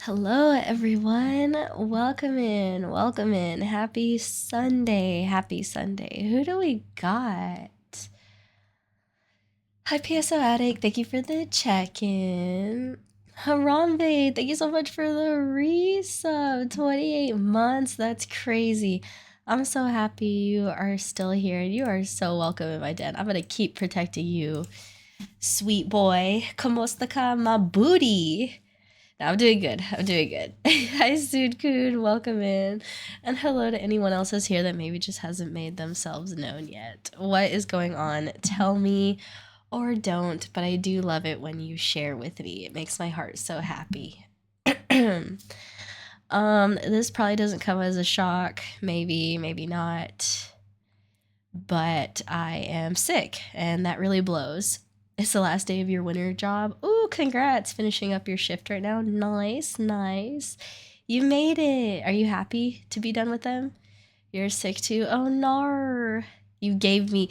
Hello, everyone. Welcome in. Welcome in. Happy Sunday. Happy Sunday. Who do we got? Hi, PSO Addict. Thank you for the check in. Harambe, thank you so much for the resub. 28 months. That's crazy. I'm so happy you are still here. You are so welcome in my den. I'm going to keep protecting you, sweet boy. ¿Cómo está my booty? No, I'm doing good. I'm doing good. Hi, Sudkun. Welcome in. And hello to anyone else who's here that maybe just hasn't made themselves known yet. What is going on? Tell me or don't, but I do love it when you share with me. It makes my heart so happy. This probably doesn't come as a shock. Maybe, maybe not. But I am sick, and that really blows. It's the last day of your winter job. Ooh, congrats, finishing up your shift right now. Nice, nice. You made it. Are you happy to be done with them? You're sick too? Oh, no. You gave it to me.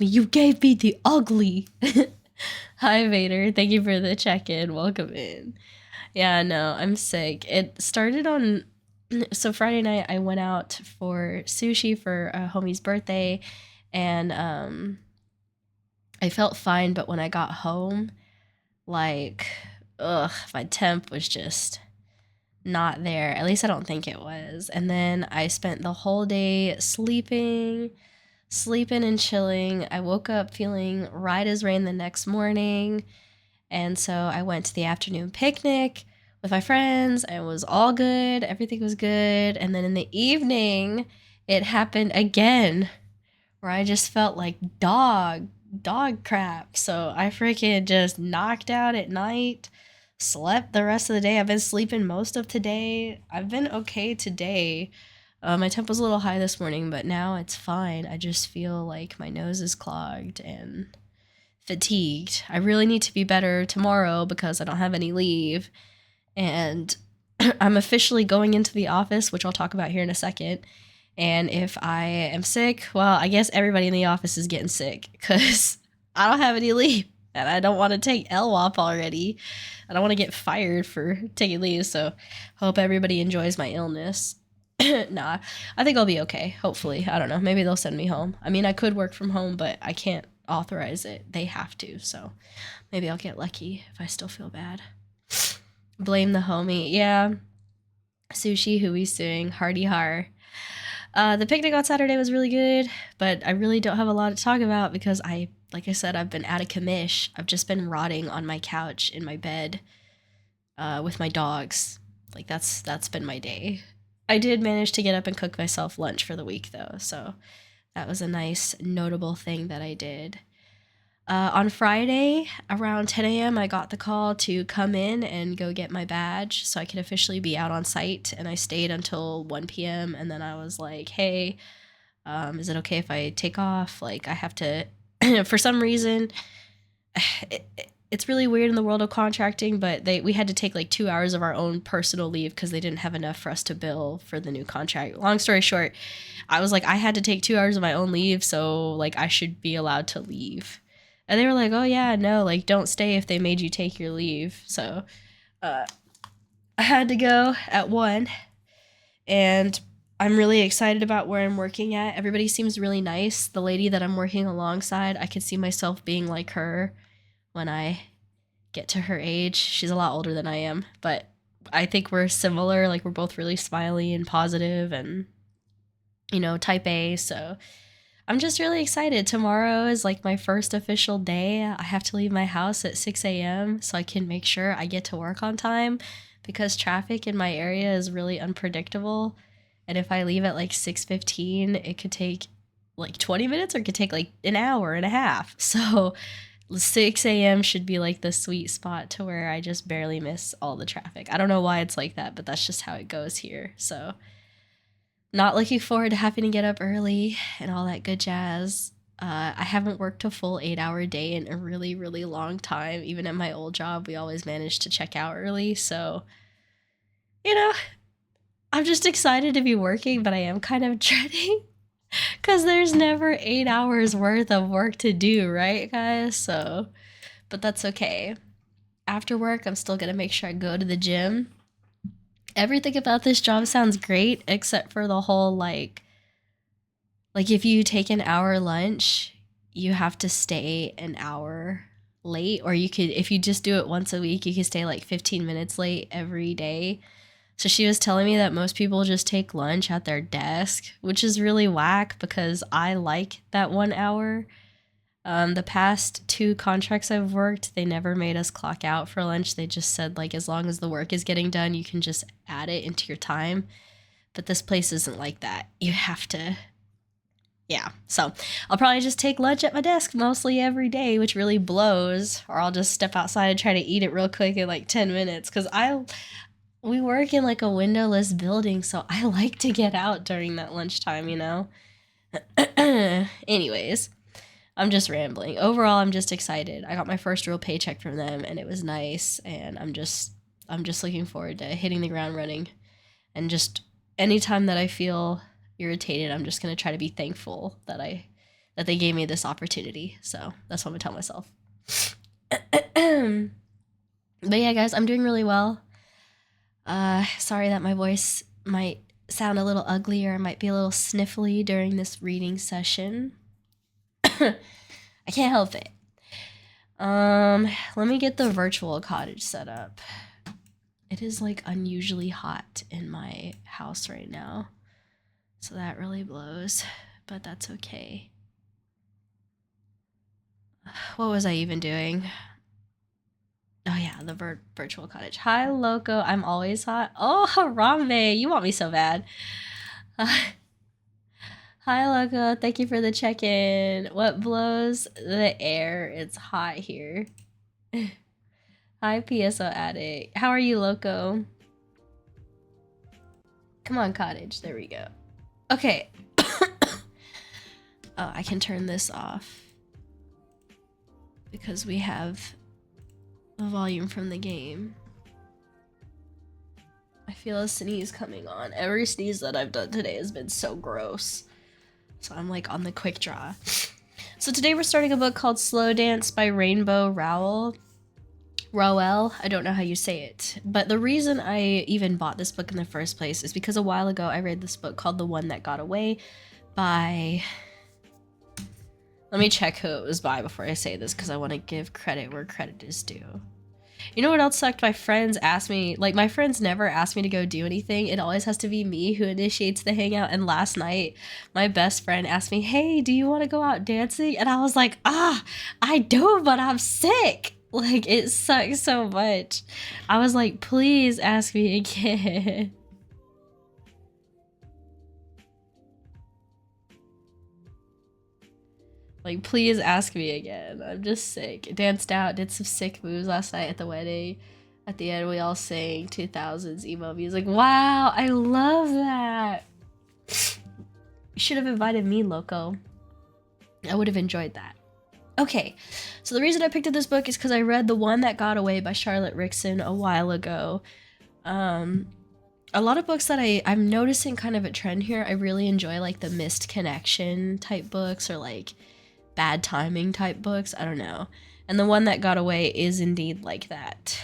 You gave me the ugly. Hi, Vader. Thank you for the check-in. Welcome in. Yeah, no, I'm sick. It started on... So Friday night, I went out for sushi for a homie's birthday, and I felt fine, but when I got home, like, my temp was just not there. At least I don't think it was. And then I spent the whole day sleeping and chilling. I woke up feeling right as rain the next morning. And so I went to the afternoon picnic with my friends. It was all good. Everything was good. And then in the evening, it happened again where I just felt like dog crap. So I freaking just knocked out at night, slept the rest of the day. I've been sleeping most of today. I've been okay today. My temp was a little high this morning, but now it's fine. I just feel like my nose is clogged and fatigued. I really need to be better tomorrow because I don't have any leave. And I'm officially going into the office, which I'll talk about here in a second. And if I am sick, well, I guess everybody in the office is getting sick because I don't have any leave and I don't want to take LWOP already. I don't want to get fired for taking leave, so hope everybody enjoys my illness. Nah, I think I'll be okay, hopefully. I don't know. Maybe they'll send me home. I mean, I could work from home, but I can't authorize it. They have to, so maybe I'll get lucky if I still feel bad. Blame the homie. Yeah. Sushi, who we sing, hardy har. The picnic on Saturday was really good, but I really don't have a lot to talk about because like I said, I've been out of commish. I've just been rotting on my couch in my bed with my dogs. Like that's been my day. I did manage to get up and cook myself lunch for the week though, so that was a nice notable thing that I did. On Friday, around 10 a.m., I got the call to come in and go get my badge so I could officially be out on site. And I stayed until 1 p.m. And then I was like, hey, is it okay if I take off? Like, I have to, for some reason, it's really weird in the world of contracting, but we had to take like 2 hours of our own personal leave because they didn't have enough for us to bill for the new contract. Long story short, I was like, I had to take 2 hours of my own leave, so like I should be allowed to leave. And they were like, oh yeah, no, like don't stay if they made you take your leave. So I had to go at 1, and I'm really excited about where I'm working at. Everybody seems really nice. The lady that I'm working alongside, I could see myself being like her when I get to her age. She's a lot older than I am, but I think we're similar. Like we're both really smiley and positive and, type A. So I'm just really excited. Tomorrow is like my first official day. I have to leave my house at 6 a.m. so I can make sure I get to work on time because traffic in my area is really unpredictable. And if I leave at like 6:15, it could take like 20 minutes or it could take like an hour and a half. So 6 a.m. should be like the sweet spot to where I just barely miss all the traffic. I don't know why it's like that, but that's just how it goes here. So not looking forward to having to get up early and all that good jazz. I haven't worked a full 8-hour day in a really, really long time. Even at my old job, we always managed to check out early. So, I'm just excited to be working, but I am kind of dreading because there's never 8 hours worth of work to do, right, guys? So, but that's okay. After work, I'm still going to make sure I go to the gym Everything about this job sounds great except for the whole like if you take an hour lunch, you have to stay an hour late, or you could, if you just do it once a week, you could stay like 15 minutes late every day. So she was telling me that most people just take lunch at their desk, which is really whack because I like that 1 hour. The past 2 contracts I've worked, they never made us clock out for lunch. They just said, like, as long as the work is getting done, you can just add it into your time. But this place isn't like that. You have to, yeah. So I'll probably just take lunch at my desk mostly every day, which really blows. Or I'll just step outside and try to eat it real quick in like 10 minutes. Because we work in like a windowless building, so I like to get out during that lunchtime, you know? Anyways. I'm just rambling. Overall, I'm just excited. I got my first real paycheck from them and it was nice, and I'm just looking forward to hitting the ground running. And just anytime that I feel irritated, I'm just going to try to be thankful that they gave me this opportunity. So, that's what I'm going to tell myself. But yeah, guys, I'm doing really well. Sorry that my voice might sound a little ugly or I might be a little sniffly during this reading session. I can't help it. Let me get the virtual cottage set up. It is like unusually hot in my house right now, so that really blows, but that's okay. What was I even doing? Oh yeah, the virtual cottage. Hi, Loco. I'm always hot. Oh, Harambe, you want me so bad. Hi, Loco. Thank you for the check-in. What blows the air? It's hot here. Hi, PSO Addict. How are you, Loco? Come on, cottage. There we go. Okay. Oh, I can turn this off because we have the volume from the game. I feel a sneeze coming on. Every sneeze that I've done today has been so gross. So I'm like on the quick draw. So today we're starting a book called Slow Dance by Rainbow Rowell. Rowell, I don't know how you say it. But the reason I even bought this book in the first place is because a while ago I read this book called The One That Got Away by... Let me check who it was by before I say this because I want to give credit where credit is due. You know what else sucked? My friends asked me, like my friends never ask me to go do anything. It always has to be me who initiates the hangout. And last night, my best friend asked me, hey, do you want to go out dancing? And I was like, I do, but I'm sick. Like, it sucks so much. I was like, please ask me again. Like, please ask me again. I'm just sick. Danced out, did some sick moves last night at the wedding. At the end, we all sang 2000s emo music. Wow, I love that. You should have invited me, Loco. I would have enjoyed that. Okay, so the reason I picked up this book is because I read The One That Got Away by Charlotte Rickson a while ago. A lot of books that I'm noticing kind of a trend here. I really enjoy like the missed connection type books or like bad timing type books. I don't know. And The One That Got Away is indeed like that.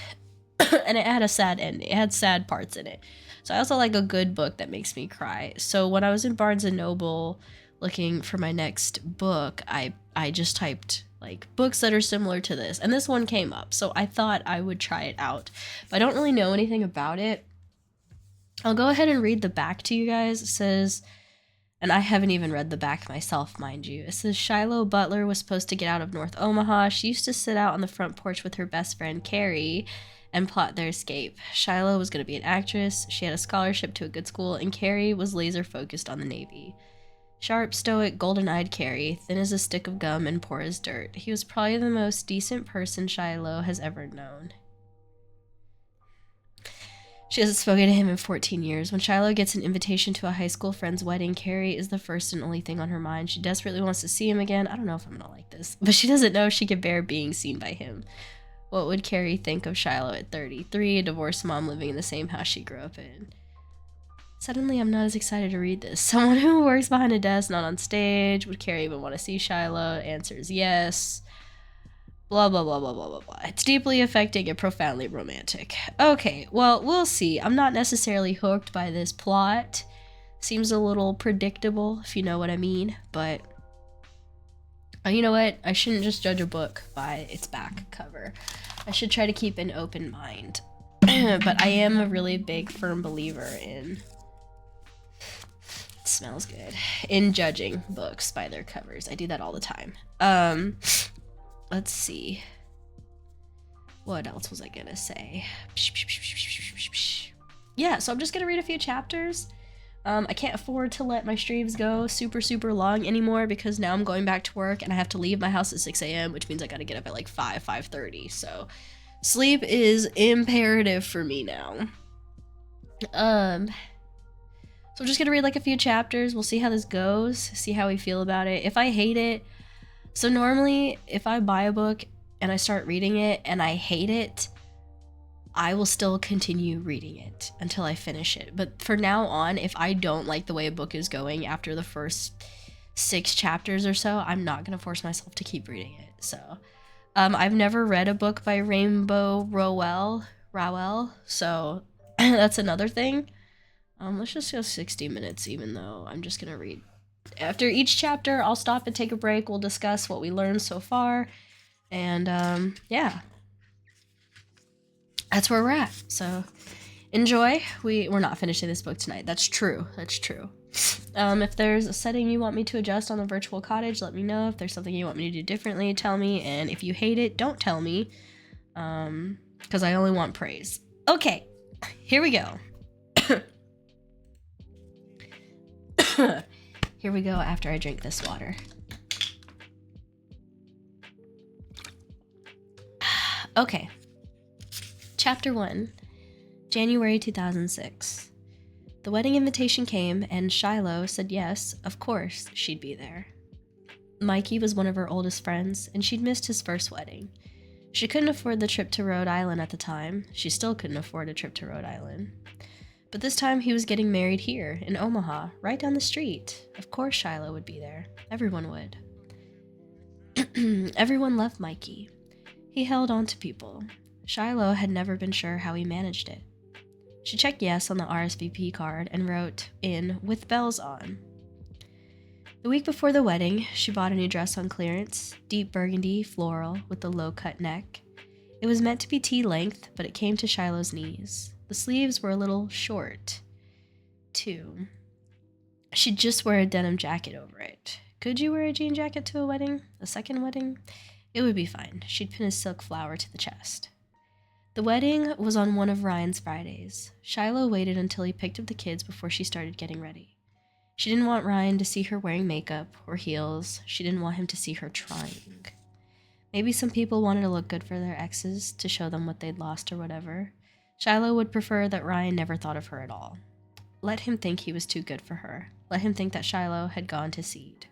And it had a sad ending. It had sad parts in it. So I also like a good book that makes me cry. So when I was in Barnes & Noble looking for my next book, I just typed like books that are similar to this. And this one came up. So I thought I would try it out. But I don't really know anything about it. I'll go ahead and read the back to you guys. It says... And I haven't even read the back myself, mind you. It says, Shiloh Butler was supposed to get out of North Omaha. She used to sit out on the front porch with her best friend, Carrie, and plot their escape. Shiloh was going to be an actress. She had a scholarship to a good school, and Carrie was laser focused on the Navy. Sharp, stoic, golden-eyed Carrie, thin as a stick of gum and poor as dirt. He was probably the most decent person Shiloh has ever known. She hasn't spoken to him in 14 years. When Shiloh gets an invitation to a high school friend's wedding, Carrie is the first and only thing on her mind. She desperately wants to see him again. I don't know if I'm gonna like this, but she doesn't know if she can bear being seen by him. What would Carrie think of Shiloh at 33, a divorced mom living in the same house she grew up in? Suddenly, I'm not as excited to read this. Someone who works behind a desk, not on stage. Would Carrie even want to see Shiloh? Answer is yes. Blah, blah, blah, blah, blah, blah, blah. It's deeply affecting and profoundly romantic. Okay, well, we'll see. I'm not necessarily hooked by this plot. Seems a little predictable, if you know what I mean, but you know what? I shouldn't just judge a book by its back cover. I should try to keep an open mind. But I am a really big, firm believer in... It smells good. In judging books by their covers. I do that all the time. Let's see. What else was I gonna say? Yeah, so I'm just gonna read a few chapters. I can't afford to let my streams go super, super long anymore because now I'm going back to work and I have to leave my house at 6 a.m., which means I gotta get up at like 5:30. So sleep is imperative for me now. So I'm just gonna read like a few chapters. We'll see how this goes, see how we feel about it. If I hate it, so normally if I buy a book and I start reading it and I hate it, I will still continue reading it until I finish it. But for now on, if I don't like the way a book is going after the first 6 chapters or so, I'm not going to force myself to keep reading it. So, I've never read a book by Rowell, so that's another thing. Let's just go 60 minutes, even though I'm just going to read. After each chapter, I'll stop and take a break. We'll discuss what we learned so far. And, yeah. That's where we're at. So enjoy. We're not finishing this book tonight. That's true. If there's a setting you want me to adjust on the virtual cottage, let me know. If there's something you want me to do differently, tell me. And if you hate it, don't tell me. Because I only want praise. Okay, here we go. Here we go after I drink this water. Okay. Chapter 1, January 2006. The wedding invitation came, and Shiloh said yes, of course, she'd be there. Mikey was one of her oldest friends, and she'd missed his first wedding. She couldn't afford the trip to Rhode Island at the time. She still couldn't afford a trip to Rhode Island. But this time he was getting married here, in Omaha, right down the street. Of course Shiloh would be there. Everyone would. Everyone loved Mikey. He held on to people. Shiloh had never been sure how he managed it. She checked yes on the RSVP card and wrote in with bells on. The week before the wedding, she bought a new dress on clearance, deep burgundy, floral, with a low-cut neck. It was meant to be tea-length, but it came to Shiloh's knees. The sleeves were a little short, too. She'd just wear a denim jacket over it. Could you wear a jean jacket to a wedding? A second wedding? It would be fine. She'd pin a silk flower to the chest. The wedding was on one of Ryan's Fridays. Shiloh waited until he picked up the kids before she started getting ready. She didn't want Ryan to see her wearing makeup or heels. She didn't want him to see her trying. Maybe some people wanted to look good for their exes, to show them what they'd lost or whatever. Shiloh would prefer that Ryan never thought of her at all. Let him think he was too good for her. Let him think that Shiloh had gone to seed.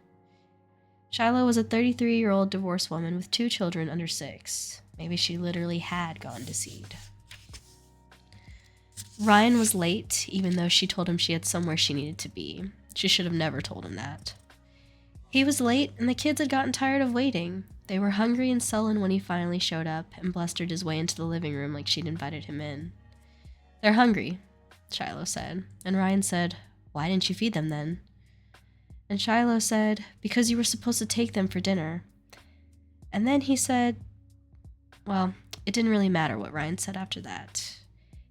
Shiloh was a 33-year-old divorced woman with 2 children under 6. Maybe she literally had gone to seed. Ryan was late, even though she told him she had somewhere she needed to be. She should have never told him that. He was late, and the kids had gotten tired of waiting. They were hungry and sullen when he finally showed up and blustered his way into the living room like she'd invited him in. "They're hungry," Shiloh said, and Ryan said, "Why didn't you feed them then?" And Shiloh said, "Because you were supposed to take them for dinner." And then he said, well, it didn't really matter what Ryan said after that.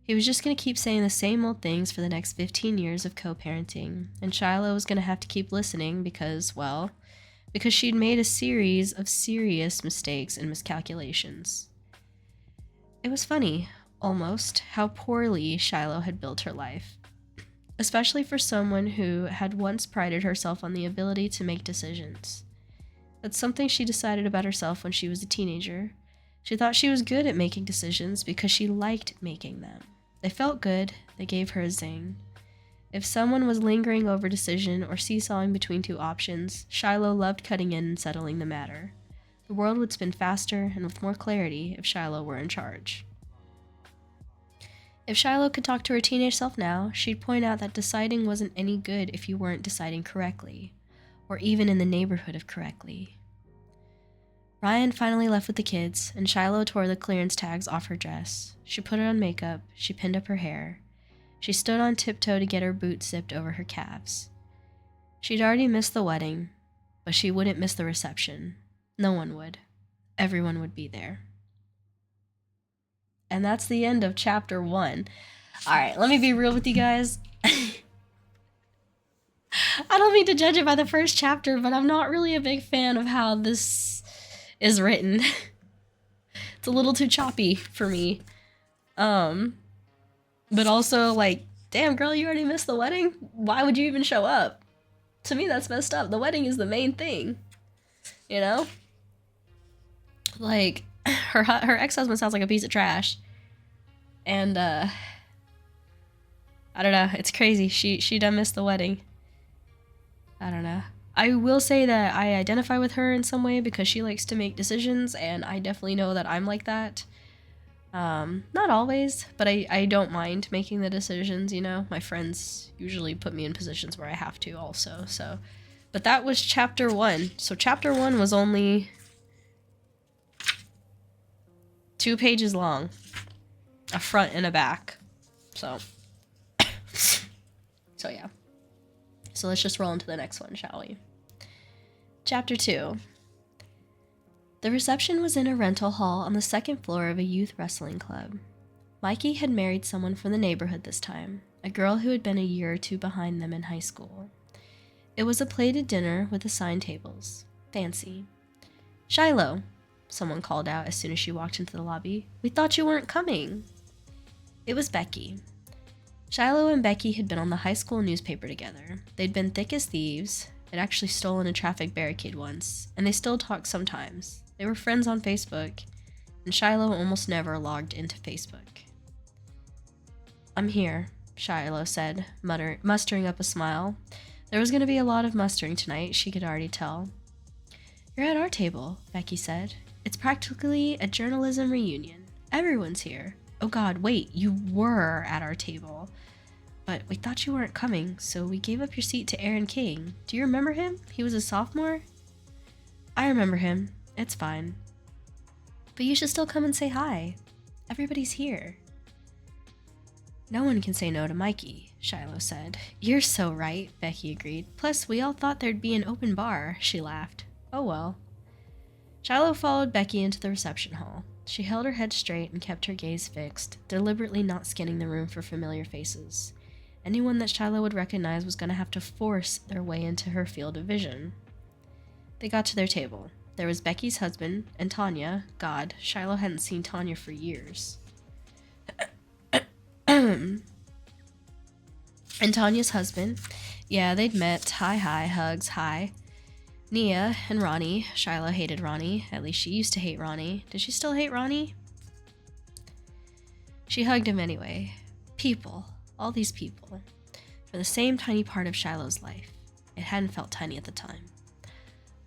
He was just going to keep saying the same old things for the next 15 years of co-parenting, and Shiloh was going to have to keep listening because she'd made a series of serious mistakes and miscalculations. It was funny, almost, how poorly Shiloh had built her life, especially for someone who had once prided herself on the ability to make decisions. That's something she decided about herself when she was a teenager. She thought she was good at making decisions because she liked making them. They felt good, they gave her a zing. If someone was lingering over decision or seesawing between 2 options, Shiloh loved cutting in and settling the matter. The world would spin faster and with more clarity if Shiloh were in charge. If Shiloh could talk to her teenage self now, she'd point out that deciding wasn't any good if you weren't deciding correctly, or even in the neighborhood of correctly. Ryan finally left with the kids, and Shiloh tore the clearance tags off her dress. She put on makeup, she pinned up her hair. She stood on tiptoe to get her boots zipped over her calves. She'd already missed the wedding, but she wouldn't miss the reception. No one would. Everyone would be there. And that's the end of chapter 1. Alright, let me be real with you guys. I don't mean to judge it by the first chapter, but I'm not really a big fan of how this is written. It's a little too choppy for me. But also, like, damn girl, you already missed the wedding? Why would you even show up? To me, that's messed up. The wedding is the main thing. You know? Like, her ex-husband sounds like a piece of trash. And, I don't know. It's crazy. She done missed the wedding. I don't know. I will say that I identify with her in some way because she likes to make decisions, and I definitely know that I'm like that. Not always, but I don't mind making the decisions, you know? My friends usually put me in positions where I have to also, so. But that was chapter 1. So chapter 1 was only 2 pages long. A front and a back. So. So yeah. So let's just roll into the next one, shall we? Chapter 2. The reception was in a rental hall on the 2nd floor of a youth wrestling club. Mikey had married someone from the neighborhood this time, a girl who had been a year or 2 behind them in high school. It was a plated dinner with assigned tables. Fancy. "Shiloh," someone called out as soon as she walked into the lobby. "We thought you weren't coming." It was Becky. Shiloh and Becky had been on the high school newspaper together. They'd been thick as thieves. They'd actually stolen a traffic barricade once, and they still talked sometimes. They were friends on Facebook, and Shiloh almost never logged into Facebook. "I'm here," Shiloh said, mustering up a smile. There was going to be a lot of mustering tonight, she could already tell. "You're at our table," Becky said. "It's practically a journalism reunion. Everyone's here. Oh god, wait, you were at our table. But we thought you weren't coming, so we gave up your seat to Aaron King. Do you remember him? He was a sophomore?" "I remember him. It's fine. But you should still come and say hi. Everybody's here." "No one can say no to Mikey," Shiloh said. "You're so right," Becky agreed. "Plus, we all thought there'd be an open bar," she laughed. "Oh well." Shiloh followed Becky into the reception hall. She held her head straight and kept her gaze fixed, deliberately not scanning the room for familiar faces. Anyone that Shiloh would recognize was going to have to force their way into her field of vision. They got to their table. There was Becky's husband and Tanya. God, Shiloh hadn't seen Tanya for years. And Tanya's husband. Yeah, they'd met. Hi, hugs, hi. Nia and Ronnie. Shiloh hated Ronnie. At least she used to hate Ronnie. Did she still hate Ronnie? She hugged him anyway. People. All these people. For the same tiny part of Shiloh's life. It hadn't felt tiny at the time.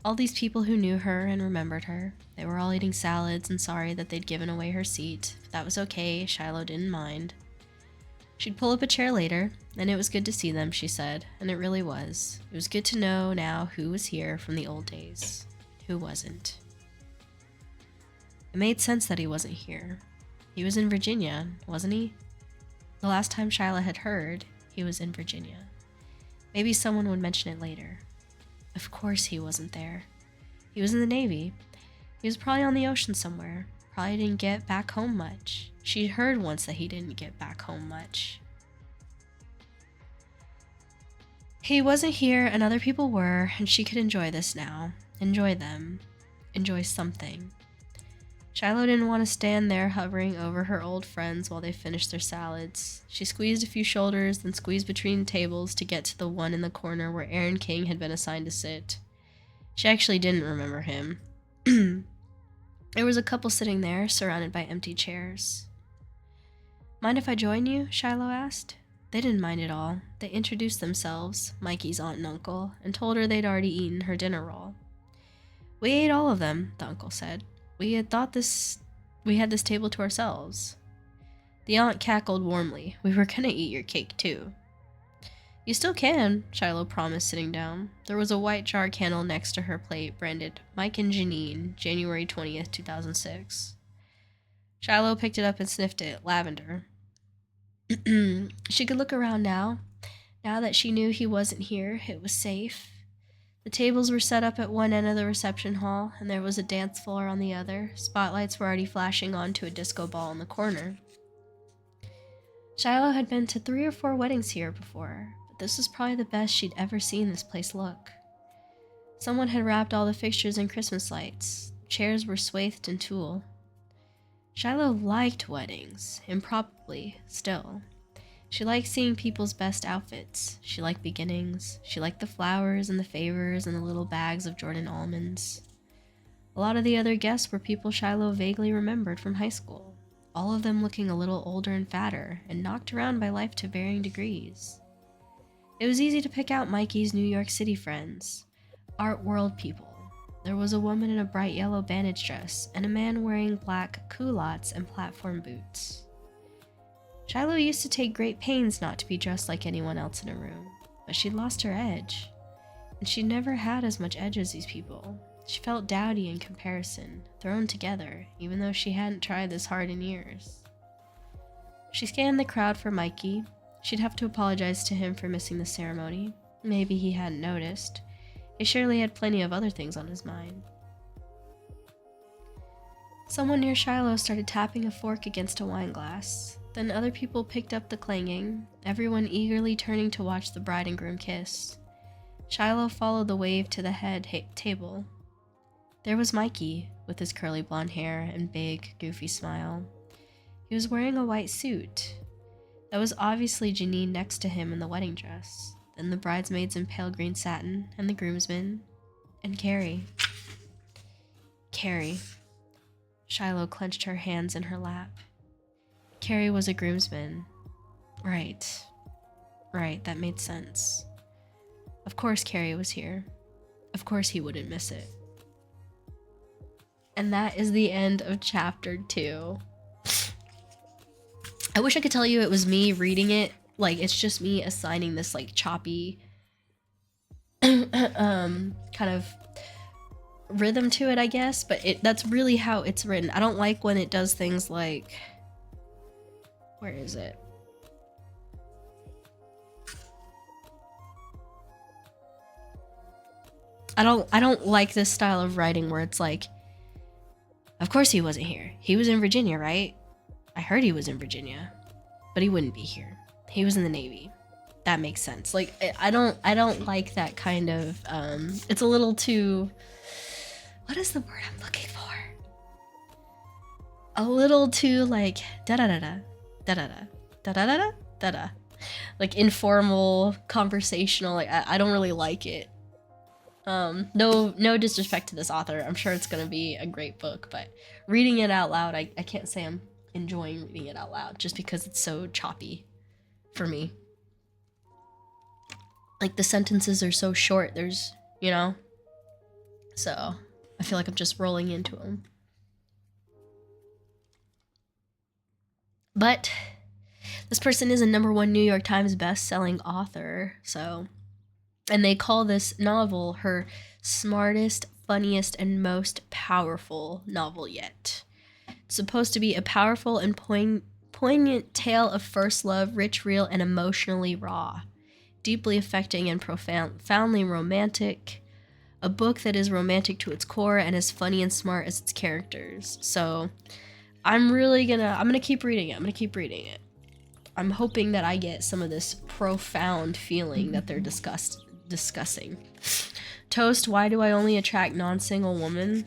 All these people who knew her and remembered her. They were all eating salads and sorry that they'd given away her seat. But that was okay. Shiloh didn't mind. She'd pull up a chair later, and it was good to see them, she said, and it really was. It was good to know now who was here from the old days, who wasn't. It made sense that he wasn't here. He was in Virginia, wasn't he? The last time Shiloh had heard, he was in Virginia. Maybe someone would mention it later. Of course he wasn't there. He was in the Navy. He was probably on the ocean somewhere. Probably didn't get back home much. She'd heard once that he didn't get back home much. He wasn't here and other people were, and she could enjoy this now. Enjoy them. Enjoy something. Shiloh didn't want to stand there hovering over her old friends while they finished their salads. She squeezed a few shoulders, then squeezed between tables to get to the one in the corner where Aaron King had been assigned to sit. She actually didn't remember him. There was a couple sitting there, surrounded by empty chairs. "Mind if I join you?" Shiloh asked. They didn't mind at all. They introduced themselves, Mikey's aunt and uncle, and told her they'd already eaten her dinner roll. "We ate all of them," the uncle said. We had this table to ourselves." The aunt cackled warmly. "We were gonna eat your cake too." You still can, Shiloh promised, sitting down. There was a white jar candle next to her plate, branded Mike and Janine, January 20th, 2006. Shiloh picked it up and sniffed it. Lavender. She could look around now. Now that she knew he wasn't here, it was safe. The tables were set up at one end of the reception hall, and there was a dance floor on the other. Spotlights were already flashing onto a disco ball in the corner. Shiloh had been to 3 or 4 weddings here before, but this was probably the best she'd ever seen this place look. Someone had wrapped all the fixtures in Christmas lights. Chairs were swathed in tulle. Shiloh liked weddings, improbably, still. She liked seeing people's best outfits. She liked beginnings. She liked the flowers and the favors and the little bags of Jordan almonds. A lot of the other guests were people Shiloh vaguely remembered from high school, all of them looking a little older and fatter, and knocked around by life to varying degrees. It was easy to pick out Mikey's New York City friends, art world people. There was a woman in a bright yellow bandage dress, and a man wearing black culottes and platform boots. Shiloh used to take great pains not to be dressed like anyone else in a room, but she'd lost her edge, and she never had as much edge as these people. She felt dowdy in comparison, thrown together, even though she hadn't tried this hard in years. She scanned the crowd for Mikey. She'd have to apologize to him for missing the ceremony. Maybe he hadn't noticed. He surely had plenty of other things on his mind. Someone near Shiloh started tapping a fork against a wine glass. Then other people picked up the clanging, everyone eagerly turning to watch the bride and groom kiss. Shiloh followed the wave to the head table. There was Mikey, with his curly blonde hair and big, goofy smile. He was wearing a white suit. That was obviously Janine next to him in the wedding dress, then the bridesmaids in pale green satin, and the groomsmen, and Carrie. Carrie. Shiloh clenched her hands in her lap. Carrie was a groomsman. Right, that made sense. Of course Carrie was here. Of course he wouldn't miss it. And that is the end of chapter 2. I wish I could tell you it was me reading it. Like, it's just me assigning this, like, choppy kind of rhythm to it, I guess. But that's really how it's written. I don't like when it does things like... Where is it? I don't like this style of writing where it's like, of course he wasn't here. He was in Virginia, right? I heard he was in Virginia, but he wouldn't be here. He was in the Navy. That makes sense. Like, I don't like that kind of, it's a little too, what is the word I'm looking for? A little too, like, da-da-da-da. Da-da-da, da-da-da-da, da-da. Like informal, conversational, like I don't really like it. No disrespect to this author. I'm sure it's gonna be a great book, but reading it out loud, I can't say I'm enjoying reading it out loud just because it's so choppy for me. Like the sentences are so short, there's, you know? So I feel like I'm just rolling into them. But this person is a #1 New York Times best-selling author, so... And they call this novel her smartest, funniest, and most powerful novel yet. It's supposed to be a powerful and poignant tale of first love, rich, real, and emotionally raw. Deeply affecting and profoundly romantic. A book that is romantic to its core and as funny and smart as its characters. So... I'm gonna keep reading it. I'm hoping that I get some of this profound feeling that they're discussing. Toast, why do I only attract non-single women?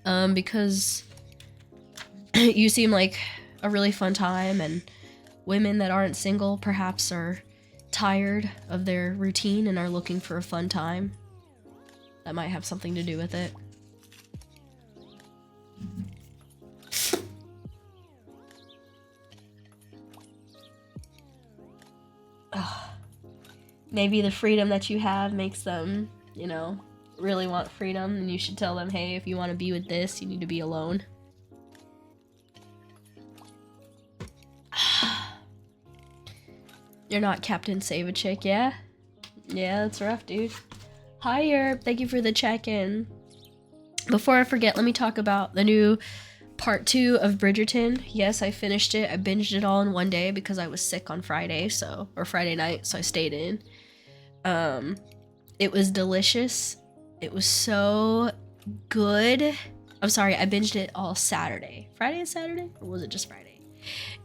Because you seem like a really fun time, and women that aren't single perhaps are tired of their routine and are looking for a fun time. That might have something to do with it. Maybe the freedom that you have makes them, you know, really want freedom, and you should tell them, hey, if you want to be with this, you need to be alone. You're not Captain Save a Chick, yeah? Yeah, that's rough, dude. Hi, Yerp. Thank you for the check-in. Before I forget, let me talk about the new part 2 of Bridgerton. Yes, I finished it. I binged it all in one day because I was sick on Friday, or Friday night, so I stayed in. It was delicious. It was so good. I'm sorry, I binged it all Saturday. Friday and Saturday? Or was it just Friday?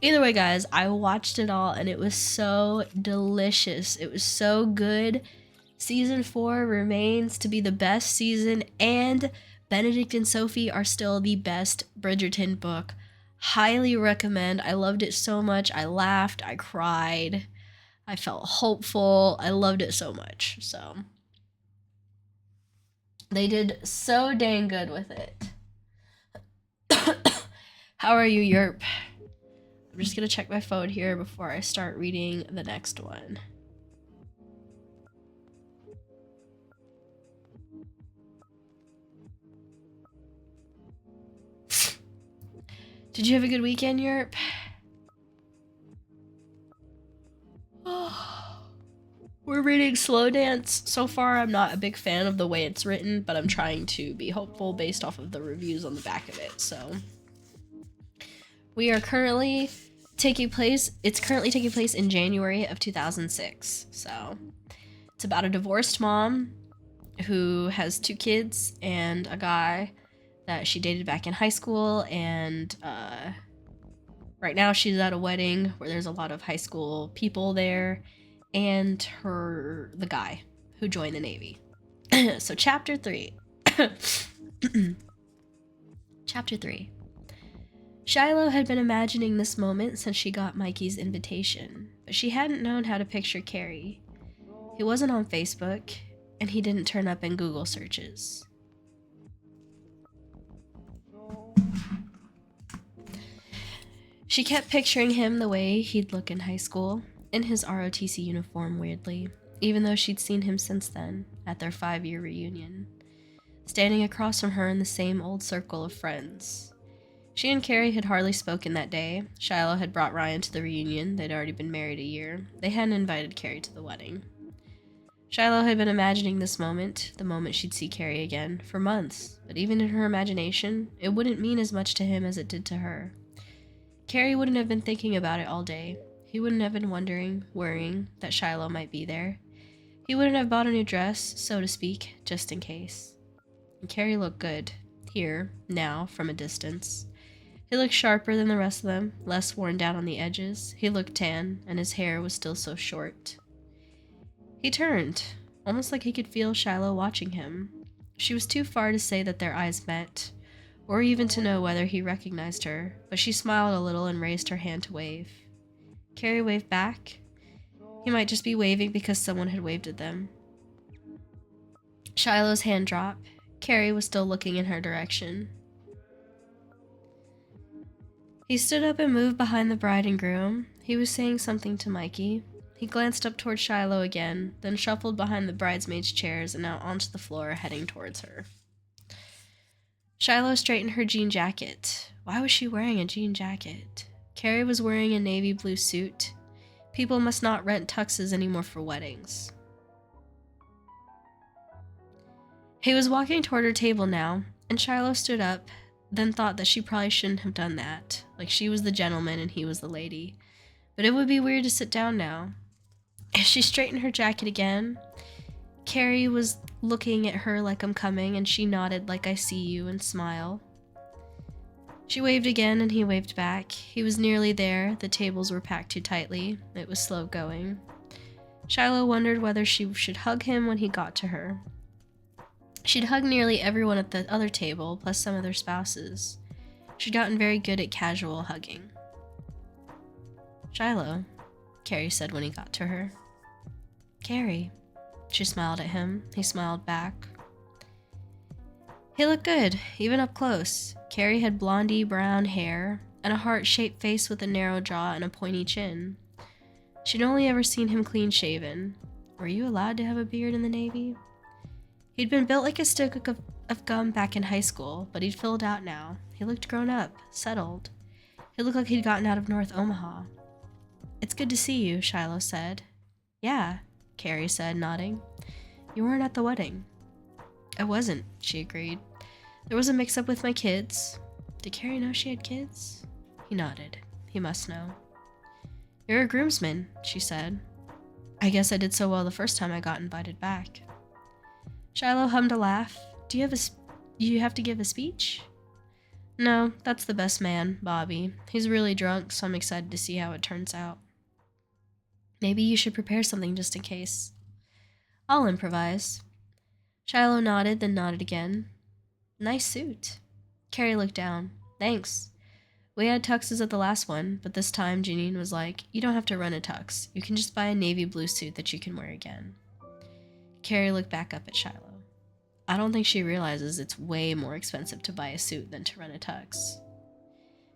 Either way, guys, I watched it all and it was so delicious. It was so good. Season 4 remains to be the best season, and Benedict and Sophie are still the best Bridgerton book. Highly recommend. I loved it so much. I laughed, I cried, I felt hopeful. I loved it so much. So they did so dang good with it. How are you, Yerp? I'm just gonna check my phone here before I start reading the next one. Did you have a good weekend, Yerp? We're reading Slow Dance. So far, I'm not a big fan of the way it's written, but I'm trying to be hopeful based off of the reviews on the back of it. So we are currently taking place in January of 2006. So it's about a divorced mom who has 2 kids and a guy that she dated back in high school, and right now she's at a wedding where there's a lot of high school people there, and the guy who joined the Navy. So chapter 3. Chapter 3. Shiloh had been imagining this moment since she got Mikey's invitation, but she hadn't known how to picture Carrie. He wasn't on Facebook, and he didn't turn up in Google searches. She kept picturing him the way he'd look in high school, in his ROTC uniform weirdly, even though she'd seen him since then, at their 5-year reunion, standing across from her in the same old circle of friends. She and Carrie had hardly spoken that day. Shiloh had brought Ryan to the reunion. They'd already been married a year. They hadn't invited Carrie to the wedding. Shiloh had been imagining this moment, the moment she'd see Carrie again, for months, but even in her imagination, it wouldn't mean as much to him as it did to her. Carrie wouldn't have been thinking about it all day. He wouldn't have been worrying that Shiloh might be there. He wouldn't have bought a new dress, so to speak, just in case. And Carrie looked good, here, now, from a distance. He looked sharper than the rest of them, less worn down on the edges. He looked tan, and his hair was still so short. He turned, almost like he could feel Shiloh watching him. She was too far to say that their eyes met, or even to know whether he recognized her, but she smiled a little and raised her hand to wave. Carrie waved back. He might just be waving because someone had waved at them. Shiloh's hand dropped. Carrie was still looking in her direction. He stood up and moved behind the bride and groom. He was saying something to Mikey. He glanced up toward Shiloh again, then shuffled behind the bridesmaids' chairs and out onto the floor, heading towards her. Shiloh straightened her jean jacket. Why was she wearing a jean jacket? Carrie was wearing a navy blue suit. People must not rent tuxes anymore for weddings. He was walking toward her table now, and Shiloh stood up, then thought that she probably shouldn't have done that, like she was the gentleman and he was the lady. But it would be weird to sit down now. She straightened her jacket again. Carrie was looking at her like I'm coming, and she nodded like I see you and smile. She waved again and he waved back. He was nearly there. The tables were packed too tightly. It was slow going. Shiloh wondered whether she should hug him when he got to her. She'd hugged nearly everyone at the other table, plus some of their spouses. She'd gotten very good at casual hugging. Shiloh, Carrie said when he got to her. Carrie. She smiled at him. He smiled back. He looked good, even up close. Carrie had blondie brown hair and a heart-shaped face with a narrow jaw and a pointy chin. She'd only ever seen him clean-shaven. Were you allowed to have a beard in the Navy? He'd been built like a stick of gum back in high school, but he'd filled out now. He looked grown up, settled. He looked like he'd gotten out of North Omaha. It's good to see you, Shiloh said. Yeah, Carrie said, nodding. You weren't at the wedding. I wasn't, she agreed. There was a mix-up with my kids. Did Carrie know she had kids? He nodded. He must know. You're a groomsman, she said. I guess I did so well the first time I got invited back. Shiloh hummed a laugh. Do you have to give a speech? No, that's the best man, Bobby. He's really drunk, so I'm excited to see how it turns out. Maybe you should prepare something just in case. I'll improvise. Shiloh nodded, then nodded again. Nice suit. Carrie looked down. Thanks. We had tuxes at the last one, but this time Janine was like, you don't have to run a tux. You can just buy a navy blue suit that you can wear again. Carrie looked back up at Shiloh. I don't think she realizes it's way more expensive to buy a suit than to run a tux.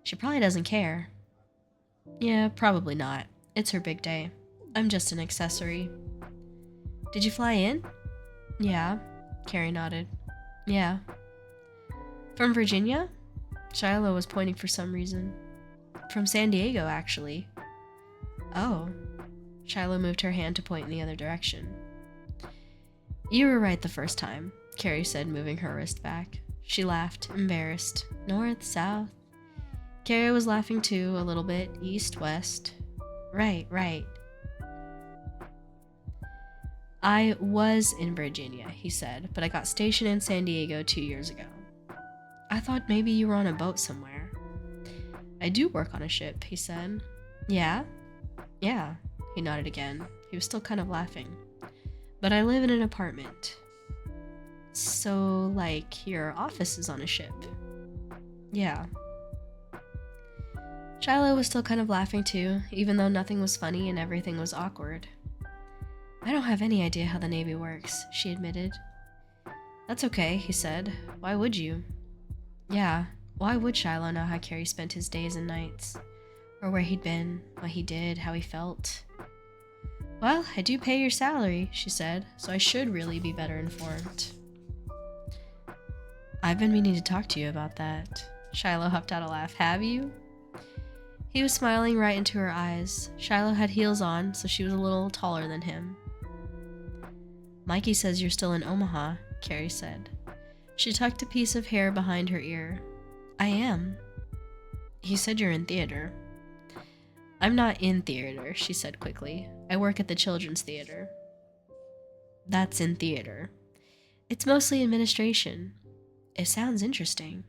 She probably doesn't care. Yeah, probably not. It's her big day. I'm just an accessory. Did you fly in? Yeah. Carrie nodded. Yeah. From Virginia? Shiloh was pointing for some reason. From San Diego, actually. Oh. Shiloh moved her hand to point in the other direction. You were right the first time, Carrie said, moving her wrist back. She laughed, embarrassed. North, south. Carrie was laughing too, a little bit. East, west. Right. I was in Virginia, he said, but I got stationed in San Diego 2 years ago. I thought maybe you were on a boat somewhere. I do work on a ship, he said. Yeah? Yeah, he nodded again. He was still kind of laughing. But I live in an apartment. So, like, your office is on a ship? Yeah. Shiloh was still kind of laughing too, even though nothing was funny and everything was awkward. I don't have any idea how the Navy works, she admitted. That's okay, he said. Why would you? Yeah, why would Shiloh know how Carrie spent his days and nights? Or where he'd been, what he did, how he felt? Well, I do pay your salary, she said, so I should really be better informed. I've been meaning to talk to you about that. Shiloh huffed out a laugh. Have you? He was smiling right into her eyes. Shiloh had heels on, so she was a little taller than him. Mikey says you're still in Omaha, Carrie said. She tucked a piece of hair behind her ear. I am. He said you're in theater. I'm not in theater, she said quickly. I work at the Children's Theater. That's in theater. It's mostly administration. It sounds interesting.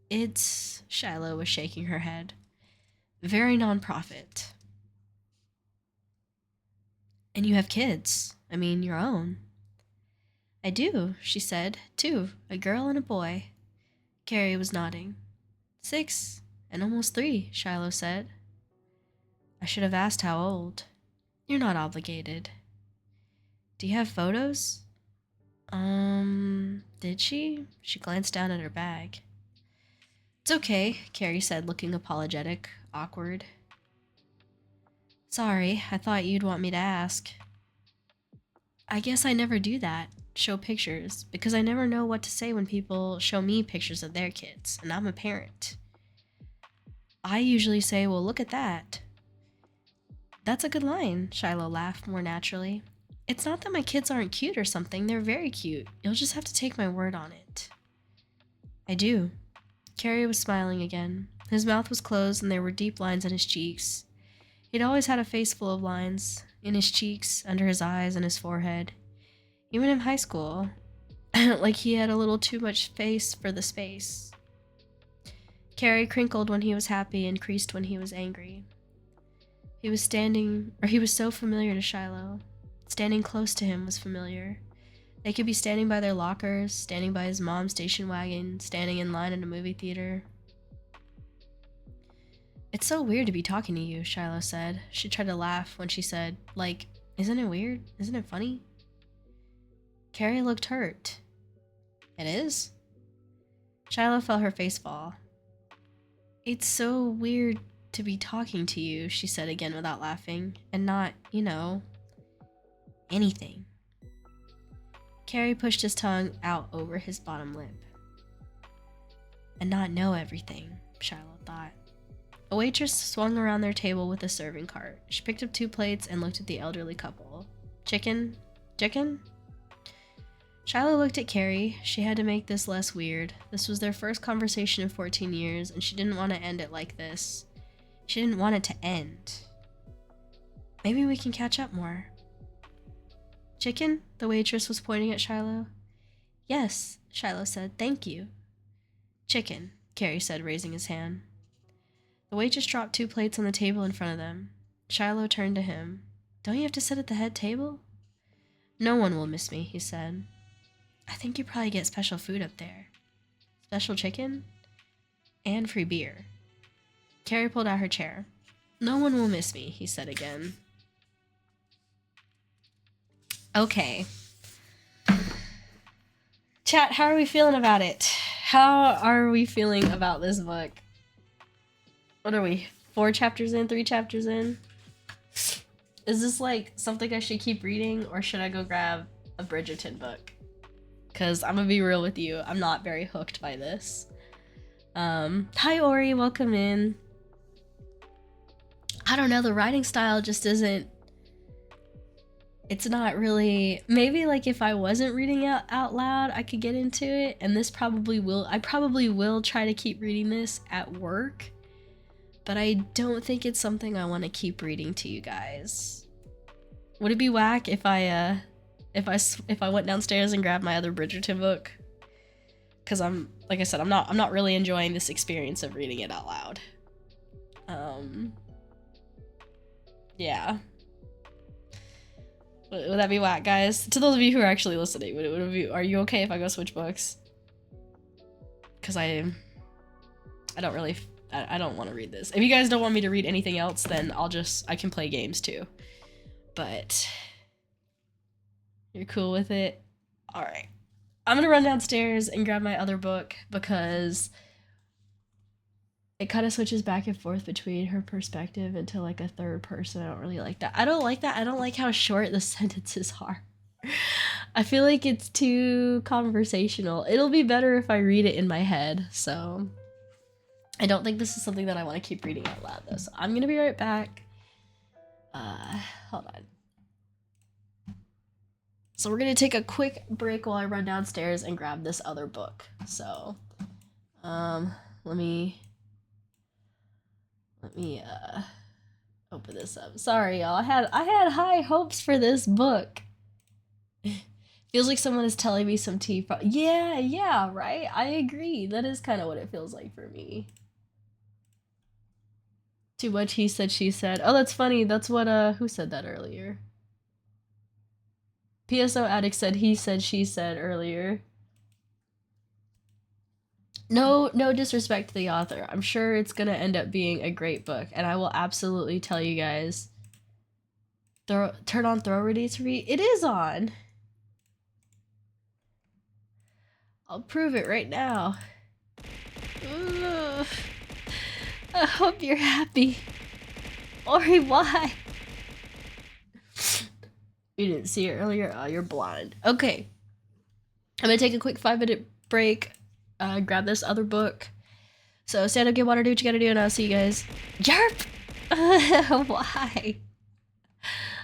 It's... Shiloh was shaking her head. Very non-profit. And you have kids. I mean, your own. I do, she said. 2, a girl and a boy. Carrie was nodding. 6 and almost 3, Shiloh said. I should have asked how old. You're not obligated. Do you have photos? Did she? She glanced down at her bag. It's okay, Carrie said, looking apologetic, awkward. Sorry, I thought you'd want me to ask. I guess I never do that, show pictures, because I never know what to say when people show me pictures of their kids, and I'm a parent. I usually say, well, look at that. That's a good line, Shiloh laughed more naturally. It's not that my kids aren't cute or something, they're very cute. You'll just have to take my word on it. I do. Carrie was smiling again. His mouth was closed and there were deep lines in his cheeks. He'd always had a face full of lines, in his cheeks, under his eyes, and his forehead. Even in high school, like he had a little too much face for the space. Carrie crinkled when he was happy and creased when he was angry. He was so familiar to Shiloh. Standing close to him was familiar. They could be standing by their lockers, standing by his mom's station wagon, standing in line in a movie theater. It's so weird to be talking to you, Shiloh said. She tried to laugh when she said, like, isn't it weird? Isn't it funny? Carrie looked hurt. It is? Shiloh felt her face fall. It's so weird to be talking to you, she said again without laughing, and not, anything. Carrie pushed his tongue out over his bottom lip. And not know everything, Shiloh thought. A waitress swung around their table with a serving cart. She picked up 2 plates and looked at the elderly couple. Chicken? Chicken? Shiloh looked at Carrie. She had to make this less weird. This was their first conversation in 14 years, and she didn't want to end it like this. She didn't want it to end. Maybe we can catch up more. Chicken? The waitress was pointing at Shiloh. Yes, Shiloh said. Thank you. Chicken, Carrie said, raising his hand. The waitress dropped 2 plates on the table in front of them. Shiloh turned to him. Don't you have to sit at the head table? No one will miss me, he said. I think you probably get special food up there. Special chicken? And free beer. Carrie pulled out her chair. No one will miss me, he said again. Okay. Chat, how are we feeling about it? How are we feeling about this book? What are we? 4 chapters in? 3 chapters in? Is this like something I should keep reading, or should I go grab a Bridgerton book? Because I'm gonna be real with you, I'm not very hooked by this. Hi Ori, welcome in. I don't know, the writing style just isn't... It's not really... Maybe like if I wasn't reading it out loud, I could get into it, and this probably will... I probably will try to keep reading this at work, but I don't think it's something I want to keep reading to you guys. Would it be whack if I went downstairs and grabbed my other Bridgerton book? Because like I said, I'm not really enjoying this experience of reading it out loud. Yeah. Would that be whack, guys? To those of you who are actually listening, are you okay if I go switch books? Because I don't want to read this. If you guys don't want me to read anything else, then I can play games too. But you're cool with it? Alright. I'm gonna run downstairs and grab my other book because it kind of switches back and forth between her perspective into like a third person. I don't really like that. I don't like that. I don't like how short the sentences are. I feel like it's too conversational. It'll be better if I read it in my head, so I don't think this is something that I want to keep reading out loud though. So I'm gonna be right back. Hold on. So we're gonna take a quick break while I run downstairs and grab this other book. So, let me open this up. Sorry, y'all. I had high hopes for this book. Feels like someone is telling me some tea. Yeah, right? I agree. That is kind of what it feels like for me. Too much he said, she said. Oh, that's funny. That's what, who said that earlier? PSO Addict said he said, she said earlier. No disrespect to the author. I'm sure it's gonna end up being a great book, and I will absolutely tell you guys. Turn on Throw Ready to Read. It is on. I'll prove it right now. Ugh. I hope you're happy. Ori, why? You didn't see it earlier? Oh, you're blind. Okay. I'm gonna take a quick 5-minute break. Grab this other book. So stand up, get water, do what you gotta do, and I'll see you guys. Yarp! Why?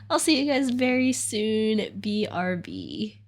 I'll see you guys very soon. BRB.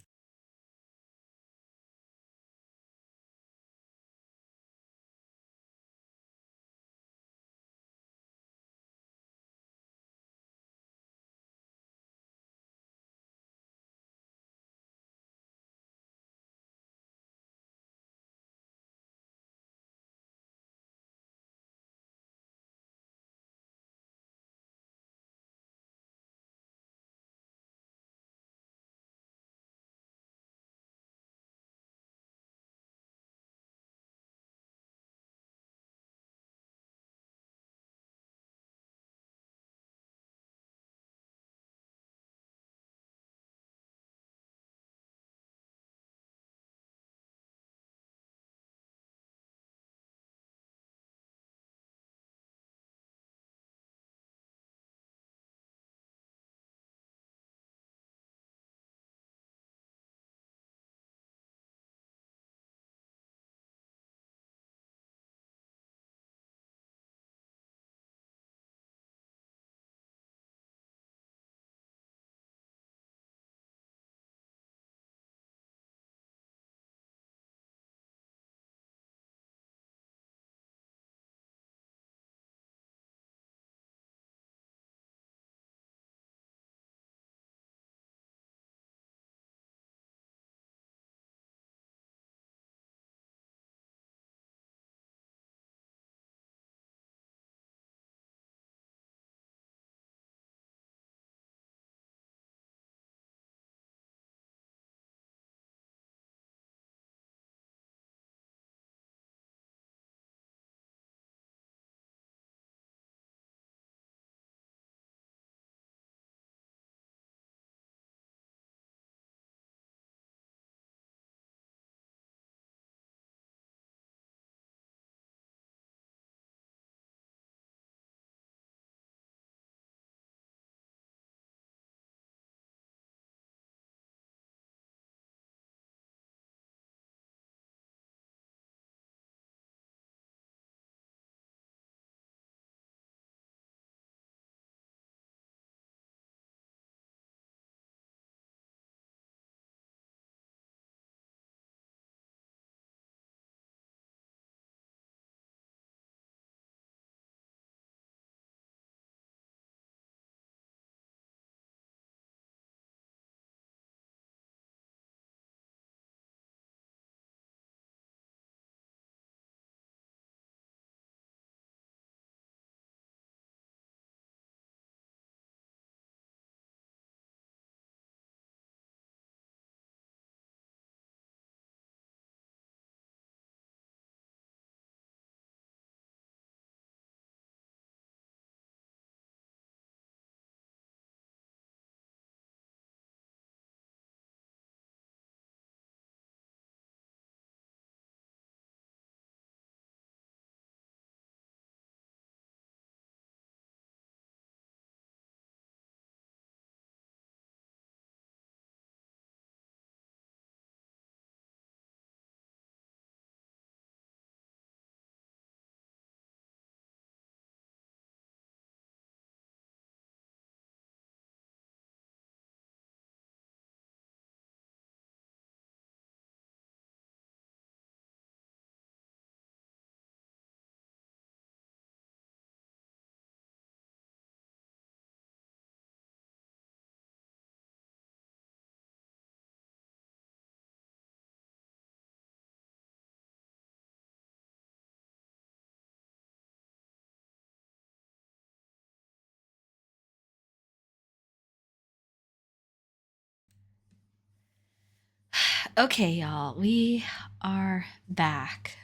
Okay, y'all, we are back.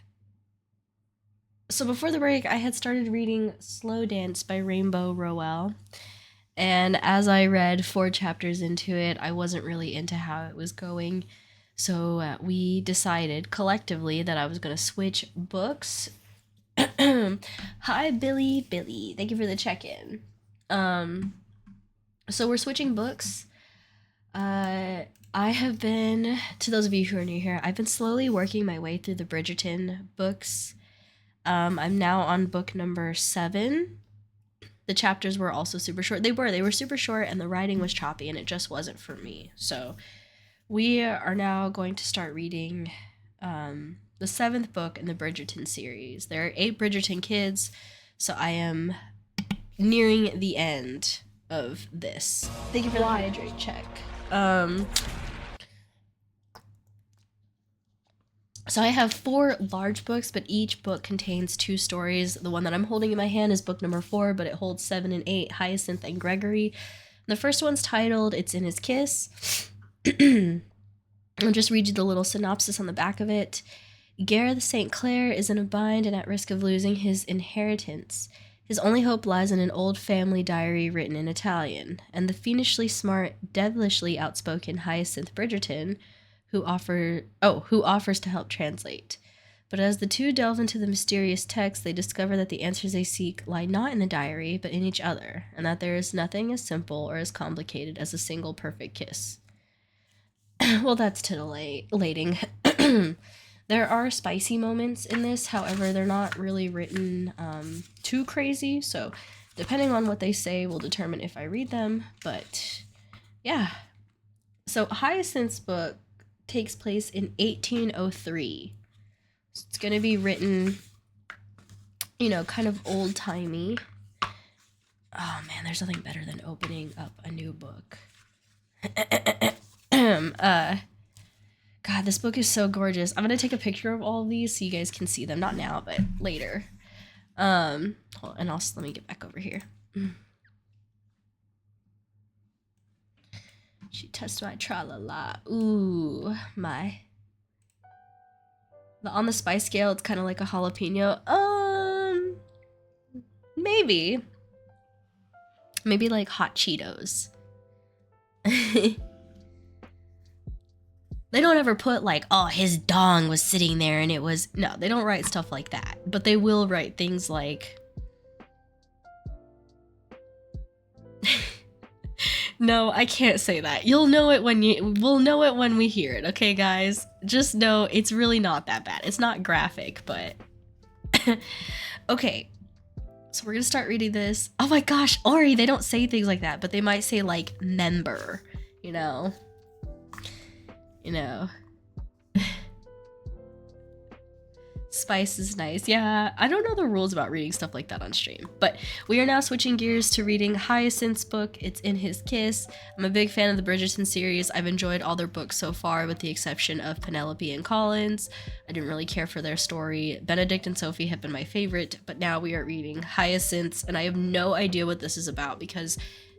So before the break, I had started reading Slow Dance by Rainbow Rowell. And as I read 4 chapters into it, I wasn't really into how it was going. So we decided collectively that I was going to switch books. Hi, Billy. Billy, thank you for the check-in. So we're switching books. I have been, to those of you who are new here, I've been slowly working my way through the Bridgerton books. I'm now on book number 7. The chapters were also super short. They were super short, and the writing was choppy, and it just wasn't for me. So we are now going to start reading the 7th book in the Bridgerton series. There are 8 Bridgerton kids, so I am nearing the end of this. Thank you for the hydrate check. So I have 4 large books, but each book contains 2 stories. The one that I'm holding in my hand is book number 4, but it holds 7 and 8, Hyacinth and Gregory. The first one's titled It's in His Kiss. I'll just read you the little synopsis on the back of it. Gareth St. Clair is in a bind and at risk of losing his inheritance. His only hope lies in an old family diary written in Italian, and the fiendishly smart, devilishly outspoken Hyacinth Bridgerton, who offers to help translate. But as the two delve into the mysterious text, they discover that the answers they seek lie not in the diary, but in each other, and that there is nothing as simple or as complicated as a single perfect kiss. Well, that's titillating. There are spicy moments in this, however, they're not really written too crazy, so depending on what they say will determine if I read them, but yeah. So Hyacinth's book takes place in 1803. So it's going to be written, kind of old-timey. Oh man, there's nothing better than opening up a new book. God, this book is so gorgeous. I'm going to take a picture of all of these so you guys can see them. Not now, but later. And also, let me get back over here. She touched my tra-la-la. Ooh, my. On the spice scale, it's kind of like a jalapeno. Maybe. Maybe like hot Cheetos. They don't ever put like, oh, his dong was sitting there and it was... No, they don't write stuff like that. But they will write things like... No, I can't say that. We'll know it when we hear it, okay, guys? Just know it's really not that bad. It's not graphic, but... Okay. So we're gonna start reading this. Oh my gosh, Ori, they don't say things like that, but they might say like, member, you know? Spice is nice. Yeah, I don't know the rules about reading stuff like that on stream, but we are now switching gears to reading Hyacinth's book, It's in His Kiss. I'm a big fan of the Bridgerton series. I've enjoyed all their books so far, with the exception of Penelope and Collins. I didn't really care for their story. Benedict and Sophie have been my favorite, but now we are reading Hyacinth's, and I have no idea what this is about because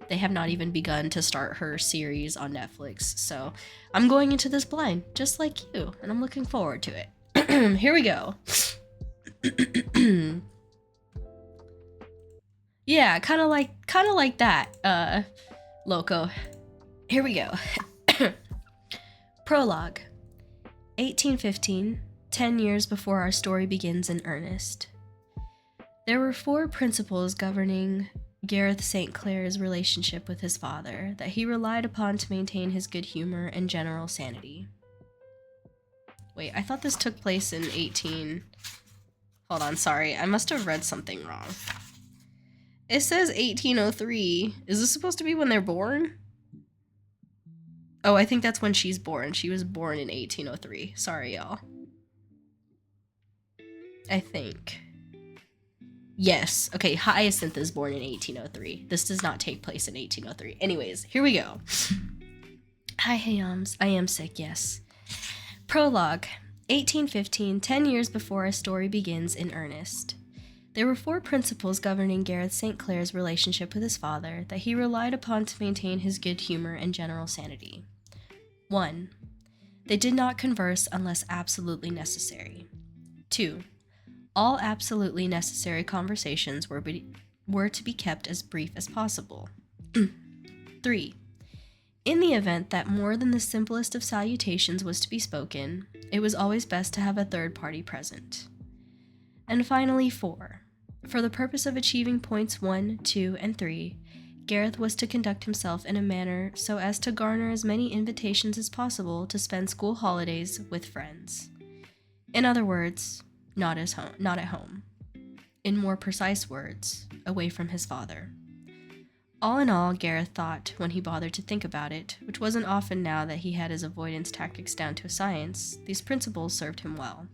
they have not even begun to start her series on Netflix. So I'm going into this blind, just like you, and I'm looking forward to it. Here we go. Yeah, kind of like that, Loco. Here we go. Prologue. 1815, 10 years before our story begins in earnest. There were 4 principles governing Gareth St. Clair's relationship with his father that he relied upon to maintain his good humor and general sanity. Wait, I thought this took place in 18... Hold on, sorry. I must have read something wrong. It says 1803. Is this supposed to be when they're born? Oh, I think that's when she's born. She was born in 1803. Sorry, y'all. I think. Yes. Okay, Hyacinth is born in 1803. This does not take place in 1803. Anyways, here we go. Hi, Hayams. I am sick, yes. Prologue. 1815, 10 years before our story begins in earnest. There were 4 principles governing Gareth St. Clair's relationship with his father that he relied upon to maintain his good humor and general sanity. 1. They did not converse unless absolutely necessary. 2. All absolutely necessary conversations were to be kept as brief as possible. 3. In the event that more than the simplest of salutations was to be spoken, it was always best to have a third party present. And finally, 4. For the purpose of achieving points 1, 2, and 3, Gareth was to conduct himself in a manner so as to garner as many invitations as possible to spend school holidays with friends. In other words, not at home. In more precise words, away from his father. All in all, Gareth thought, when he bothered to think about it, which wasn't often now that he had his avoidance tactics down to a science, these principles served him well.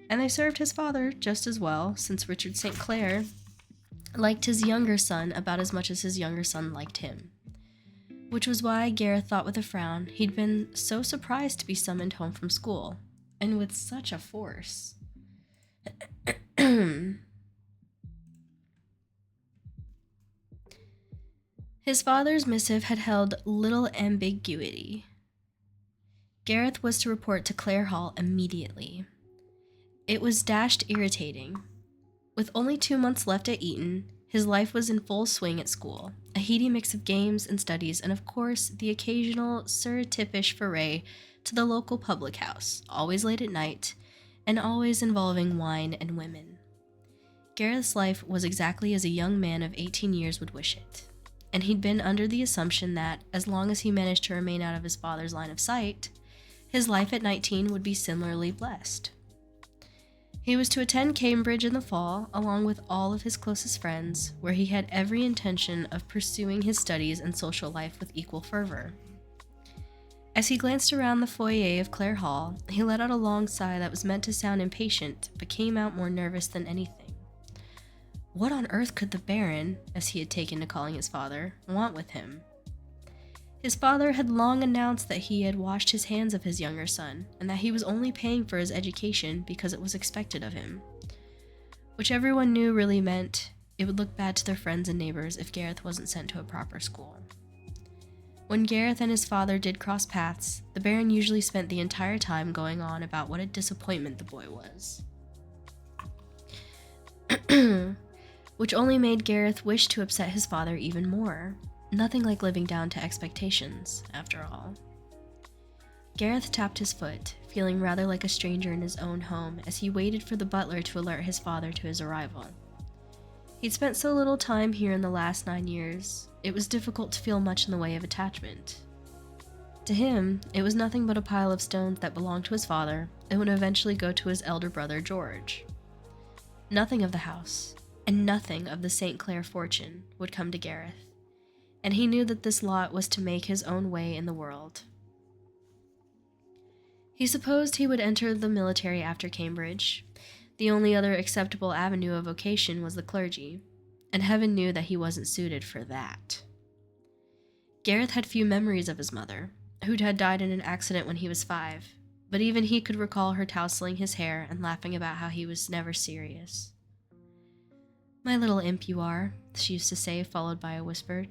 And they served his father just as well, since Richard St. Clair liked his younger son about as much as his younger son liked him. Which was why Gareth thought with a frown he'd been so surprised to be summoned home from school, and with such a force. His father's missive had held little ambiguity. Gareth was to report to Clare Hall immediately. It was dashed irritating. With only 2 months left at Eton, his life was in full swing at school, a heady mix of games and studies, and of course, the occasional surreptitious foray to the local public house, always late at night, and always involving wine and women. Gareth's life was exactly as a young man of 18 years would wish it, and he'd been under the assumption that, as long as he managed to remain out of his father's line of sight, his life at 19 would be similarly blessed. He was to attend Cambridge in the fall, along with all of his closest friends, where he had every intention of pursuing his studies and social life with equal fervor. As he glanced around the foyer of Clare Hall, he let out a long sigh that was meant to sound impatient, but came out more nervous than anything. What on earth could the Baron, as he had taken to calling his father, want with him? His father had long announced that he had washed his hands of his younger son, and that he was only paying for his education because it was expected of him. Which everyone knew really meant it would look bad to their friends and neighbors if Gareth wasn't sent to a proper school. When Gareth and his father did cross paths, the Baron usually spent the entire time going on about what a disappointment the boy was. Which only made Gareth wish to upset his father even more. Nothing like living down to expectations, after all. Gareth tapped his foot, feeling rather like a stranger in his own home as he waited for the butler to alert his father to his arrival. He'd spent so little time here in the last 9 years, it was difficult to feel much in the way of attachment. To him, it was nothing but a pile of stones that belonged to his father and would eventually go to his elder brother George. Nothing of the house, and nothing of the St. Clair fortune, would come to Gareth, and he knew that this lot was to make his own way in the world. He supposed he would enter the military after Cambridge. The only other acceptable avenue of vocation was the clergy, and heaven knew that he wasn't suited for that. Gareth had few memories of his mother, who had died in an accident when he was 5, but even he could recall her tousling his hair and laughing about how he was never serious. "My little imp you are," she used to say, followed by a whisper.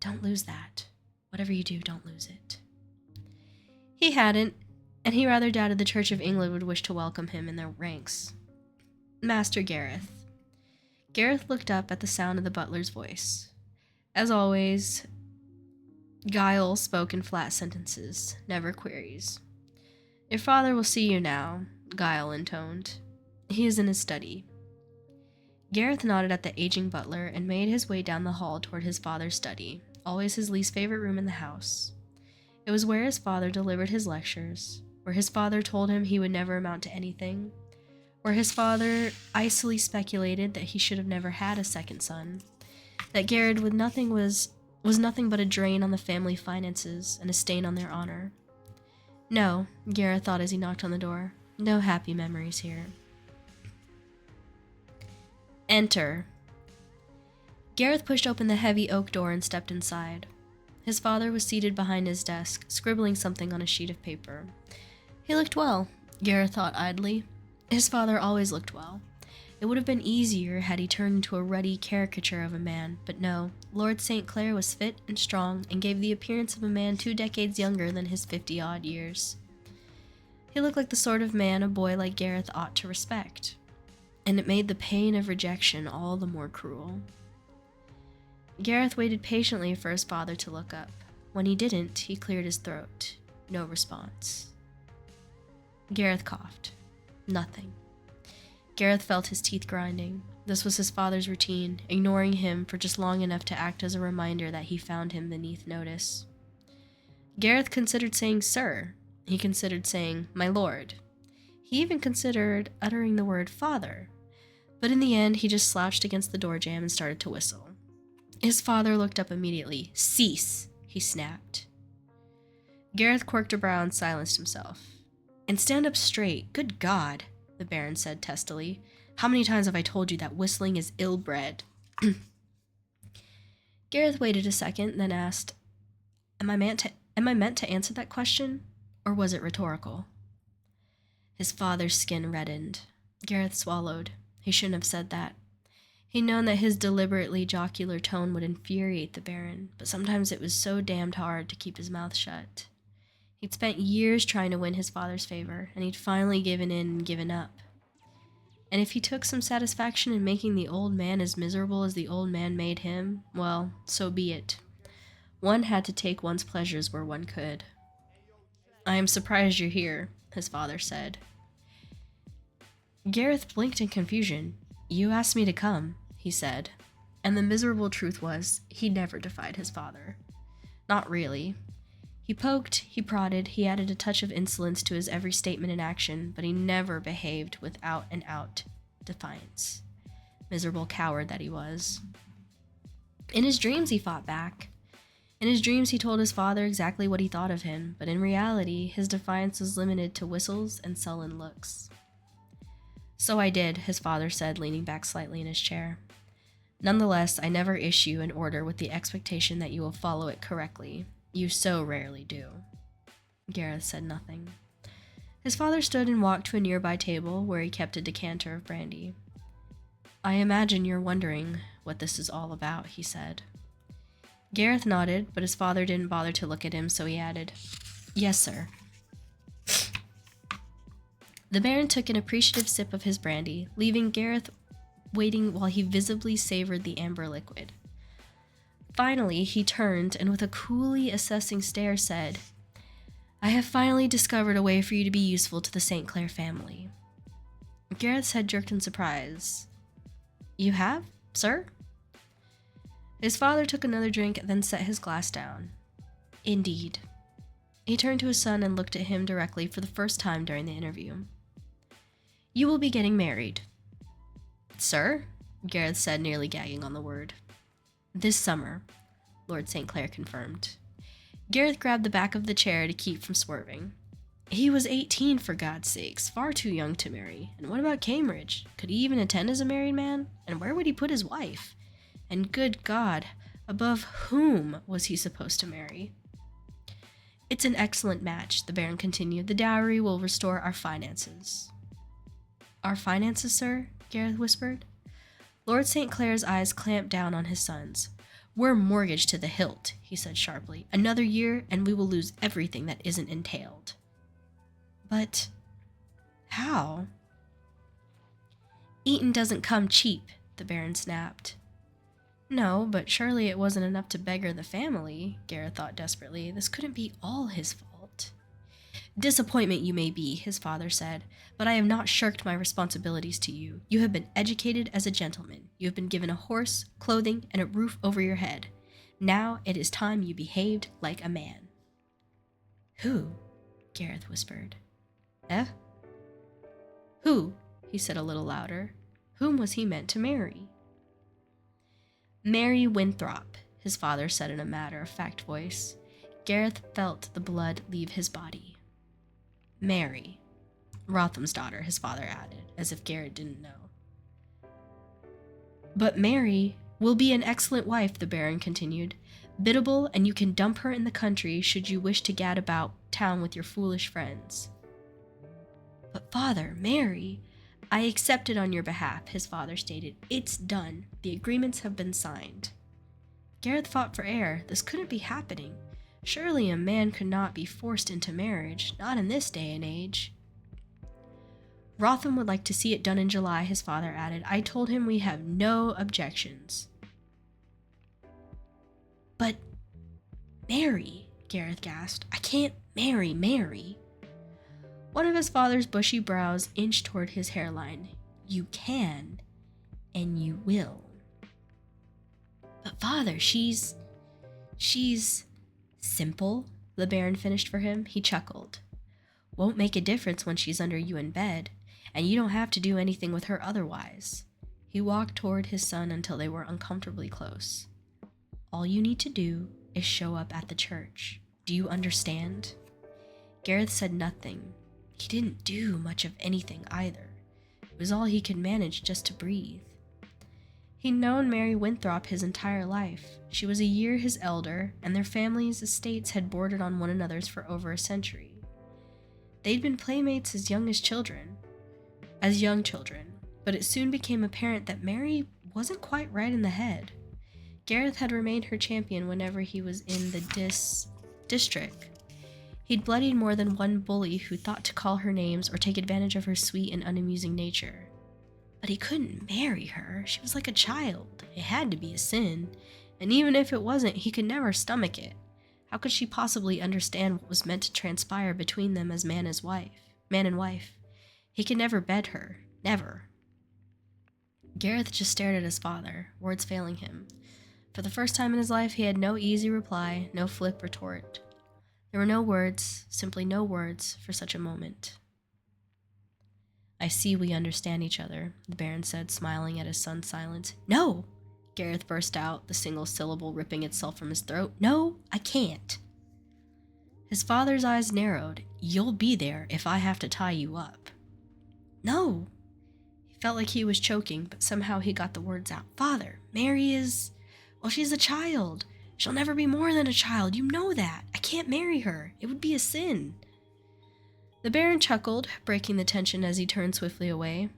"Don't lose that. Whatever you do, don't lose it." He hadn't, and he rather doubted the Church of England would wish to welcome him in their ranks. Master Gareth. Gareth looked up at the sound of the butler's voice. As always, Guile spoke in flat sentences, never queries. "Your father will see you now," Guile intoned. "He is in his study." Gareth nodded at the aging butler and made his way down the hall toward his father's study, always his least favorite room in the house. It was where his father delivered his lectures, where his father told him he would never amount to anything, where his father icily speculated that he should have never had a second son, that Gareth was nothing but a drain on the family finances and a stain on their honor. No, Gareth thought as he knocked on the door, no happy memories here. Enter. Gareth pushed open the heavy oak door and stepped inside. His father was seated behind his desk, scribbling something on a sheet of paper. He looked well, Gareth thought idly. His father always looked well. It would have been easier had he turned into a ruddy caricature of a man, but no, Lord St. Clair was fit and strong and gave the appearance of a man 2 decades younger than his 50-odd years. He looked like the sort of man a boy like Gareth ought to respect, and it made the pain of rejection all the more cruel. Gareth waited patiently for his father to look up. When he didn't, he cleared his throat. No response. Gareth coughed. Nothing. Gareth felt his teeth grinding. This was his father's routine, ignoring him for just long enough to act as a reminder that he found him beneath notice. Gareth considered saying sir. He considered saying my lord. He even considered uttering the word father. But in the end, he just slouched against the door jamb and started to whistle. His father looked up immediately. Cease, he snapped. Gareth quirked a brow and silenced himself. And stand up straight. Good God, the Baron said testily. How many times have I told you that whistling is ill-bred? Gareth waited a second, then asked, Am I meant to answer that question, or was it rhetorical? His father's skin reddened. Gareth swallowed. He shouldn't have said that. He'd known that his deliberately jocular tone would infuriate the Baron, but sometimes it was so damned hard to keep his mouth shut. He'd spent years trying to win his father's favor, and he'd finally given in and given up. And if he took some satisfaction in making the old man as miserable as the old man made him, well, so be it. One had to take one's pleasures where one could. I am surprised you're here, his father said. Gareth blinked in confusion. You asked me to come, he said. And the miserable truth was, he never defied his father. Not really. He poked, he prodded, he added a touch of insolence to his every statement and action, but he never behaved with out-and-out defiance. Miserable coward that he was. In his dreams, he fought back. In his dreams, he told his father exactly what he thought of him, but in reality, his defiance was limited to whistles and sullen looks. So I did, his father said, leaning back slightly in his chair. Nonetheless, I never issue an order with the expectation that you will follow it correctly. You so rarely do. Gareth said nothing. His father stood and walked to a nearby table where he kept a decanter of brandy. I imagine you're wondering what this is all about, he said. Gareth nodded, but his father didn't bother to look at him, so he added, Yes, sir. The Baron took an appreciative sip of his brandy, leaving Gareth waiting while he visibly savored the amber liquid. Finally, he turned and with a coolly assessing stare said, I have finally discovered a way for you to be useful to the St. Clair family. Gareth's head jerked in surprise. You have, sir? His father took another drink, then set his glass down. Indeed. He turned to his son and looked at him directly for the first time during the interview. You will be getting married. Sir? Gareth said, nearly gagging on the word. This summer, Lord St. Clair confirmed. Gareth grabbed the back of the chair to keep from swerving. He was 18, for God's sakes, far too young to marry. And what about Cambridge? Could he even attend as a married man? And where would he put his wife? And good God, above whom was he supposed to marry? It's an excellent match, the Baron continued. The dowry will restore our finances. Our finances, sir? Gareth whispered. Lord St. Clair's eyes clamped down on his son's. We're mortgaged to the hilt, he said sharply. Another year, and we will lose everything that isn't entailed. But how? Eton doesn't come cheap, the Baron snapped. No, but surely it wasn't enough to beggar the family, Gareth thought desperately. This couldn't be all his fault. Disappointment you may be, his father said, but I have not shirked my responsibilities to you. You have been educated as a gentleman. You have been given a horse, clothing, and a roof over your head. Now it is time you behaved like a man. Who? Gareth whispered. Who? He said a little louder. Whom was he meant to marry? Mary Winthrop, his father said in a matter-of-fact voice. Gareth felt the blood leave his body. Mary. Rotham's daughter, his father added, as if Gareth didn't know. But Mary will be an excellent wife, the Baron continued. Biddable, and you can dump her in the country should you wish to gad about town with your foolish friends. But father, Mary, I accept it on your behalf, his father stated. It's done. The agreements have been signed. Gareth fought for air. This couldn't be happening. Surely a man could not be forced into marriage, not in this day and age. Rotham would like to see it done in July, his father added. I told him we have no objections. But Mary, Gareth gasped. I can't marry Mary. One of his father's bushy brows inched toward his hairline. You can, and you will. But father, she's simple, the Baron finished for him. He chuckled. Won't make a difference when she's under you in bed, and you don't have to do anything with her otherwise. He walked toward his son until they were uncomfortably close. All you need to do is show up at the church. Do you understand? Gareth said nothing. He didn't do much of anything either. It was all he could manage just to breathe. He'd known Mary Winthrop his entire life. She was a year his elder, and their families' estates had bordered on one another's for over a century. They'd been playmates as young children, but it soon became apparent that Mary wasn't quite right in the head. Gareth had remained her champion whenever he was in the district. He'd bloodied more than one bully who thought to call her names or take advantage of her sweet and unamusing nature. But he couldn't marry her. She was like a child. It had to be a sin. And even if it wasn't, he could never stomach it. How could she possibly understand what was meant to transpire between them as man and wife? He could never bed her. Never. Gareth just stared at his father, words failing him. For the first time in his life, he had no easy reply, no flip retort. There were no words, simply no words, for such a moment. I see we understand each other, the Baron said, smiling at his son's silence. No! Gareth burst out, the single syllable ripping itself from his throat. No, I can't. His father's eyes narrowed. You'll be there if I have to tie you up. No! He felt like he was choking, but somehow he got the words out. Father, Mary is... well, she's a child. She'll never be more than a child. You know that. I can't marry her. It would be a sin. The Baron chuckled, breaking the tension as he turned swiftly away.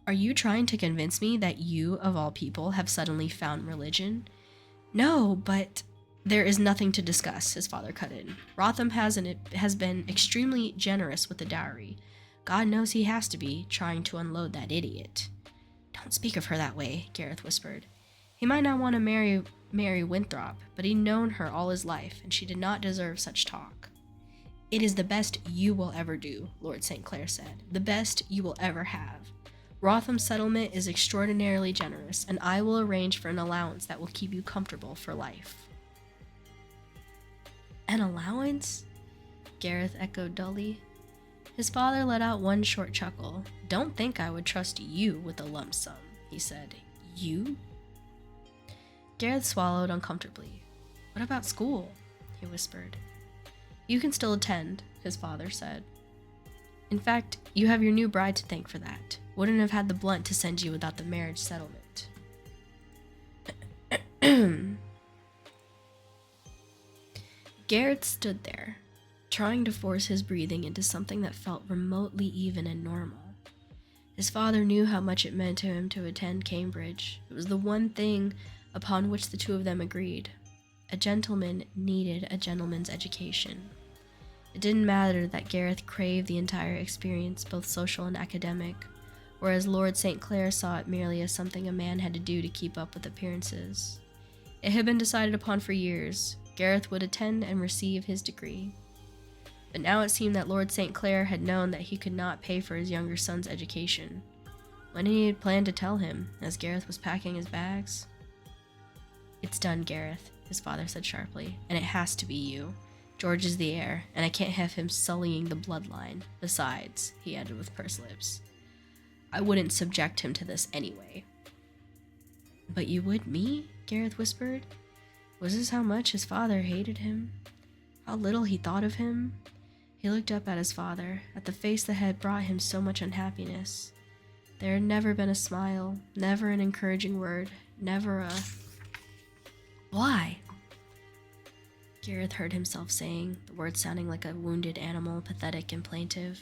Are you trying to convince me that you, of all people, have suddenly found religion? No, but there is nothing to discuss, his father cut in. Rotham has been extremely generous with the dowry. God knows he has to be, trying to unload that idiot. Don't speak of her that way, Gareth whispered. He might not want to marry Mary Winthrop, but he'd known her all his life, and she did not deserve such talk. It is the best you will ever do, Lord St. Clair said. The best you will ever have. Rotham's settlement is extraordinarily generous, and I will arrange for an allowance that will keep you comfortable for life. An allowance? Gareth echoed dully. His father let out one short chuckle. Don't think I would trust you with a lump sum, he said. You? Gareth swallowed uncomfortably. What about school? He whispered. You can still attend, his father said. In fact, you have your new bride to thank for that. Wouldn't have had the blunt to send you without the marriage settlement. Gareth stood there, trying to force his breathing into something that felt remotely even and normal. His father knew how much it meant to him to attend Cambridge. It was the one thing upon which the two of them agreed. A gentleman needed a gentleman's education. It didn't matter that Gareth craved the entire experience, both social and academic, whereas Lord St. Clair saw it merely as something a man had to do to keep up with appearances. It had been decided upon for years. Gareth would attend and receive his degree. But now it seemed that Lord St. Clair had known that he could not pay for his younger son's education. When he had planned to tell him, as Gareth was packing his bags. It's done, Gareth, his father said sharply, and it has to be you. George is the heir, and I can't have him sullying the bloodline. Besides, he added with pursed lips, I wouldn't subject him to this anyway. But you would me? Gareth whispered. Was this how much his father hated him? How little he thought of him? He looked up at his father, at the face that had brought him so much unhappiness. There had never been a smile, never an encouraging word, never a... Why? Gareth heard himself saying, the words sounding like a wounded animal, pathetic and plaintive.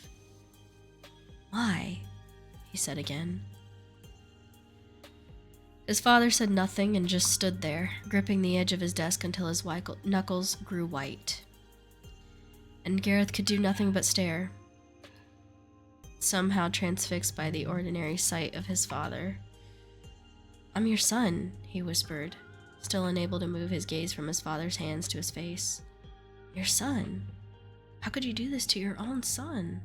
Why? He said again. His father said nothing and just stood there, gripping the edge of his desk until his knuckles grew white. And Gareth could do nothing but stare. somehow transfixed by the ordinary sight of his father. "I'm your son," he whispered, still unable to move his gaze from his father's hands to his face. "Your son? How could you do this to your own son?"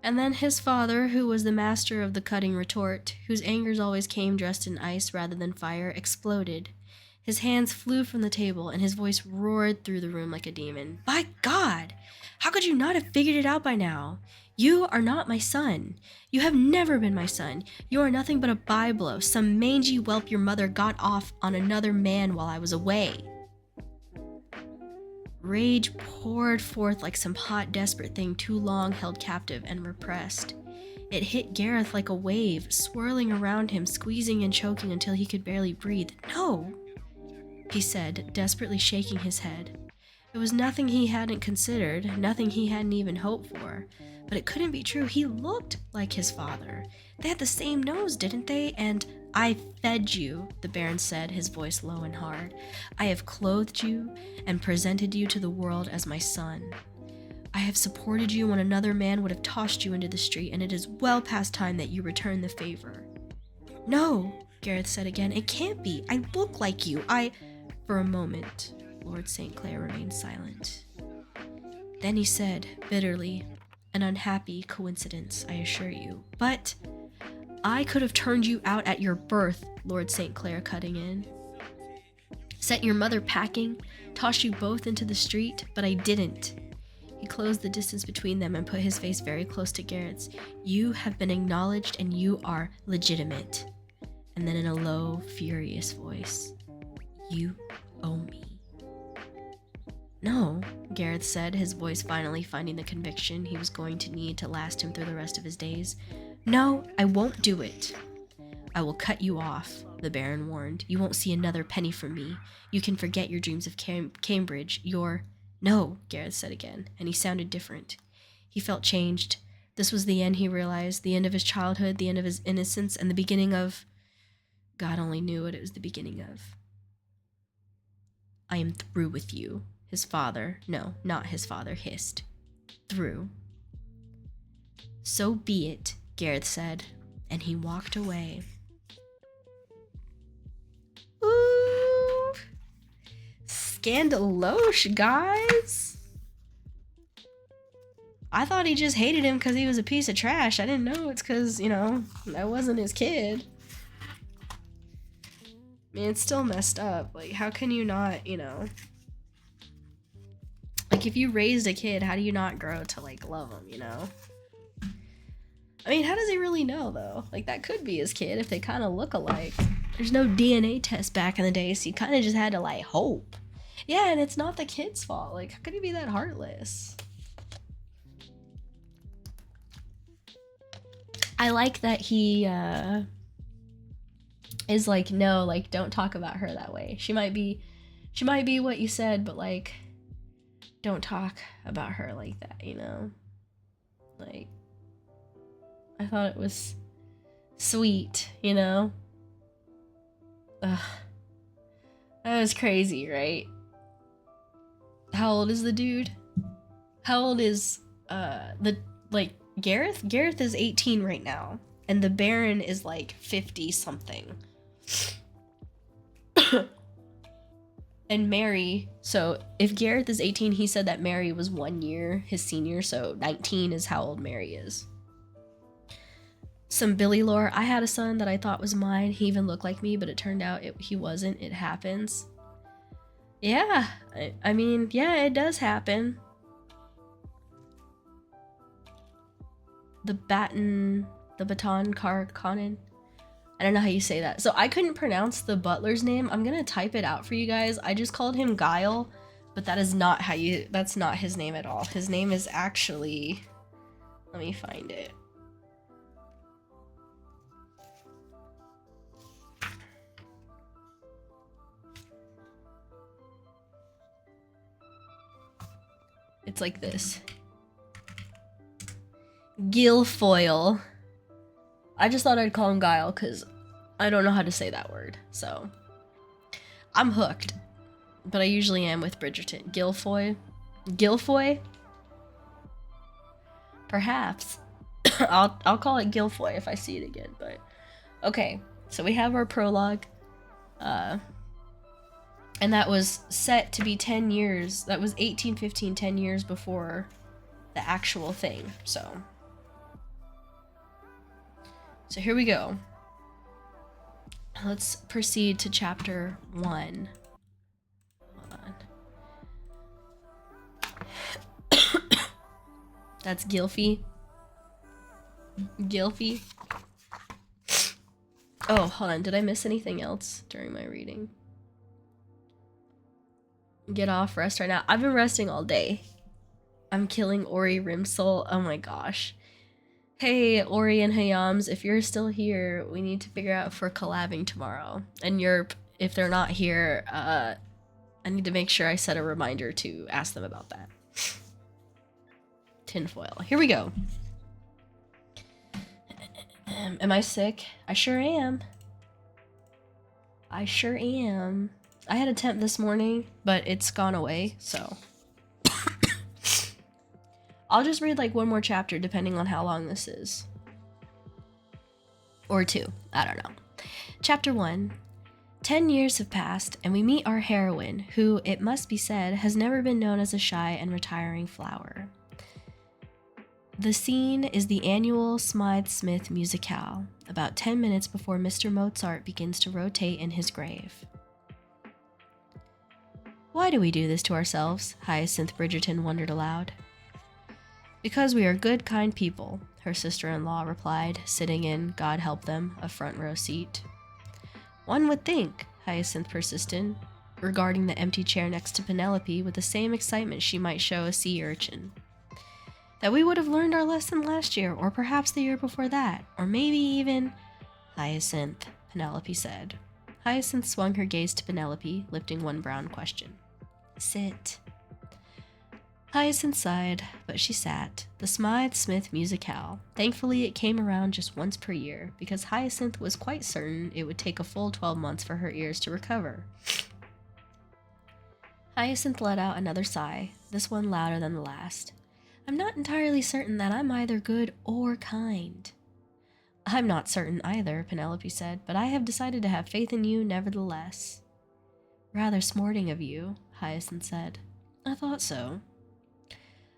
And then his father, who was the master of the cutting retort, whose angers always came dressed in ice rather than fire, exploded. His hands flew from the table, and his voice roared through the room like a demon. "By God! How could you not have figured it out by now? You are not my son. You have never been my son. You are nothing but a byblow, some mangy whelp your mother got off on another man while I was away." Rage poured forth like some hot, desperate thing too long held captive and repressed. It hit Gareth like a wave, swirling around him, squeezing and choking until he could barely breathe. "No," he said, desperately shaking his head. It was nothing he hadn't considered, nothing he hadn't even hoped for. But it couldn't be true. He looked like his father. They had the same nose, didn't they? And "I fed you," the Baron said, his voice low and hard. "I have clothed you and presented you to the world as my son. I have supported you when another man would have tossed you into the street, and it is well past time that you return the favor." "No," Gareth said again. "It can't be. I look like you. For a moment, Lord St. Clair remained silent. Then he said, bitterly, "An unhappy coincidence, I assure you. But I could have turned you out at your birth," Lord St. Clair cutting in. "Sent your mother packing, tossed you both into the street, but I didn't." He closed the distance between them and put his face very close to Garrett's. "You have been acknowledged and you are legitimate." And then in a low, furious voice, "You owe me." "No," Gareth said, his voice finally finding the conviction he was going to need to last him through the rest of his days. "No, I won't do it." "I will cut you off," the Baron warned. "You won't see another penny from me. You can forget your dreams of Cambridge. "No," Gareth said again, and he sounded different. He felt changed. This was the end, he realized, the end of his childhood, the end of his innocence, and the beginning of... God only knew what it was the beginning of. "I am through with you," his father, no, not his father, hissed. "Through." "So be it," Gareth said, and he walked away. Ooh! Scandalosh, guys! I thought he just hated him because he was a piece of trash. I didn't know it's because, that wasn't his kid. I mean, it's still messed up. Like, how can you not, Like, if you raised a kid, how do you not grow to, love him, I mean, how does he really know, though? Like, that could be his kid if they kind of look alike. There's no DNA test back in the day, so you kind of just had to, hope. Yeah, and it's not the kid's fault. Like, how could he be that heartless? I like that he, is like, no, don't talk about her that way. She might be what you said, but don't talk about her like that, I thought it was sweet, Ugh. That was crazy, right? How old is the dude? How old is Gareth? Gareth is 18 right now, and the Baron is 50 something. And Mary, so if Gareth is 18, he said that Mary was 1 year his senior, so 19 is how old Mary is. Some Billy lore. I had a son that I thought was mine. He even looked like me, but it turned out he wasn't. It happens. Yeah, I mean, yeah, it does happen. The Baton Carconin. I don't know how you say that. So I couldn't pronounce the butler's name. I'm gonna type it out for you guys. I just called him Guile, but that is not that's not his name at all. His name is actually, let me find it. It's like this. Guilfoyle. I just thought I'd call him Guile because I don't know how to say that word. So I'm hooked, but I usually am with Bridgerton. Guilfoy? Perhaps. I'll call it Gilfoy if I see it again, but okay. So we have our prologue. And that was set to be 10 years. That was 1815, 10 years before the actual thing. So here we go. Let's proceed to chapter 1. Hold on. That's Gilfy. Gilfy. Oh, hold on. Did I miss anything else during my reading? Get off, rest right now. I've been resting all day. I'm killing Ori Rimsol. Oh my gosh. Hey, Ori and Hayams, if you're still here, we need to figure out if we're collabing tomorrow. And if they're not here, I need to make sure I set a reminder to ask them about that. Tinfoil. Here we go. Am I sick? I sure am. I sure am. I had a temp this morning, but it's gone away, so. I'll just read like one more chapter depending on how long this is. Or 2. I don't know. Chapter 1. 10 years have passed, and we meet our heroine, who, it must be said, has never been known as a shy and retiring flower. The scene is the annual Smythe-Smith musicale, about 10 minutes before Mr. Mozart begins to rotate in his grave. Why do we do this to ourselves? Hyacinth Bridgerton wondered aloud. Because we are good, kind people, her sister-in-law replied, sitting in, God help them, a front-row seat. One would think, Hyacinth persisted, regarding the empty chair next to Penelope with the same excitement she might show a sea urchin, that we would have learned our lesson last year, or perhaps the year before that, or maybe even... Hyacinth, Penelope said. Hyacinth swung her gaze to Penelope, lifting one brown question. Sit. Hyacinth sighed, but she sat. The Smythe-Smith musicale. Thankfully, it came around just once per year, because Hyacinth was quite certain it would take a full 12 months for her ears to recover. Hyacinth let out another sigh, this one louder than the last. I'm not entirely certain that I'm either good or kind. I'm not certain either, Penelope said, but I have decided to have faith in you nevertheless. Rather smarting of you, Hyacinth said. I thought so.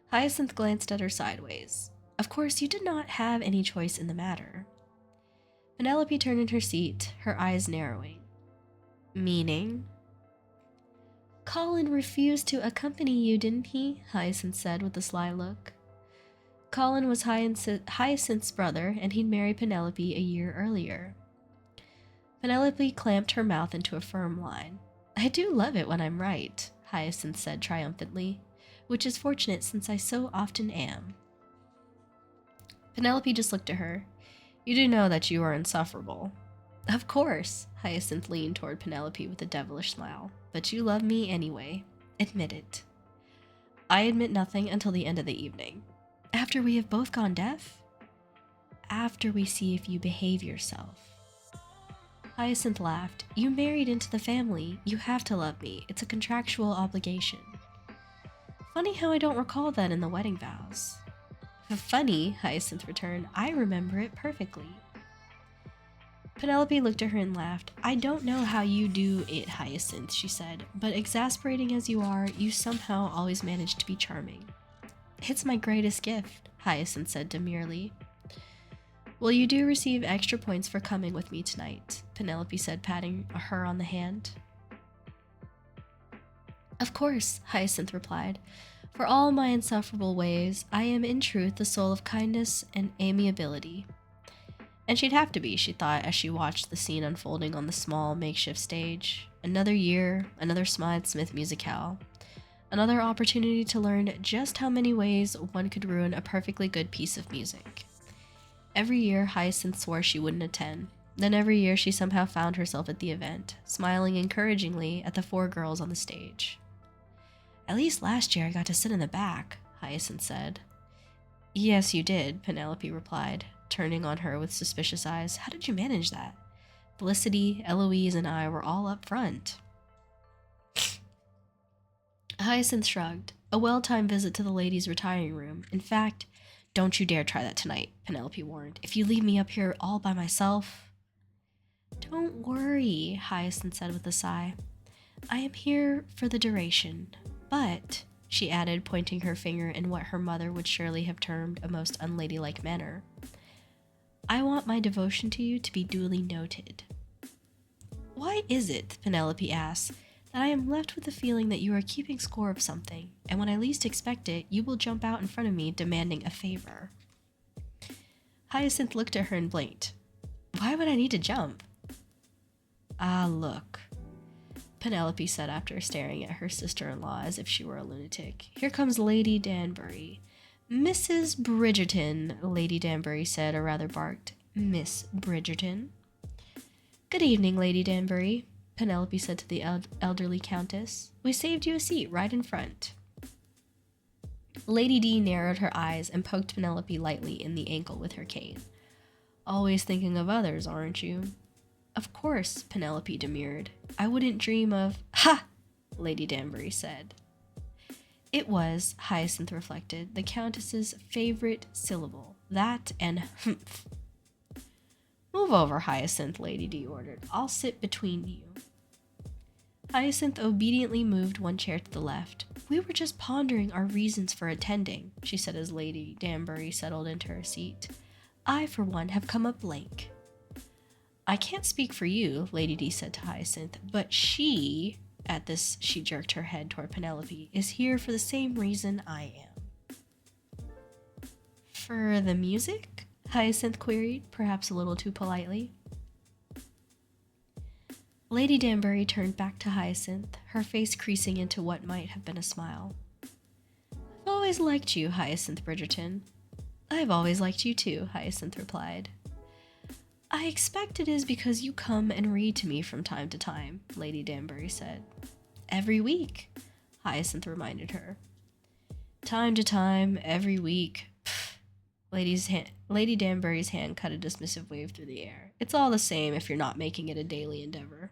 Hyacinth glanced at her sideways. Of course, you did not have any choice in the matter. Penelope turned in her seat, her eyes narrowing. Meaning? Colin refused to accompany you, didn't he? Hyacinth said with a sly look. Colin was Hyacinth's brother, and he'd married Penelope a year earlier. Penelope clamped her mouth into a firm line. I do love it when I'm right, Hyacinth said triumphantly, which is fortunate since I so often am. Penelope just looked at her. You do know that you are insufferable. Of course, Hyacinth leaned toward Penelope with a devilish smile. But you love me anyway. Admit it. I admit nothing until the end of the evening. After we have both gone deaf? After we see if you behave yourself. Hyacinth laughed. You married into the family. You have to love me. It's a contractual obligation. Funny how I don't recall that in the wedding vows. Funny, Hyacinth returned. I remember it perfectly. Penelope looked at her and laughed. I don't know how you do it, Hyacinth, she said, but exasperating as you are, you somehow always manage to be charming. It's my greatest gift, Hyacinth said demurely. Well, you do receive extra points for coming with me tonight, Penelope said, patting her on the hand. Of course, Hyacinth replied. For all my insufferable ways, I am in truth the soul of kindness and amiability. And she'd have to be, she thought, as she watched the scene unfolding on the small, makeshift stage. Another year, another Smythe-Smith musicale. Another opportunity to learn just how many ways one could ruin a perfectly good piece of music. Every year, Hyacinth swore she wouldn't attend. Then every year, she somehow found herself at the event, smiling encouragingly at the 4 girls on the stage. At least last year I got to sit in the back, Hyacinth said. Yes, you did, Penelope replied, turning on her with suspicious eyes. How did you manage that? Felicity, Eloise, and I were all up front. Hyacinth shrugged. A well-timed visit to the ladies' retiring room. In fact, Don't you dare try that tonight, Penelope warned. If you leave me up here all by myself... Don't worry, Hyacinth said with a sigh. I am here for the duration, but, she added, pointing her finger in what her mother would surely have termed a most unladylike manner, I want my devotion to you to be duly noted. Why is it, Penelope asked, that I am left with the feeling that you are keeping score of something, and when I least expect it, you will jump out in front of me demanding a favor? Hyacinth looked at her and blinked. Why would I need to jump? Ah, look, Penelope said after staring at her sister-in-law as if she were a lunatic. Here comes Lady Danbury. Mrs. Bridgerton, Lady Danbury said, or rather barked. Miss Bridgerton. Good evening, Lady Danbury, Penelope said to the elderly countess. We saved you a seat right in front. Lady D narrowed her eyes and poked Penelope lightly in the ankle with her cane. Always thinking of others, aren't you? Of course, Penelope demurred. I wouldn't dream of... Ha! Lady Danbury said. It was, Hyacinth reflected, the Countess's favorite syllable. That and humph. Move over, Hyacinth, Lady D ordered. I'll sit between you. Hyacinth obediently moved one chair to the left. We were just pondering our reasons for attending, she said as Lady Danbury settled into her seat. I, for one, have come up blank. I can't speak for you, Lady D said to Hyacinth, but she... At this, she jerked her head toward Penelope, is here for the same reason I am. For the music? Hyacinth queried, perhaps a little too politely. Lady Danbury turned back to Hyacinth, her face creasing into what might have been a smile. I've always liked you, Hyacinth Bridgerton. I've always liked you too, Hyacinth replied. I expect it is because you come and read to me from time to time, Lady Danbury said. Every week, Hyacinth reminded her. Time to time, every week. Pfft. Lady Danbury's hand cut a dismissive wave through the air. It's all the same if you're not making it a daily endeavor.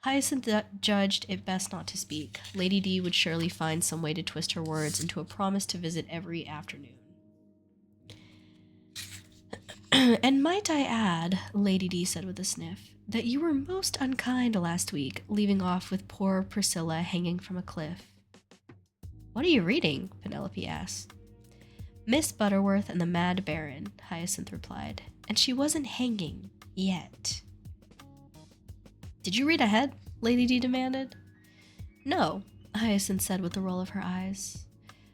Hyacinth judged it best not to speak. Lady D would surely find some way to twist her words into a promise to visit every afternoon. And might I add, Lady D said with a sniff, that you were most unkind last week, leaving off with poor Priscilla hanging from a cliff. What are you reading? Penelope asked. Miss Butterworth and the Mad Baron, Hyacinth replied, and she wasn't hanging yet. Did you read ahead? Lady D demanded. No, Hyacinth said with a roll of her eyes.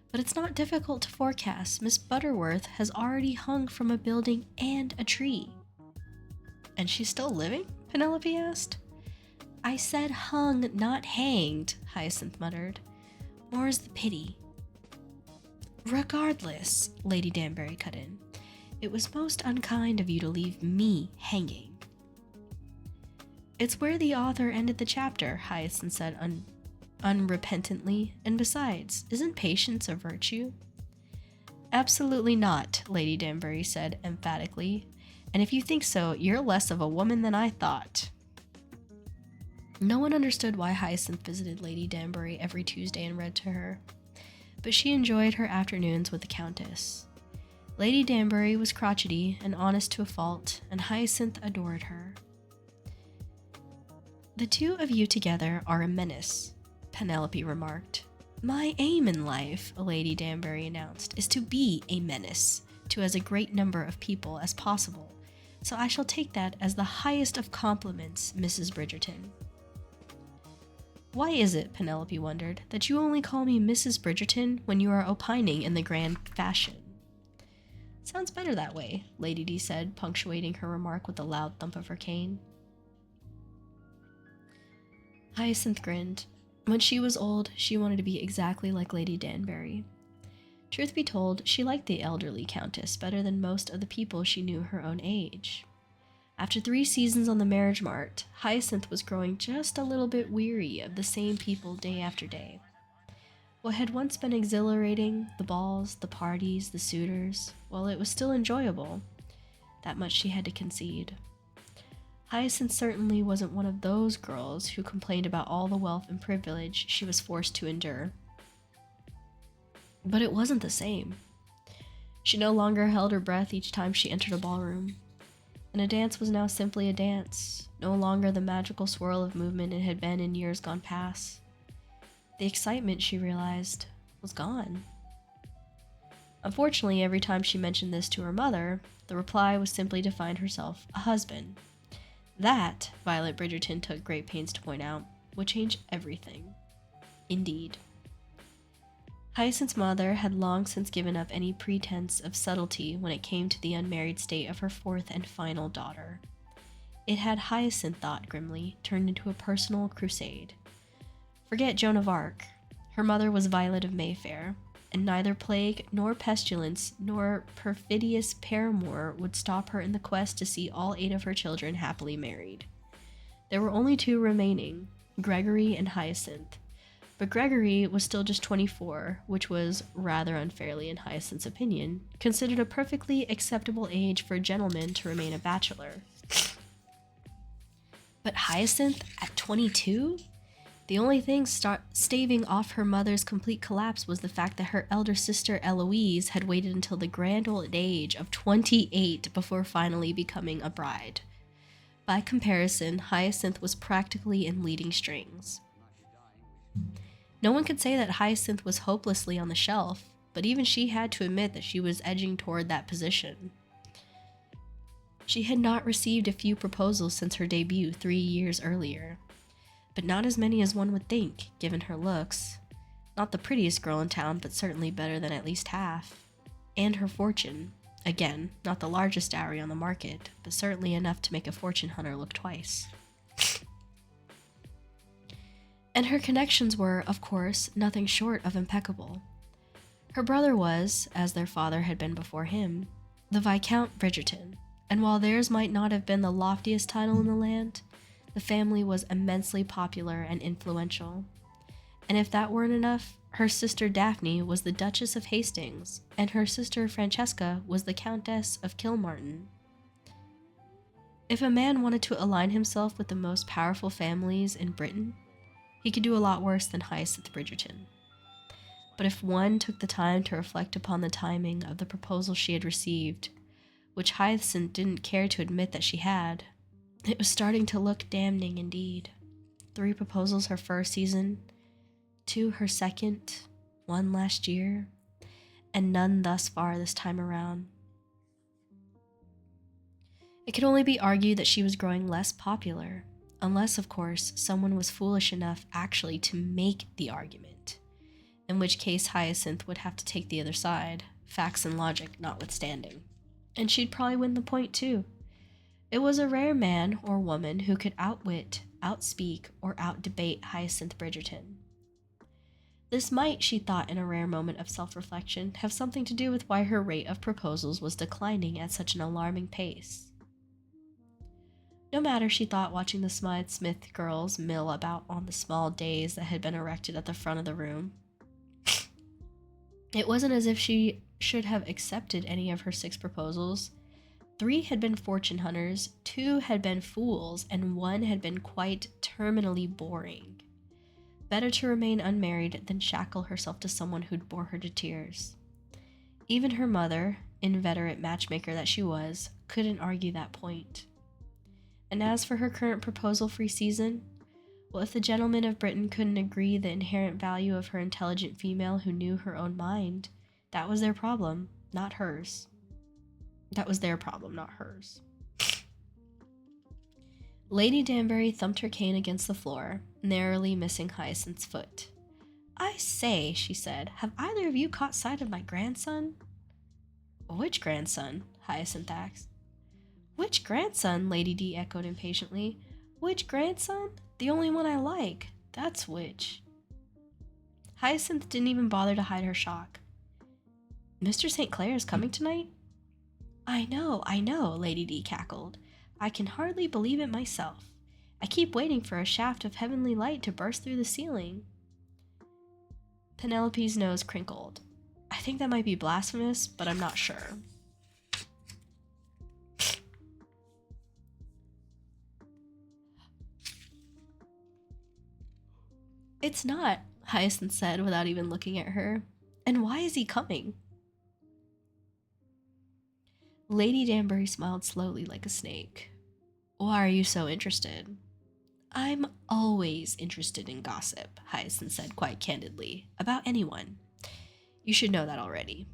But it's not difficult to forecast. Miss Butterworth has already hung from a building and a tree. And she's still living? Penelope asked. I said hung, not hanged, Hyacinth muttered. More's the pity. Regardless, Lady Danbury cut in, it was most unkind of you to leave me hanging. It's where the author ended the chapter, Hyacinth said unrepentantly, and besides, isn't patience a virtue? Absolutely not, Lady Danbury said emphatically, and if you think so, you're less of a woman than I thought. No one understood why Hyacinth visited Lady Danbury every Tuesday and read to her, but she enjoyed her afternoons with the Countess. Lady Danbury was crotchety and honest to a fault, and Hyacinth adored her. The two of you together are a menace, Penelope remarked. My aim in life, Lady Danbury announced, is to be a menace to as a great number of people as possible, so I shall take that as the highest of compliments, Mrs. Bridgerton. Why is it, Penelope wondered, that you only call me Mrs. Bridgerton when you are opining in the grand fashion? Sounds better that way, Lady D said, punctuating her remark with a loud thump of her cane. Hyacinth grinned. When she was old, she wanted to be exactly like Lady Danbury. Truth be told, she liked the elderly Countess better than most of the people she knew her own age. After 3 seasons on the marriage mart, Hyacinth was growing just a little bit weary of the same people day after day. What had once been exhilarating, the balls, the parties, the suitors, well, it was still enjoyable. That much she had to concede. Hyacinth certainly wasn't one of those girls who complained about all the wealth and privilege she was forced to endure. But it wasn't the same. She no longer held her breath each time she entered a ballroom. And a dance was now simply a dance, no longer the magical swirl of movement it had been in years gone past. The excitement, she realized, was gone. Unfortunately, every time she mentioned this to her mother, the reply was simply to find herself a husband. That, Violet Bridgerton took great pains to point out, would change everything. Indeed. Hyacinth's mother had long since given up any pretense of subtlety when it came to the unmarried state of her fourth and final daughter. It had, Hyacinth thought grimly, turned into a personal crusade. Forget Joan of Arc. Her mother was Violet of Mayfair, and neither plague nor pestilence nor perfidious paramour would stop her in the quest to see all 8 of her children happily married. There were only 2 remaining, Gregory and Hyacinth. But Gregory was still just 24, which was, rather unfairly in Hyacinth's opinion, considered a perfectly acceptable age for a gentleman to remain a bachelor. But Hyacinth at 22? The only thing staving off her mother's complete collapse was the fact that her elder sister Eloise had waited until the grand old age of 28 before finally becoming a bride. By comparison, Hyacinth was practically in leading strings. No one could say that Hyacinth was hopelessly on the shelf, but even she had to admit that she was edging toward that position. She had not received a few proposals since her debut 3 years earlier, but not as many as one would think, given her looks. Not the prettiest girl in town, but certainly better than at least half. And her fortune. Again, not the largest dowry on the market, but certainly enough to make a fortune hunter look twice. And her connections were, of course, nothing short of impeccable. Her brother was, as their father had been before him, the Viscount Bridgerton, and while theirs might not have been the loftiest title in the land, the family was immensely popular and influential. And if that weren't enough, her sister Daphne was the Duchess of Hastings, and her sister Francesca was the Countess of Kilmartin. If a man wanted to align himself with the most powerful families in Britain, he could do a lot worse than Hyacinth Bridgerton. But if one took the time to reflect upon the timing of the proposal she had received, which Hyacinth didn't care to admit that she had, it was starting to look damning indeed. 3 proposals her first season, 2 her second, 1 last year, and none thus far this time around. It could only be argued that she was growing less popular, unless, of course, someone was foolish enough actually to make the argument, in which case Hyacinth would have to take the other side, facts and logic notwithstanding. And she'd probably win the point too. It was a rare man or woman who could outwit, outspeak, or outdebate Hyacinth Bridgerton. This might, she thought in a rare moment of self-reflection, have something to do with why her rate of proposals was declining at such an alarming pace. No matter, she thought, watching the Smythe Smith girls mill about on the small dais that had been erected at the front of the room. It wasn't as if she should have accepted any of her 6 proposals. 3 had been fortune hunters, 2 had been fools, and 1 had been quite terminally boring. Better to remain unmarried than shackle herself to someone who'd bore her to tears. Even her mother, inveterate matchmaker that she was, couldn't argue that point. And as for her current proposal-free season, well, if the gentlemen of Britain couldn't agree the inherent value of her intelligent female who knew her own mind, that was their problem, not hers. That was their problem, not hers. Lady Danbury thumped her cane against the floor, narrowly missing Hyacinth's foot. "I say," she said, "have either of you caught sight of my grandson?" "Which grandson?" Hyacinth asked. "Which grandson?" Lady D echoed impatiently. "Which grandson? The only one I like. That's which." Hyacinth didn't even bother to hide her shock. "Mr. St. Clair is coming tonight?" I know, Lady D cackled. "I can hardly believe it myself. I keep waiting for a shaft of heavenly light to burst through the ceiling." Penelope's nose crinkled. "I think that might be blasphemous, but I'm not sure." "It's not," Hyacinth said without even looking at her. "And why is he coming?" Lady Danbury smiled slowly like a snake. Why are you so interested? I'm always interested in gossip, Hyacinth said quite candidly, about anyone. You should know that already.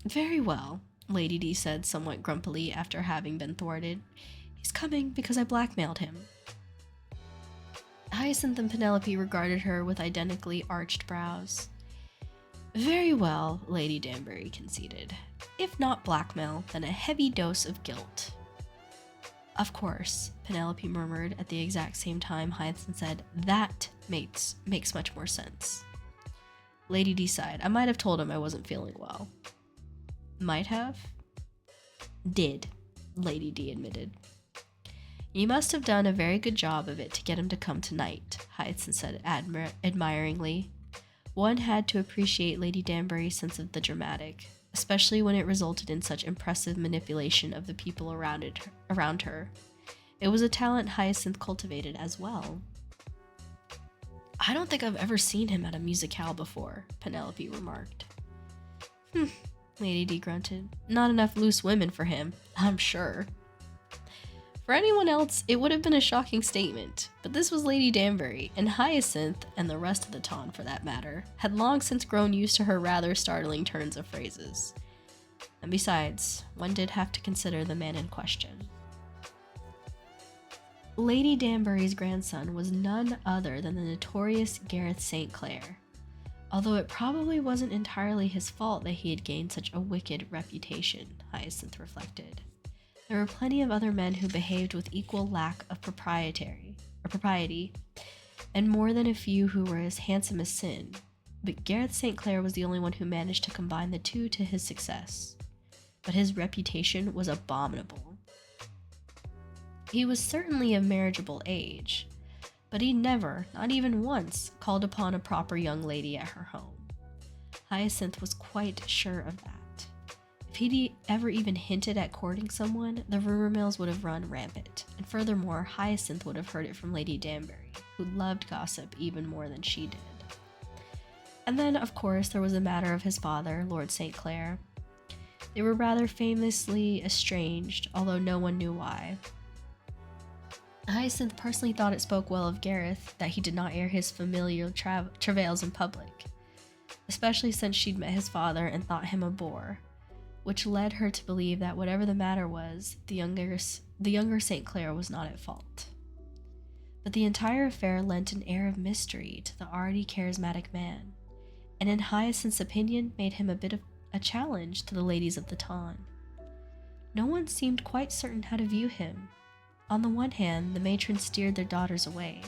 Very well, Lady D said somewhat grumpily after having been thwarted. He's coming because I blackmailed him. Hyacinth and Penelope regarded her with identically arched brows. Very well, Lady Danbury conceded. If not blackmail, then a heavy dose of guilt. Of course, Penelope murmured at the exact same time Hyacinth said, that makes much more sense. Lady D sighed. I might have told him I wasn't feeling well. Might have? Did, Lady D admitted. You must have done a very good job of it to get him to come tonight, Hyacinth said admiringly. One had to appreciate Lady Danbury's sense of the dramatic, especially when it resulted in such impressive manipulation of the people around her. It was a talent Hyacinth cultivated as well. I don't think I've ever seen him at a musicale before, Penelope remarked. Lady D grunted. Not enough loose women for him, I'm sure. For anyone else, it would have been a shocking statement, but this was Lady Danbury, and Hyacinth, and the rest of the Ton for that matter, had long since grown used to her rather startling turns of phrases. And besides, one did have to consider the man in question. Lady Danbury's grandson was none other than the notorious Gareth St. Clair, although it probably wasn't entirely his fault that he had gained such a wicked reputation, Hyacinth reflected. There were plenty of other men who behaved with equal lack of propriety, and more than a few who were as handsome as sin, but Gareth St. Clair was the only one who managed to combine the two to his success. But his reputation was abominable. He was certainly of marriageable age, but he never, not even once, called upon a proper young lady at her home. Hyacinth was quite sure of that. If he'd ever even hinted at courting someone, the rumor mills would have run rampant, and furthermore, Hyacinth would have heard it from Lady Danbury, who loved gossip even more than she did. And then, of course, there was the matter of his father, Lord St. Clair. They were rather famously estranged, although no one knew why. Hyacinth personally thought it spoke well of Gareth that he did not air his familial travails in public, especially since she'd met his father and thought him a bore, which led her to believe that whatever the matter was, the younger St. Clair was not at fault. But the entire affair lent an air of mystery to the already charismatic man, and in Hyacinth's opinion made him a bit of a challenge to the ladies of the Ton. No one seemed quite certain how to view him. On the one hand, the matrons steered their daughters away.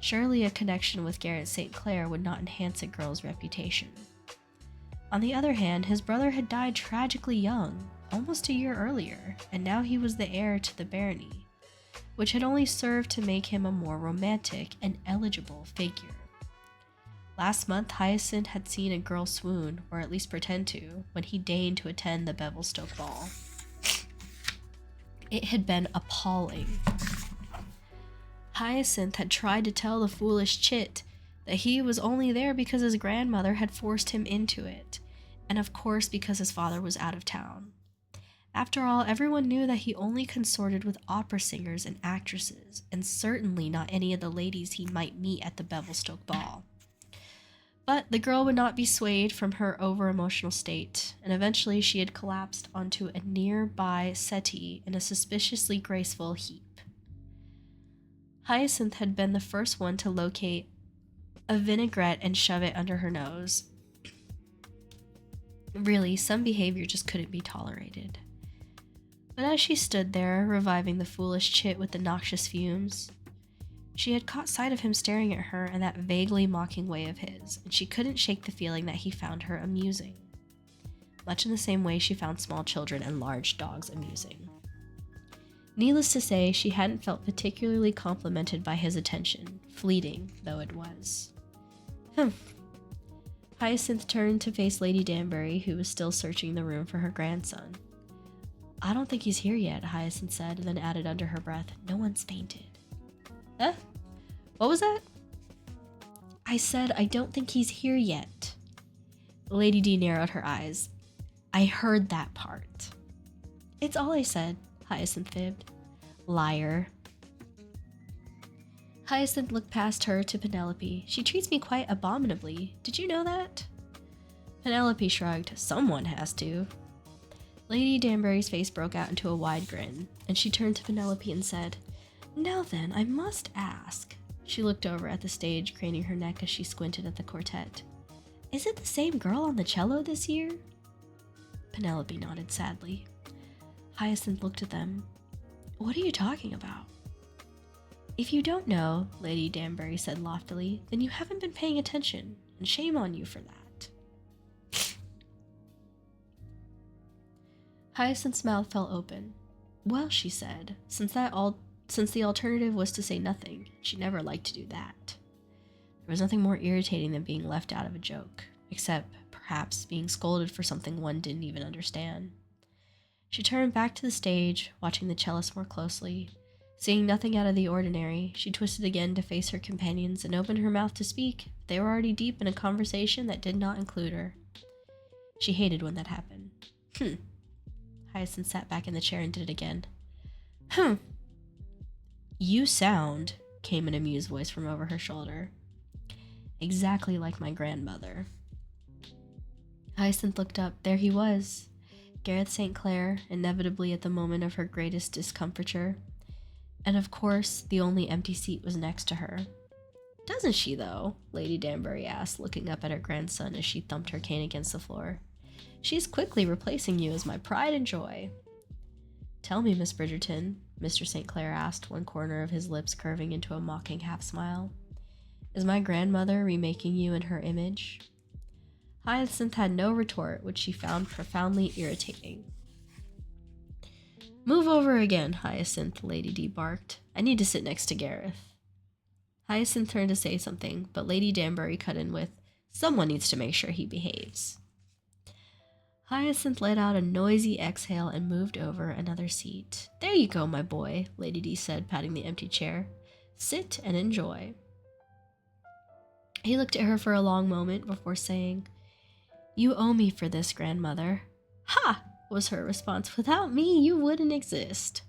Surely a connection with Gareth St. Clair would not enhance a girl's reputation. On the other hand, his brother had died tragically young, almost a year earlier, and now he was the heir to the barony, which had only served to make him a more romantic and eligible figure. Last month, Hyacinth had seen a girl swoon, or at least pretend to, when he deigned to attend the Bevelstoke ball. It had been appalling. Hyacinth had tried to tell the foolish chit that he was only there because his grandmother had forced him into it, and of course because his father was out of town. After all, everyone knew that he only consorted with opera singers and actresses, and certainly not any of the ladies he might meet at the Bevelstoke ball. But the girl would not be swayed from her over-emotional state, and eventually she had collapsed onto a nearby settee in a suspiciously graceful heap. Hyacinth had been the first one to locate a vinaigrette and shove it under her nose. Really, some behavior just couldn't be tolerated. But as she stood there, reviving the foolish chit with the noxious fumes, she had caught sight of him staring at her in that vaguely mocking way of his, and she couldn't shake the feeling that he found her amusing, much in the same way she found small children and large dogs amusing. Needless to say, she hadn't felt particularly complimented by his attention, fleeting though it was. Hyacinth turned to face Lady Danbury, who was still searching the room for her grandson. I don't think he's here yet, Hyacinth said, then added under her breath, no one's fainted. Huh? What was that? I said I don't think he's here yet. Lady D narrowed her eyes. I heard that part. It's all I said, Hyacinth fibbed. Liar. Hyacinth looked past her to Penelope. She treats me quite abominably. Did you know that? Penelope shrugged. Someone has to. Lady Danbury's face broke out into a wide grin, and she turned to Penelope and said, Now then, I must ask. She looked over at the stage, craning her neck as she squinted at the quartet. Is it the same girl on the cello this year? Penelope nodded sadly. Hyacinth looked at them. What are you talking about? If you don't know, Lady Danbury said loftily, then you haven't been paying attention, and shame on you for that. Hyacinth's mouth fell open. Well, she said, since the alternative was to say nothing, she never liked to do that. There was nothing more irritating than being left out of a joke, except perhaps being scolded for something one didn't even understand. She turned back to the stage, watching the cellist more closely. Seeing nothing out of the ordinary, she twisted again to face her companions and opened her mouth to speak. They were already deep in a conversation that did not include her. She hated when that happened. Hyacinth sat back in the chair and did it again. You sound, came an amused voice from over her shoulder. Exactly like my grandmother. Hyacinth looked up. There he was. Gareth St. Clair, inevitably at the moment of her greatest discomfiture. And of course, the only empty seat was next to her. Doesn't she, though? Lady Danbury asked, looking up at her grandson as she thumped her cane against the floor. She's quickly replacing you as my pride and joy. Tell me, Miss Bridgerton, Mr. St. Clair asked, one corner of his lips curving into a mocking half-smile. Is my grandmother remaking you in her image? Hyacinth had no retort, which she found profoundly irritating. Move over again, Hyacinth, Lady D barked. I need to sit next to Gareth. Hyacinth turned to say something, but Lady Danbury cut in with, Someone needs to make sure he behaves. Hyacinth let out a noisy exhale and moved over another seat. There you go, my boy, Lady D said, patting the empty chair. Sit and enjoy. He looked at her for a long moment before saying, You owe me for this, grandmother. Ha! Was her response. Without me, you wouldn't exist.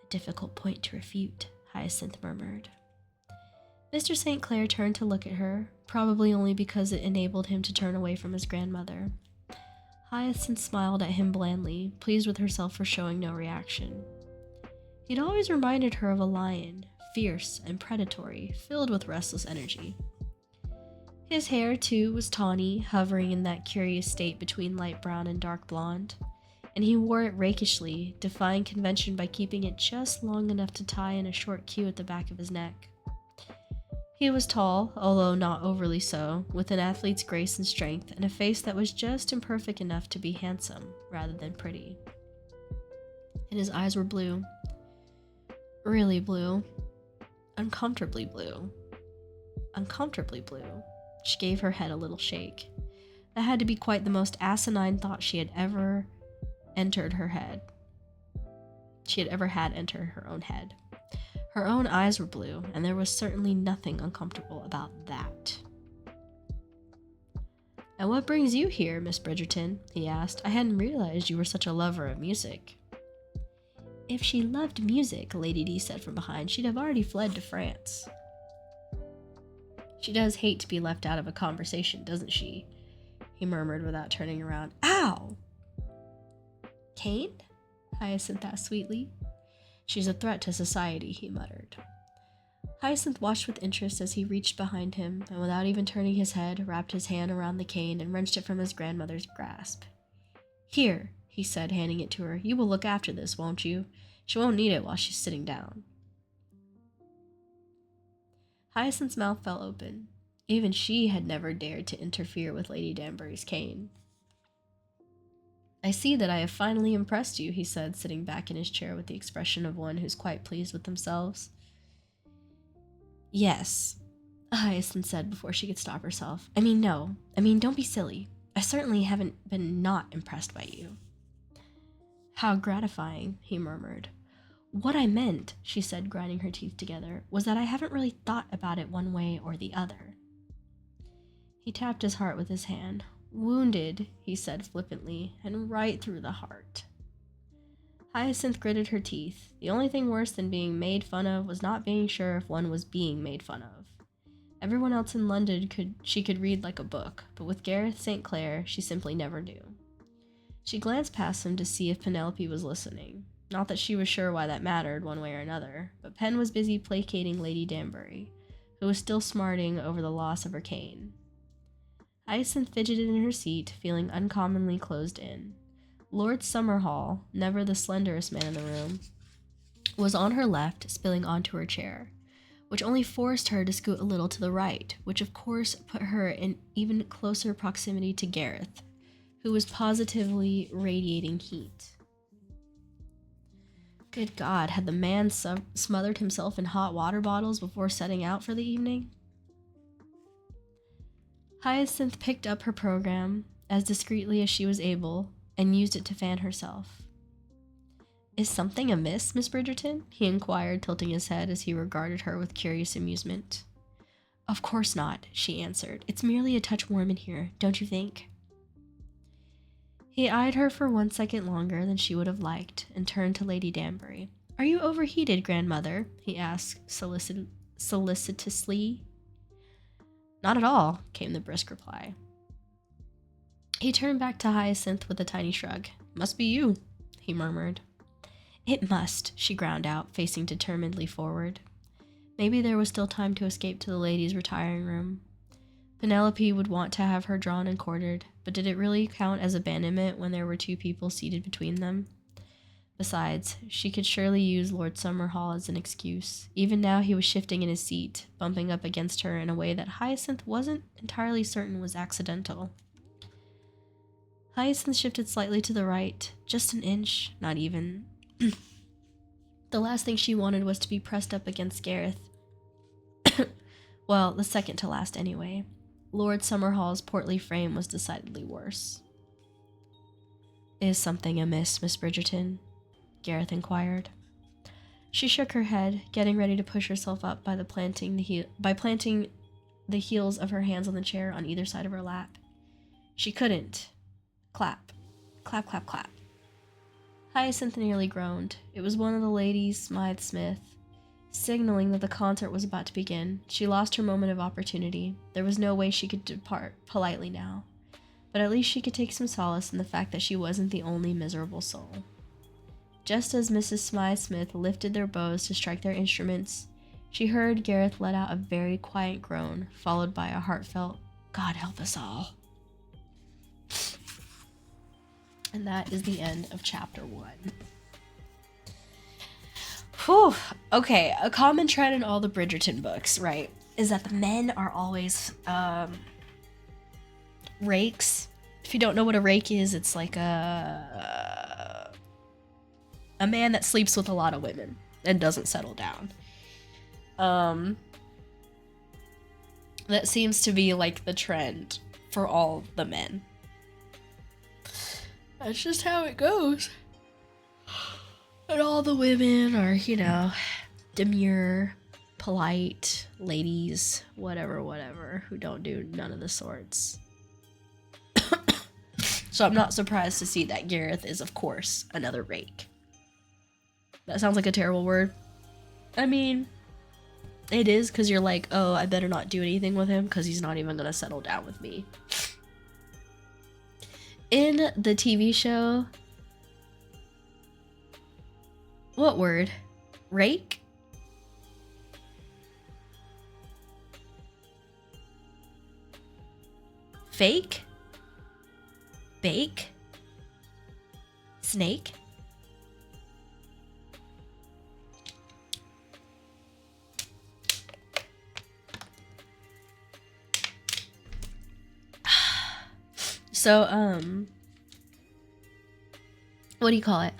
A difficult point to refute, Hyacinth murmured. Mr. St. Clair turned to look at her, probably only because it enabled him to turn away from his grandmother. Hyacinth smiled at him blandly, pleased with herself for showing no reaction. He'd always reminded her of a lion, fierce and predatory, filled with restless energy. His hair, too, was tawny, hovering in that curious state between light brown and dark blonde, and he wore it rakishly, defying convention by keeping it just long enough to tie in a short queue at the back of his neck. He was tall, although not overly so, with an athlete's grace and strength, and a face that was just imperfect enough to be handsome, rather than pretty. And his eyes were blue. Really blue. Uncomfortably blue. Uncomfortably blue. She gave her head a little shake. That had to be quite the most asinine thought she had ever entered her head. She had ever had enter her own head. Her own eyes were blue, and there was certainly nothing uncomfortable about that. And what brings you here, Miss Bridgerton? He asked. I hadn't realized you were such a lover of music. If she loved music, Lady D said from behind, she'd have already fled to France. She does hate to be left out of a conversation, doesn't she? He murmured without turning around. Ow! Kane? Hyacinth asked sweetly. She's a threat to society, he muttered. Hyacinth watched with interest as he reached behind him, and without even turning his head, wrapped his hand around the cane and wrenched it from his grandmother's grasp. Here, he said, handing it to her. You will look after this, won't you? She won't need it while she's sitting down. Hyacinth's mouth fell open. Even she had never dared to interfere with Lady Danbury's cane. I see that I have finally impressed you, he said, sitting back in his chair with the expression of one who's quite pleased with themselves. Yes, Hyacinth said before she could stop herself. No. Don't be silly. I certainly haven't been not impressed by you. How gratifying, he murmured. What I meant, she said, grinding her teeth together, was that I haven't really thought about it one way or the other. He tapped his heart with his hand. Wounded, he said flippantly, and right through the heart. Hyacinth gritted her teeth. The only thing worse than being made fun of was not being sure if one was being made fun of. Everyone else in London she could read like a book, but with Gareth St. Clair, she simply never knew. She glanced past him to see if Penelope was listening. Not that she was sure why that mattered one way or another, but Pen was busy placating Lady Danbury, who was still smarting over the loss of her cane. Hyacinth fidgeted in her seat, feeling uncommonly closed in. Lord Summerhall, never the slenderest man in the room, was on her left, spilling onto her chair, which only forced her to scoot a little to the right, which of course put her in even closer proximity to Gareth, who was positively radiating heat. Good God, had the man smothered himself in hot water bottles before setting out for the evening? Hyacinth picked up her program, as discreetly as she was able, and used it to fan herself. "Is something amiss, Miss Bridgerton?" he inquired, tilting his head as he regarded her with curious amusement. "Of course not," she answered. "It's merely a touch warm in here, don't you think?" He eyed her for 1 second longer than she would have liked, and turned to Lady Danbury. "Are you overheated, grandmother?" he asked solicitously. "Not at all," came the brisk reply. He turned back to Hyacinth with a tiny shrug. "Must be you," he murmured. "It must," she ground out, facing determinedly forward. Maybe there was still time to escape to the ladies' retiring room. Penelope would want to have her drawn and quartered, but did it really count as abandonment when there were 2 people seated between them? Besides, she could surely use Lord Summerhall as an excuse. Even now he was shifting in his seat, bumping up against her in a way that Hyacinth wasn't entirely certain was accidental. Hyacinth shifted slightly to the right, just an inch, not even. The last thing she wanted was to be pressed up against Gareth. Well, the second to last anyway. Lord Summerhall's portly frame was decidedly worse. "Is something amiss, Miss Bridgerton?" Gareth inquired. She shook her head, getting ready to push herself up by planting the heels of her hands on the chair on either side of her lap. She couldn't. Clap. Clap, clap, clap. Hyacinth nearly groaned. It was one of the ladies, Smythe Smith, signaling that the concert was about to begin. She lost her moment of opportunity. There was no way she could depart politely now. But at least she could take some solace in the fact that she wasn't the only miserable soul. Just as Mrs. Smythe Smith lifted their bows to strike their instruments, she heard Gareth let out a very quiet groan, followed by a heartfelt, "God help us all." And that is the end of chapter 1. Whew. Okay, a common trend in all the Bridgerton books, right, is that the men are always rakes. If you don't know what a rake is, it's like a man that sleeps with a lot of women and doesn't settle down. That seems to be like the trend for all the men. That's just how it goes. And all the women are, demure, polite ladies, whatever, who don't do none of the sorts. So I'm not surprised to see that Gareth is, of course, another rake. That sounds like a terrible word. I mean, it is, because you're like, oh, I better not do anything with him because he's not even going to settle down with me. In the TV show, what word? Rake? Fake? Bake? Snake? So, what do you call it?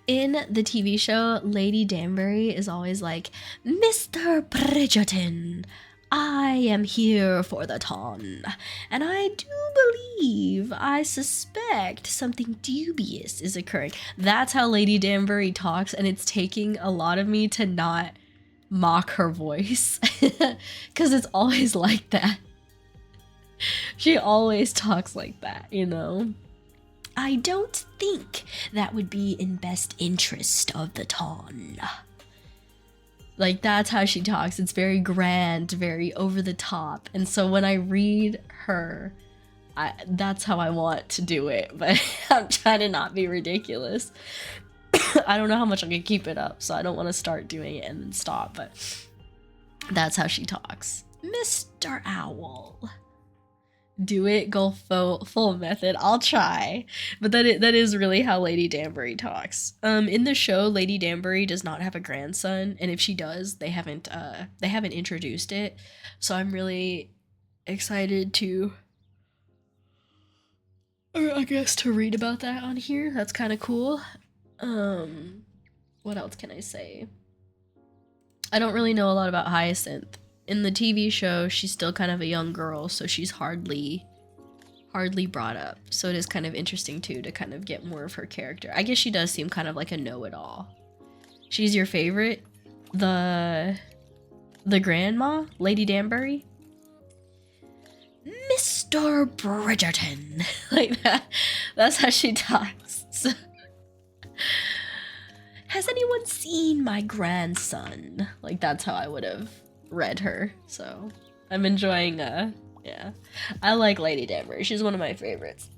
In the TV show, Lady Danbury is always like, "Mr. Bridgerton, I am here for the ton, and I do believe, I suspect something dubious is occurring." That's how Lady Danbury talks, and it's taking a lot of me to not mock her voice, because it's always like that. She always talks like that, I don't think that would be in best interest of the ton. Like, that's how she talks. It's very grand, very over the top. And so when I read her, that's how I want to do it. But I'm trying to not be ridiculous. I don't know how much I can keep it up, so I don't want to start doing it and then stop. But that's how she talks. Mr. Owl. Do it, go full method. I'll try, but that is really how Lady Danbury talks. In the show, Lady Danbury does not have a grandson, and if she does, they haven't introduced it. So I'm really excited to, or I guess to read about that on here. That's kind of cool. What else can I say? I don't really know a lot about Hyacinth. In the TV show, she's still kind of a young girl, so she's hardly brought up. So it is kind of interesting, too, to kind of get more of her character. I guess she does seem kind of like a know-it-all. She's your favorite? The grandma? Lady Danbury? Mr. Bridgerton. Like that. That's how she talks. So, has anyone seen my grandson? Like, that's how I would have read her. So I'm enjoying yeah, I like Lady Danbury. She's one of my favorites.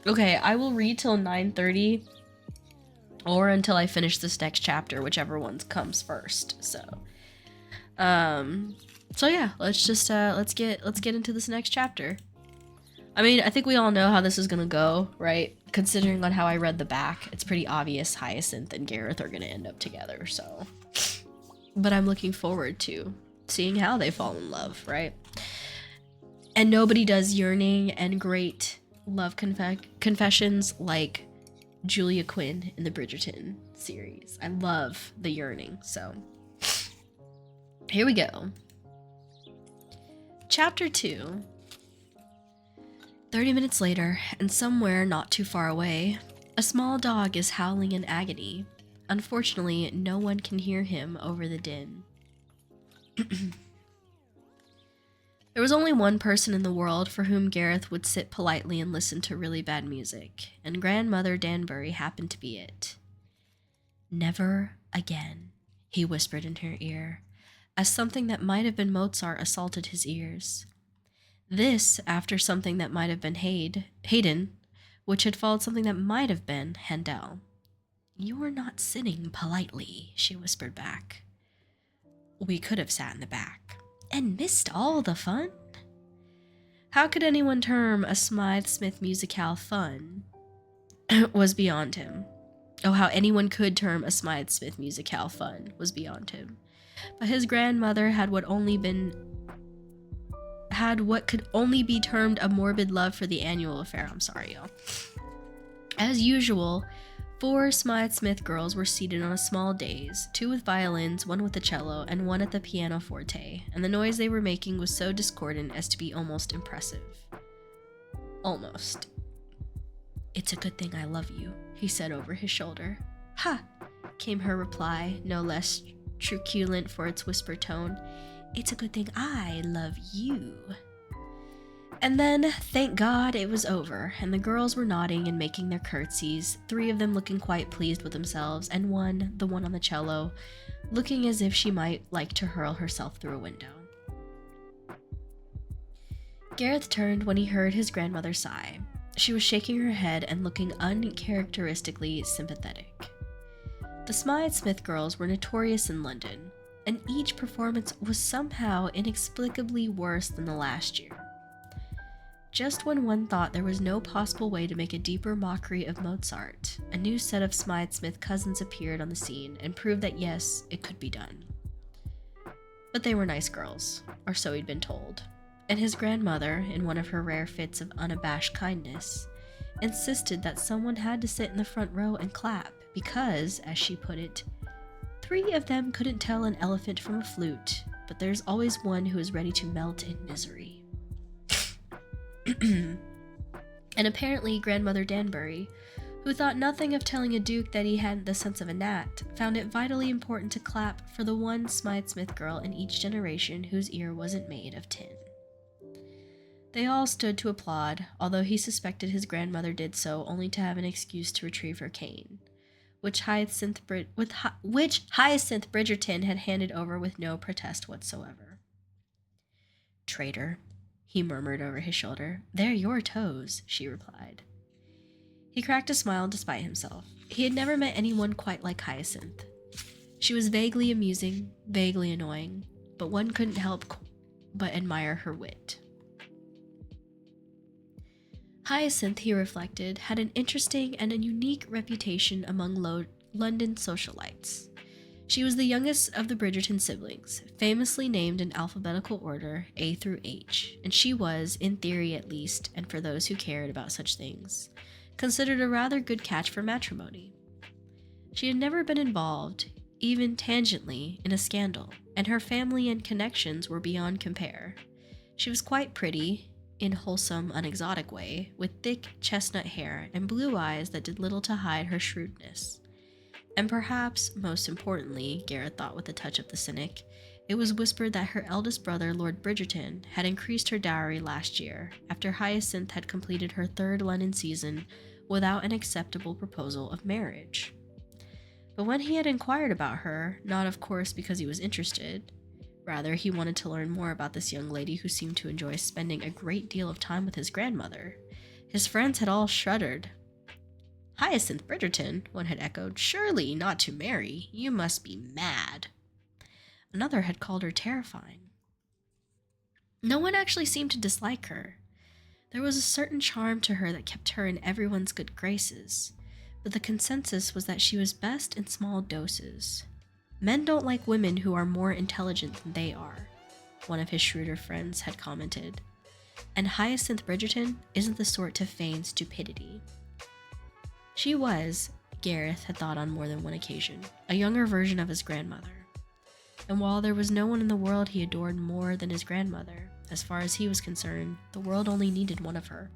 Okay, I will read till 9:30 or until I finish this next chapter, whichever one comes first. So yeah, let's just let's get into this next chapter. I mean, I think we all know how this is gonna go, right? Considering on how I read the back, it's pretty obvious Hyacinth and Gareth are gonna end up together, so. But I'm looking forward to seeing how they fall in love, right? And nobody does yearning and great love confessions like Julia Quinn in the Bridgerton series. I love the yearning, so. Here we go. Chapter 2. 30 minutes later, and somewhere not too far away, a small dog is howling in agony. Unfortunately, no one can hear him over the din. There was only one person in the world for whom Gareth would sit politely and listen to really bad music, and Grandmother Danbury happened to be it. Never again, he whispered in her ear, as something that might have been Mozart assaulted his ears. This after something that might have been Haydn, which had followed something that might have been Handel. "You're not sitting politely," she whispered back. "We could have sat in the back. And missed all the fun?" How could anyone term a Smythe Smith musicale fun? Was beyond him. Oh, how anyone could term a Smythe Smith musicale fun was beyond him. But his grandmother had what could only be termed a morbid love for the annual affair. I'm sorry, y'all. As usual, 4 Smythe Smith girls were seated on a small dais, 2 with violins, 1 with the cello, and 1 at the pianoforte, and the noise they were making was so discordant as to be almost impressive. Almost. "It's a good thing I love you," he said over his shoulder. "Ha!" came her reply, no less truculent for its whisper tone. "It's a good thing I love you." And then, thank God, it was over, and the girls were nodding and making their curtsies, 3 of them looking quite pleased with themselves, and the one on the cello, looking as if she might like to hurl herself through a window. Gareth turned when he heard his grandmother sigh. She was shaking her head and looking uncharacteristically sympathetic. The Smythe Smith girls were notorious in London, and each performance was somehow inexplicably worse than the last year. Just when one thought there was no possible way to make a deeper mockery of Mozart, a new set of Smythe Smith cousins appeared on the scene and proved that yes, it could be done. But they were nice girls, or so he'd been told, and his grandmother, in one of her rare fits of unabashed kindness, insisted that someone had to sit in the front row and clap because, as she put it, 3 of them couldn't tell an elephant from a flute, but there's always one who is ready to melt in misery. And apparently Grandmother Danbury, who thought nothing of telling a duke that he hadn't the sense of a gnat, found it vitally important to clap for the one Smythe Smith girl in each generation whose ear wasn't made of tin. They all stood to applaud, although he suspected his grandmother did so only to have an excuse to retrieve her cane, which Hyacinth Bridgerton had handed over with no protest whatsoever. "Traitor," he murmured over his shoulder. "They're your toes," she replied. He cracked a smile despite himself. He had never met anyone quite like Hyacinth. She was vaguely amusing, vaguely annoying, but one couldn't help but admire her wit. Hyacinth, he reflected, had an interesting and a unique reputation among London socialites. She was the youngest of the Bridgerton siblings, famously named in alphabetical order A through H, and she was, in theory at least, and for those who cared about such things, considered a rather good catch for matrimony. She had never been involved, even tangentially, in a scandal, and her family and connections were beyond compare. She was quite pretty, in wholesome, unexotic way, with thick chestnut hair and blue eyes that did little to hide her shrewdness. And perhaps, most importantly, Gareth thought with a touch of the cynic, it was whispered that her eldest brother, Lord Bridgerton, had increased her dowry last year, after Hyacinth had completed her third London season without an acceptable proposal of marriage. But when he had inquired about her, not of course because he was interested, rather he wanted to learn more about this young lady who seemed to enjoy spending a great deal of time with his grandmother, his friends had all shuddered. "Hyacinth Bridgerton," one had echoed. "Surely not to marry. You must be mad." Another had called her terrifying. No one actually seemed to dislike her. There was a certain charm to her that kept her in everyone's good graces, but the consensus was that she was best in small doses. "Men don't like women who are more intelligent than they are," one of his shrewder friends had commented, and Hyacinth Bridgerton isn't the sort to feign stupidity. She was, Gareth had thought on more than one occasion, a younger version of his grandmother. And while there was no one in the world he adored more than his grandmother, as far as he was concerned, the world only needed one of her.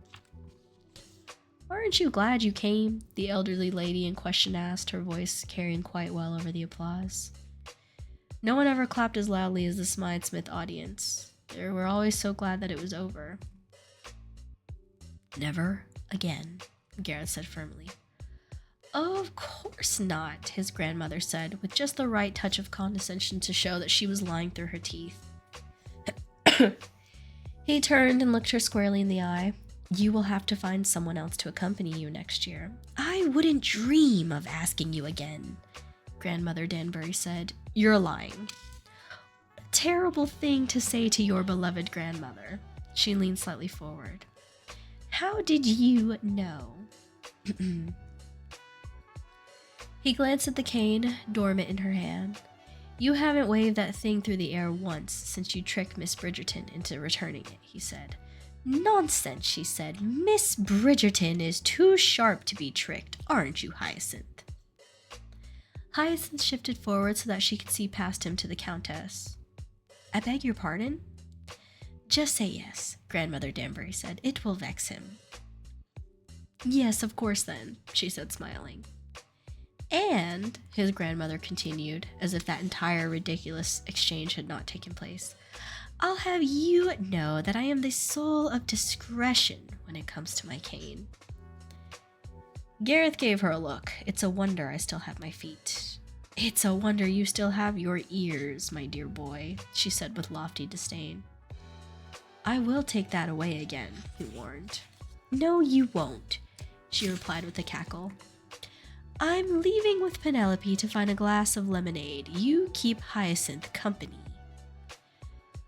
"Aren't you glad you came?" the elderly lady in question asked, her voice carrying quite well over the applause. No one ever clapped as loudly as the Smythe-Smith audience. They were always so glad that it was over. "Never again," Gareth said firmly. "Of course not," his grandmother said, with just the right touch of condescension to show that she was lying through her teeth. He turned and looked her squarely in the eye. "You will have to find someone else to accompany you next year." "I wouldn't dream of asking you again," Grandmother Danbury said. "You're lying." "A terrible thing to say to your beloved grandmother." She leaned slightly forward. "How did you know?" He glanced at the cane, dormant in her hand. "You haven't waved that thing through the air once since you tricked Miss Bridgerton into returning it," he said. "Nonsense," she said. "Miss Bridgerton is too sharp to be tricked, aren't you, Hyacinth?" Hyacinth shifted forward so that she could see past him to the Countess. "I beg your pardon?" "Just say yes," Grandmother Danbury said. "It will vex him." "Yes, of course then," she said, smiling. "And," his grandmother continued, as if that entire ridiculous exchange had not taken place, "I'll have you know that I am the soul of discretion when it comes to my cane." Gareth gave her a look. "It's a wonder I still have my feet." "It's a wonder you still have your ears, my dear boy," she said with lofty disdain. "I will take that away again," he warned. "No, you won't," she replied with a cackle. "I'm leaving with Penelope to find a glass of lemonade. You keep Hyacinth company."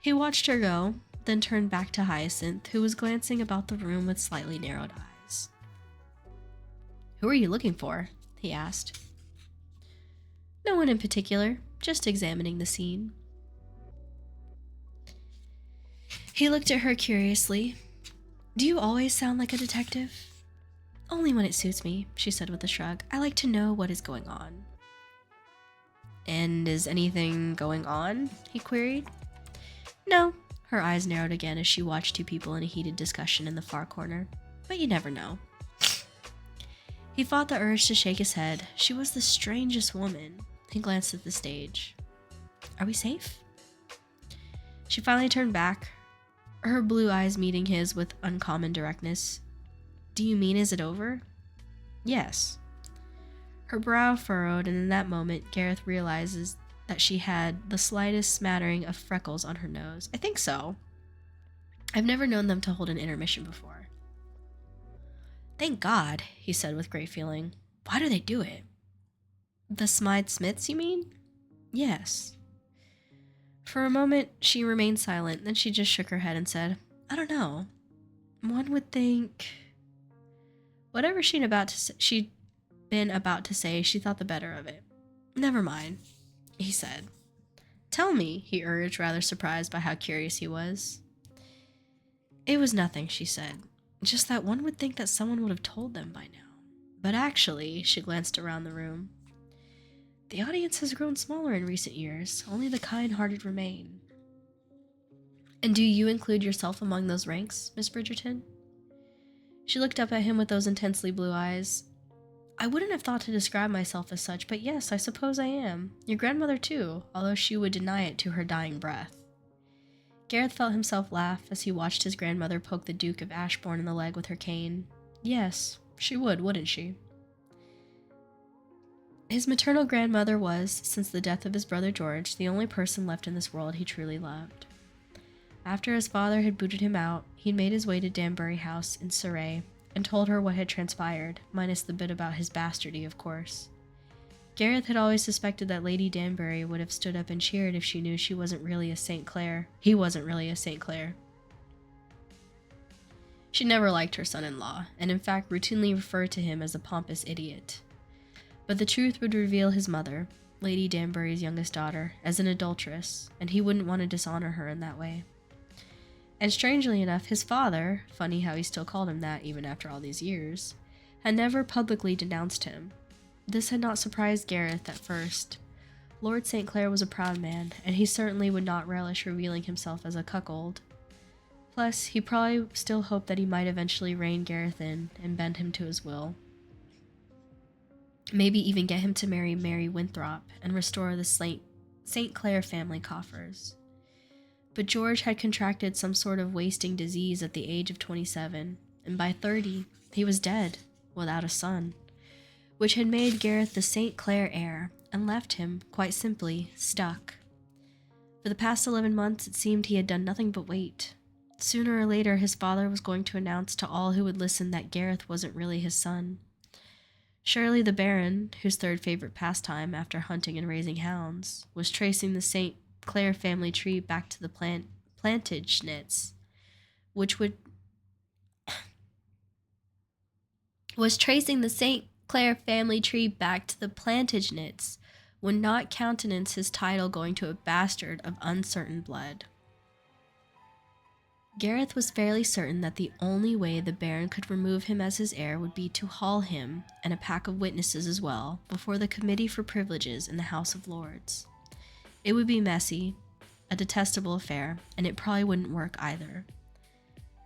He watched her go, then turned back to Hyacinth, who was glancing about the room with slightly narrowed eyes. "Who are you looking for?" he asked. "No one in particular, just examining the scene." He looked at her curiously. "Do you always sound like a detective?" "Only when it suits me," she said with a shrug. "I like to know what is going on." "And is anything going on?" he queried. "No." Her eyes narrowed again as she watched two people in a heated discussion in the far corner. "But you never know." He fought the urge to shake his head. She was the strangest woman. He glanced at the stage. "Are we safe?" She finally turned back. her blue eyes meeting his with uncommon directness. Do you mean is it over? Yes. Her brow furrowed, and in that moment, Gareth realizes that she had the slightest smattering of freckles on her nose. I think so. I've never known them to hold an intermission before. Thank God, he said with great feeling. Why do they do it? The Smythe Smiths, you mean? Yes. For a moment, she remained silent, then she just shook her head and said, I don't know. One would think... Whatever she'd been about to say, she thought the better of it. Never mind, he said. Tell me, he urged, rather surprised by how curious he was. It was nothing, she said. Just that one would think that someone would have told them by now. But actually, she glanced around the room. The audience has grown smaller in recent years. Only the kind-hearted remain. And do you include yourself among those ranks, Miss Bridgerton? She looked up at him with those intensely blue eyes. I wouldn't have thought to describe myself as such, but yes, I suppose I am. Your grandmother too, although she would deny it to her dying breath. Gareth felt himself laugh as he watched his grandmother poke the Duke of Ashbourne in the leg with her cane. Yes, she would, wouldn't she? His maternal grandmother was, since the death of his brother George, the only person left in this world he truly loved. After his father had booted him out, he'd made his way to Danbury House in Surrey and told her what had transpired, minus the bit about his bastardy, of course. Gareth had always suspected that Lady Danbury would have stood up and cheered if she knew she wasn't really a St. Clair. He wasn't really a St. Clair. She never liked her son-in-law, and in fact routinely referred to him as a pompous idiot. But the truth would reveal his mother, Lady Danbury's youngest daughter, as an adulteress, and he wouldn't want to dishonor her in that way. And strangely enough, his father, funny how he still called him that even after all these years, had never publicly denounced him. This had not surprised Gareth at first. Lord St. Clair was a proud man, and he certainly would not relish revealing himself as a cuckold. Plus, he probably still hoped that he might eventually rein Gareth in and bend him to his will. Maybe even get him to marry Mary Winthrop and restore the St. Clair family coffers. But George had contracted some sort of wasting disease at the age of 27, and by 30, he was dead, without a son, which had made Gareth the St. Clair heir and left him, quite simply, stuck. For the past 11 months, it seemed he had done nothing but wait. Sooner or later, his father was going to announce to all who would listen that Gareth wasn't really his son. Surely the Baron, whose third favorite pastime after hunting and raising hounds, was tracing the St. Clair family tree back to the Plantagenets, which would would not countenance his title going to a bastard of uncertain blood. Gareth was fairly certain that the only way the Baron could remove him as his heir would be to haul him, and a pack of witnesses as well, before the Committee for Privileges in the House of Lords. It would be messy, a detestable affair, and it probably wouldn't work either.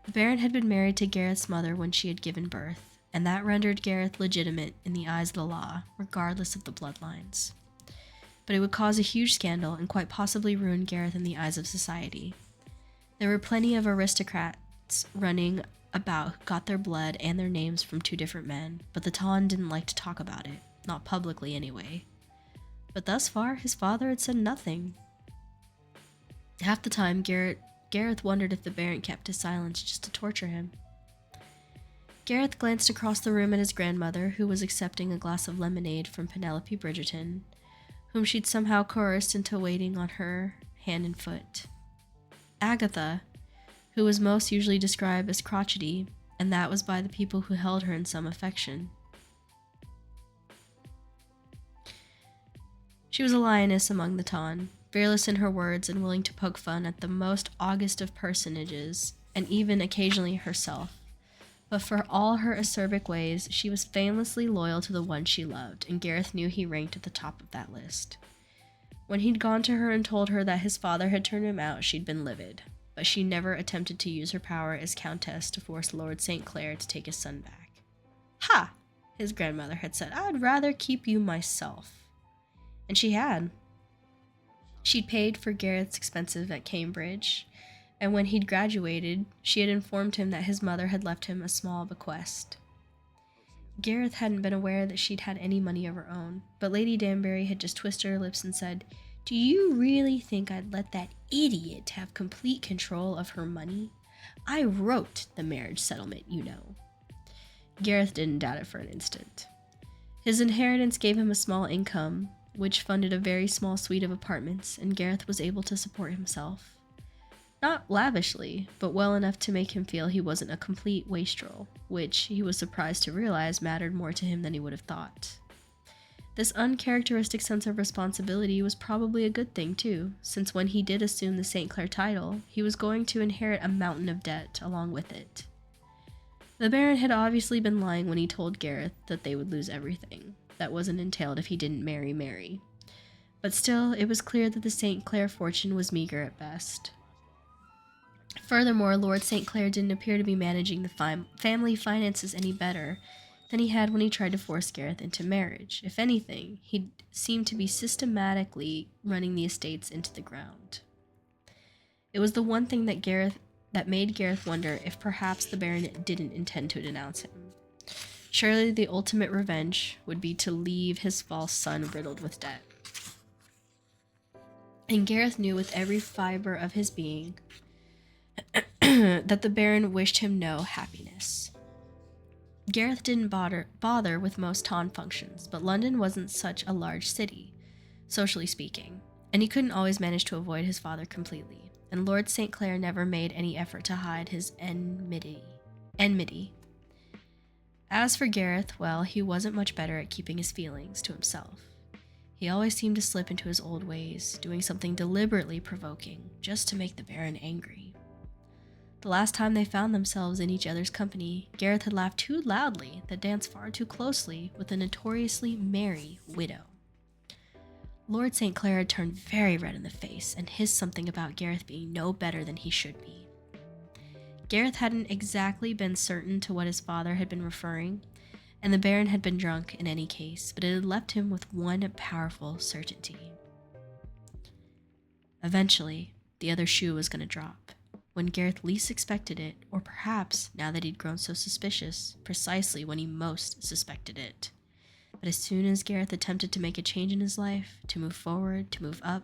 The Baron had been married to Gareth's mother when she had given birth, and that rendered Gareth legitimate in the eyes of the law, regardless of the bloodlines. But it would cause a huge scandal and quite possibly ruin Gareth in the eyes of society. There were plenty of aristocrats running about who got their blood and their names from two different men, but the Ton didn't like to talk about it, not publicly anyway. But thus far, his father had said nothing. Half the time, Gareth wondered if the Baron kept his silence just to torture him. Gareth glanced across the room at his grandmother, who was accepting a glass of lemonade from Penelope Bridgerton, whom she'd somehow coerced into waiting on her hand and foot. Agatha, who was most usually described as crotchety, and that was by the people who held her in some affection. She was a lioness among the Ton, fearless in her words and willing to poke fun at the most august of personages, and even occasionally herself. But for all her acerbic ways, she was famously loyal to the one she loved, and Gareth knew he ranked at the top of that list. When he'd gone to her and told her that his father had turned him out, she'd been livid, but she never attempted to use her power as countess to force Lord St. Clair to take his son back. Ha! His grandmother had said, I'd rather keep you myself. And she had. She'd paid for Gareth's expenses at Cambridge, and when he'd graduated, she had informed him that his mother had left him a small bequest. Gareth hadn't been aware that she'd had any money of her own, but Lady Danbury had just twisted her lips and said, "Do you really think I'd let that idiot have complete control of her money? I wrote the marriage settlement, you know." Gareth didn't doubt it for an instant. His inheritance gave him a small income, which funded a very small suite of apartments, and Gareth was able to support himself. Not lavishly, but well enough to make him feel he wasn't a complete wastrel, which he was surprised to realize mattered more to him than he would have thought. This uncharacteristic sense of responsibility was probably a good thing too, since when he did assume the St. Clair title, he was going to inherit a mountain of debt along with it. The Baron had obviously been lying when he told Gareth that they would lose everything. That wasn't entailed if he didn't marry Mary. But still, it was clear that the St. Clair fortune was meager at best. Furthermore, Lord St. Clair didn't appear to be managing the family finances any better than he had when he tried to force Gareth into marriage. If anything, he seemed to be systematically running the estates into the ground. It was the one thing that made Gareth wonder if perhaps the Baron didn't intend to denounce him. Surely the ultimate revenge would be to leave his false son riddled with debt. And Gareth knew with every fiber of his being that the Baron wished him no happiness. Gareth didn't bother with most town functions, but London wasn't such a large city, socially speaking, and he couldn't always manage to avoid his father completely, and Lord St. Clair never made any effort to hide his enmity. As for Gareth, well, he wasn't much better at keeping his feelings to himself. He always seemed to slip into his old ways, doing something deliberately provoking, just to make the Baron angry. The last time they found themselves in each other's company, Gareth had laughed too loudly that danced far too closely with a notoriously merry widow. Lord St. Clair had turned very red in the face and hissed something about Gareth being no better than he should be. Gareth hadn't exactly been certain to what his father had been referring, and the Baron had been drunk in any case, but it had left him with one powerful certainty. Eventually, the other shoe was going to drop. When Gareth least expected it, or perhaps, now that he'd grown so suspicious, precisely when he most suspected it. But as soon as Gareth attempted to make a change in his life, to move forward, to move up,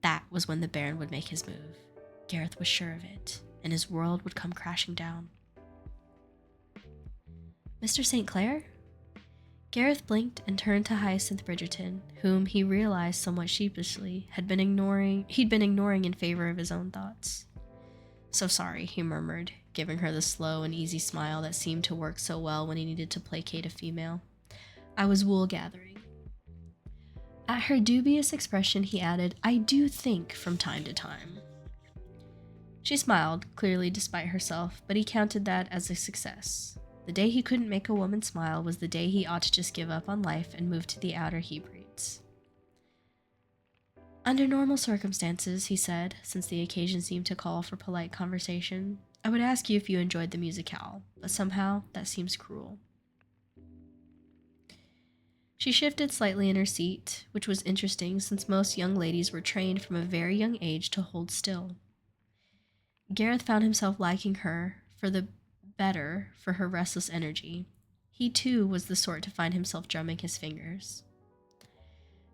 that was when the Baron would make his move. Gareth was sure of it, and his world would come crashing down. "Mr. St. Clair?" Gareth blinked and turned to Hyacinth Bridgerton, whom he realized somewhat sheepishly he'd been ignoring in favor of his own thoughts. "So sorry," he murmured, giving her the slow and easy smile that seemed to work so well when he needed to placate a female. "I was wool gathering." At her dubious expression, he added, "I do think from time to time." She smiled, clearly despite herself, but he counted that as a success. The day he couldn't make a woman smile was the day he ought to just give up on life and move to the outer Hebrides. "Under normal circumstances," he said, since the occasion seemed to call for polite conversation, "I would ask you if you enjoyed the musicale, but somehow that seems cruel." She shifted slightly in her seat, which was interesting since most young ladies were trained from a very young age to hold still. Gareth found himself liking her for the better for her restless energy. He too was the sort to find himself drumming his fingers.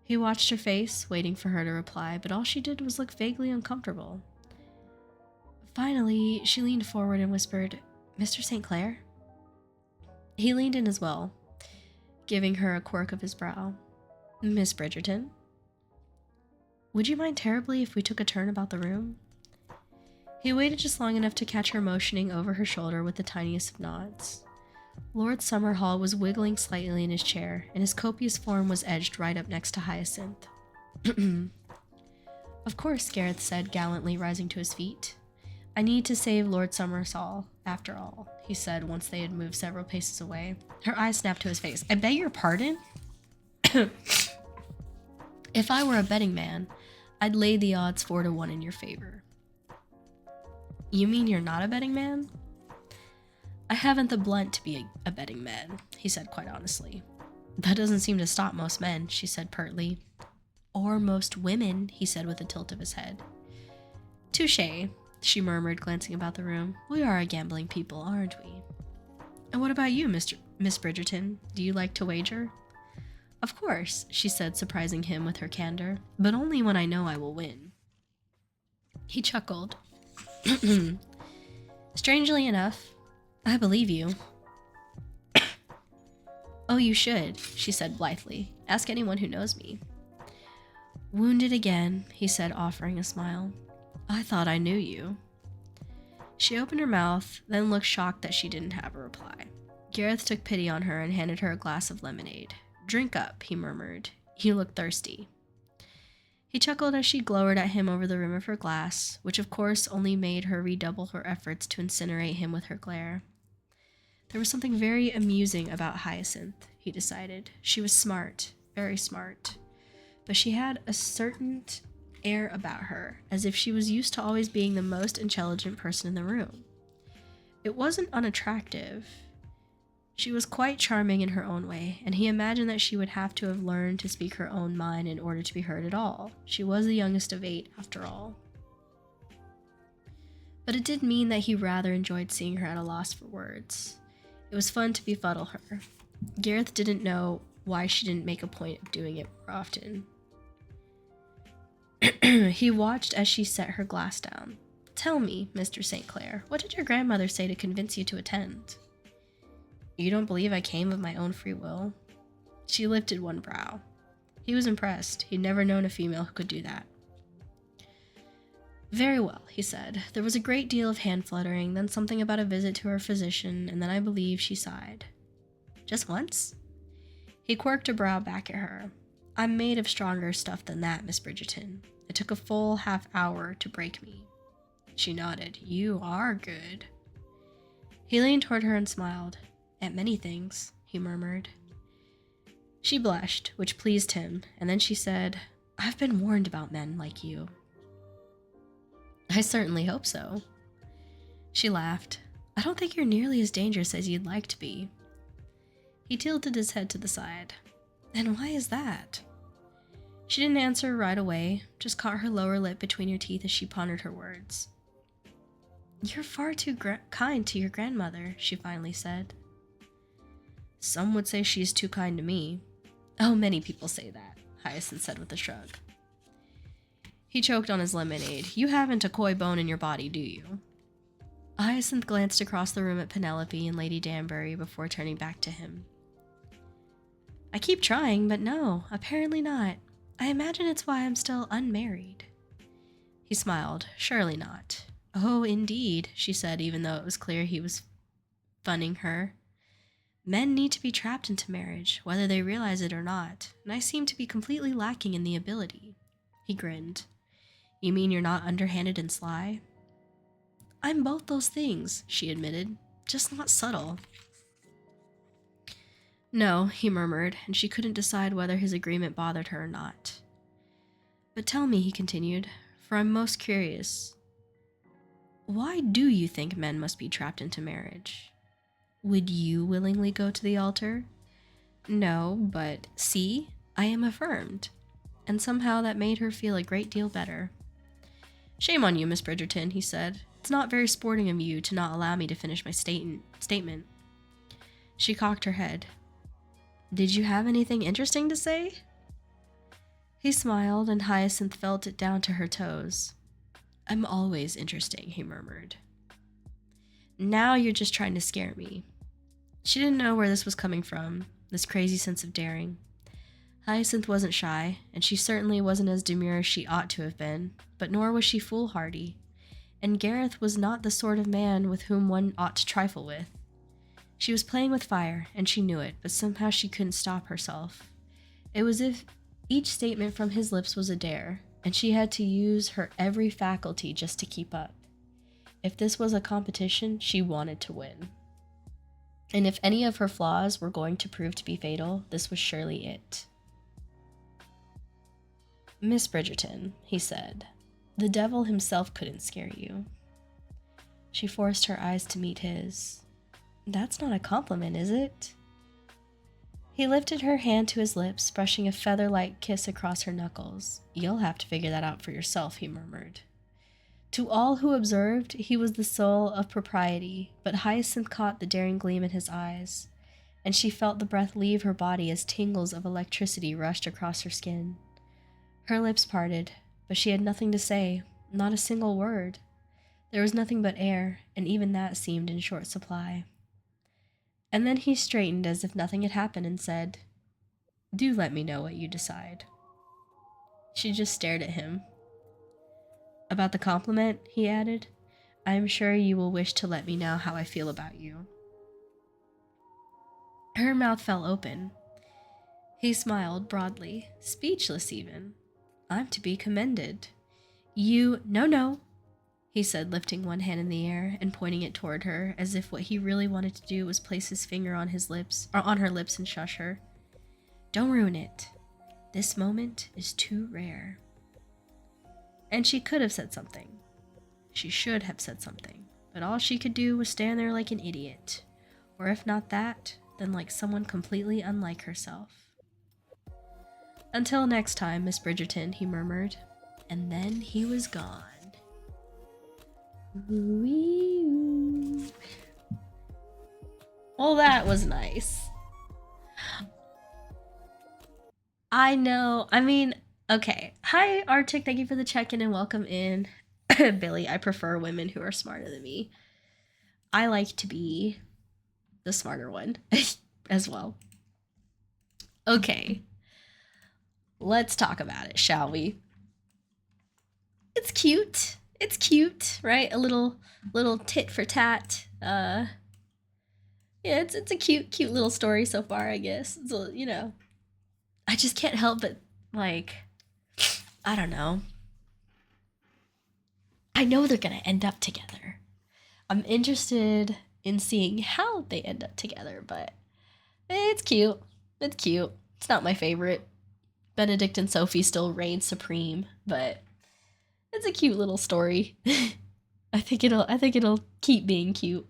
He watched her face, waiting for her to reply, but all she did was look vaguely uncomfortable. Finally, she leaned forward and whispered, "Mr. St. Clair?" He leaned in as well, giving her a quirk of his brow. "Miss Bridgerton?" "Would you mind terribly if we took a turn about the room?" He waited just long enough to catch her motioning over her shoulder with the tiniest of nods. Lord Summerhall was wiggling slightly in his chair, and his copious form was edged right up next to Hyacinth. "Of course," Gareth said, gallantly rising to his feet. "I need to save Lord Summerhall, after all," he said once they had moved several paces away. Her eyes snapped to his face. "I beg your pardon?" "If I were a betting man, I'd lay the odds 4-1 in your favor." "You mean you're not a betting man?" "I haven't the blunt to be a betting man," he said quite honestly. "That doesn't seem to stop most men," she said pertly. "Or most women," he said with a tilt of his head. "Touché," she murmured, glancing about the room. We are a gambling people, aren't we? And what about you, Miss Bridgerton? Do you like to wager? Of course, she said, surprising him with her candor, but only when I know I will win. He chuckled. Strangely enough, I believe you. Oh, you should, she said blithely. Ask anyone who knows me. Wounded again, he said, offering a smile. I thought I knew you. She opened her mouth, then looked shocked that she didn't have a reply. Gareth took pity on her and handed her a glass of lemonade. Drink up, he murmured. You look thirsty. He chuckled as she glowered at him over the rim of her glass, which of course only made her redouble her efforts to incinerate him with her glare. There was something very amusing about Hyacinth, he decided. She was smart, very smart, but she had a certain air about her, as if she was used to always being the most intelligent person in the room. It wasn't unattractive. She was quite charming in her own way, and he imagined that she would have to have learned to speak her own mind in order to be heard at all. She was the youngest of 8, after all. But it did mean that he rather enjoyed seeing her at a loss for words. It was fun to befuddle her. Gareth didn't know why she didn't make a point of doing it more often. He watched as she set her glass down. Tell me, Mr. St. Clair, what did your grandmother say to convince you to attend? You don't believe I came of my own free will? She lifted one brow. He was impressed. He'd never known a female who could do that. Very well, he said. There was a great deal of hand fluttering, then something about a visit to her physician, and then I believe she sighed. Just once? He quirked a brow back at her. I'm made of stronger stuff than that, Miss Bridgerton. It took a full half-hour to break me. She nodded. You are good. He leaned toward her and smiled. At many things, he murmured. She blushed, which pleased him, and then she said, I've been warned about men like you. I certainly hope so. She laughed. I don't think you're nearly as dangerous as you'd like to be. He tilted his head to the side. And why is that? She didn't answer right away, just caught her lower lip between her teeth as she pondered her words. You're far too kind to your grandmother, she finally said. Some would say she's too kind to me. Oh, many people say that, Hyacinth said with a shrug. He choked on his lemonade. You haven't a coy bone in your body, do you? Hyacinth glanced across the room at Penelope and Lady Danbury before turning back to him. I keep trying, but no, apparently not. I imagine it's why I'm still unmarried. He smiled. Surely not. Oh, indeed, she said, even though it was clear he was funning her. Men need to be trapped into marriage, whether they realize it or not, and I seem to be completely lacking in the ability. He grinned. You mean you're not underhanded and sly? I'm both those things, she admitted, just not subtle. No, he murmured, and she couldn't decide whether his agreement bothered her or not. But tell me, he continued, for I'm most curious. Why do you think men must be trapped into marriage? Would you willingly go to the altar? No, but see, I am affirmed. And somehow that made her feel a great deal better. Shame on you, Miss Bridgerton, he said. It's not very sporting of you to not allow me to finish my statement. She cocked her head. Did you have anything interesting to say? He smiled, and Hyacinth felt it down to her toes. I'm always interesting, he murmured. Now you're just trying to scare me. She didn't know where this was coming from, this crazy sense of daring. Hyacinth wasn't shy, and she certainly wasn't as demure as she ought to have been, but nor was she foolhardy. And Gareth was not the sort of man with whom one ought to trifle with. She was playing with fire, and she knew it, but somehow she couldn't stop herself. It was as if each statement from his lips was a dare, and she had to use her every faculty just to keep up. If this was a competition, she wanted to win. And if any of her flaws were going to prove to be fatal, this was surely it. Miss Bridgerton, he said, the devil himself couldn't scare you. She forced her eyes to meet his. That's not a compliment, is it? He lifted her hand to his lips, brushing a feather-like kiss across her knuckles. You'll have to figure that out for yourself, he murmured. To all who observed, he was the soul of propriety, but Hyacinth caught the daring gleam in his eyes, and she felt the breath leave her body as tingles of electricity rushed across her skin. Her lips parted, but she had nothing to say, not a single word. There was nothing but air, and even that seemed in short supply. And then he straightened as if nothing had happened and said, "Do let me know what you decide." She just stared at him. "About the compliment," he added, "I am sure you will wish to let me know how I feel about you." Her mouth fell open. He smiled broadly, speechless even. "I'm to be commended. You— No, he said, lifting one hand in the air and pointing it toward her, as if what he really wanted to do was place his finger on his lips, or on her lips, and shush her. "Don't ruin it. This moment is too rare." And she could have said something. She should have said something, but all she could do was stand there like an idiot. Or if not that, then like someone completely unlike herself. "Until next time, Miss Bridgerton," he murmured, and then he was gone. Ooh-wee-oo. Well, that was nice. I know. I mean, okay. Hi, Arctic. Thank you for the check-in and welcome in. Billy, I prefer women who are smarter than me. I like to be the smarter one as well. Okay. Let's talk about it, shall we? It's cute. It's cute, right? A little tit for tat. Yeah, it's a cute little story so far, I guess. It's a, you know, I just can't help but, like, I don't know. I know they're gonna end up together. I'm interested in seeing how they end up together, but it's cute. It's cute. It's not my favorite. Benedict and Sophie still reign supreme, but it's a cute little story. I think it'll keep being cute.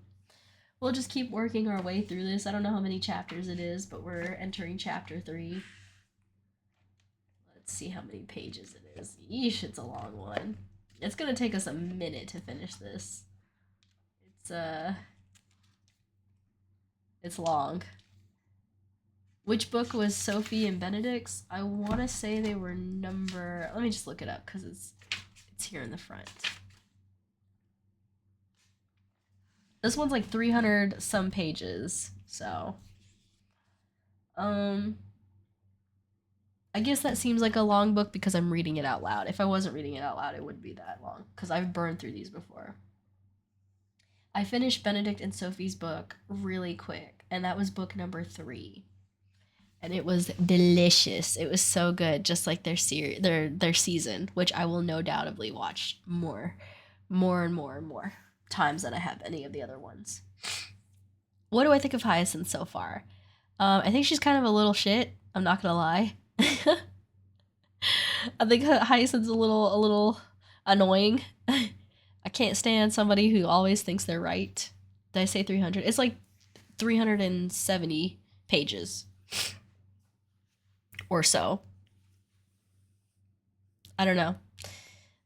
We'll just keep working our way through this. I don't know how many chapters it is, but we're entering chapter 3. Let's see how many pages it is. Yeesh, it's a long one. It's gonna take us a minute to finish this. It's long. Which book was Sophie and Benedict's? I want to say they were number... Let me just look it up because it's here in the front. This one's like 300 some pages, so... I guess that seems like a long book because I'm reading it out loud. If I wasn't reading it out loud, it wouldn't be that long because I've burned through these before. I finished Benedict and Sophie's book really quick, and that was book number 3. And it was delicious. It was so good, just like their season, which I will no doubtably watch more times than I have any of the other ones. What do I think of Hyacinth so far? I think she's kind of a little shit. I'm not gonna lie. I think Hyacinth's a little annoying. I can't stand somebody who always thinks they're right. Did I say 300? It's like 370 pages. Or so. I don't know.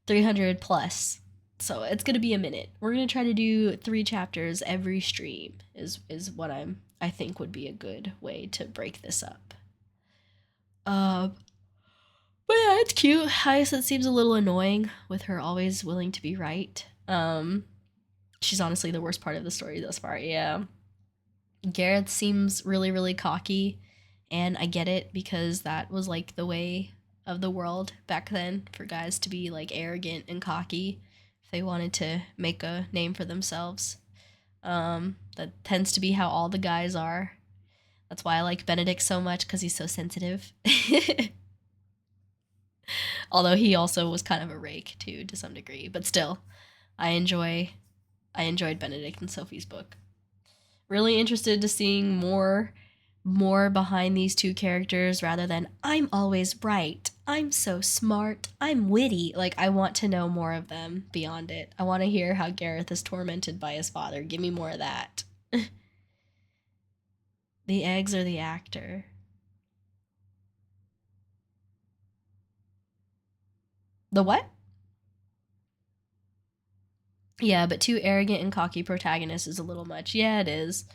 300 plus. So it's gonna be a minute. We're gonna try to do 3 chapters every stream is what I think would be a good way to break this up. But yeah, it's cute. Hyacinth seems a little annoying with her always willing to be right. She's honestly the worst part of the story thus far. Yeah. Gareth seems really cocky. And I get it because that was like the way of the world back then for guys to be like arrogant and cocky if they wanted to make a name for themselves. That tends to be how all the guys are. That's why I like Benedict so much because he's so sensitive. Although he also was kind of a rake too to some degree, but still, I enjoyed Benedict and Sophie's book. Really interested to seeing more behind these 2 characters rather than I'm always right, I'm so smart, I'm witty. Like, I want to know more of them beyond it. I want to hear how Gareth is tormented by his father. Give me more of that. The eggs or the actor? The what? Yeah, but too arrogant and cocky protagonist is a little much. Yeah, it is.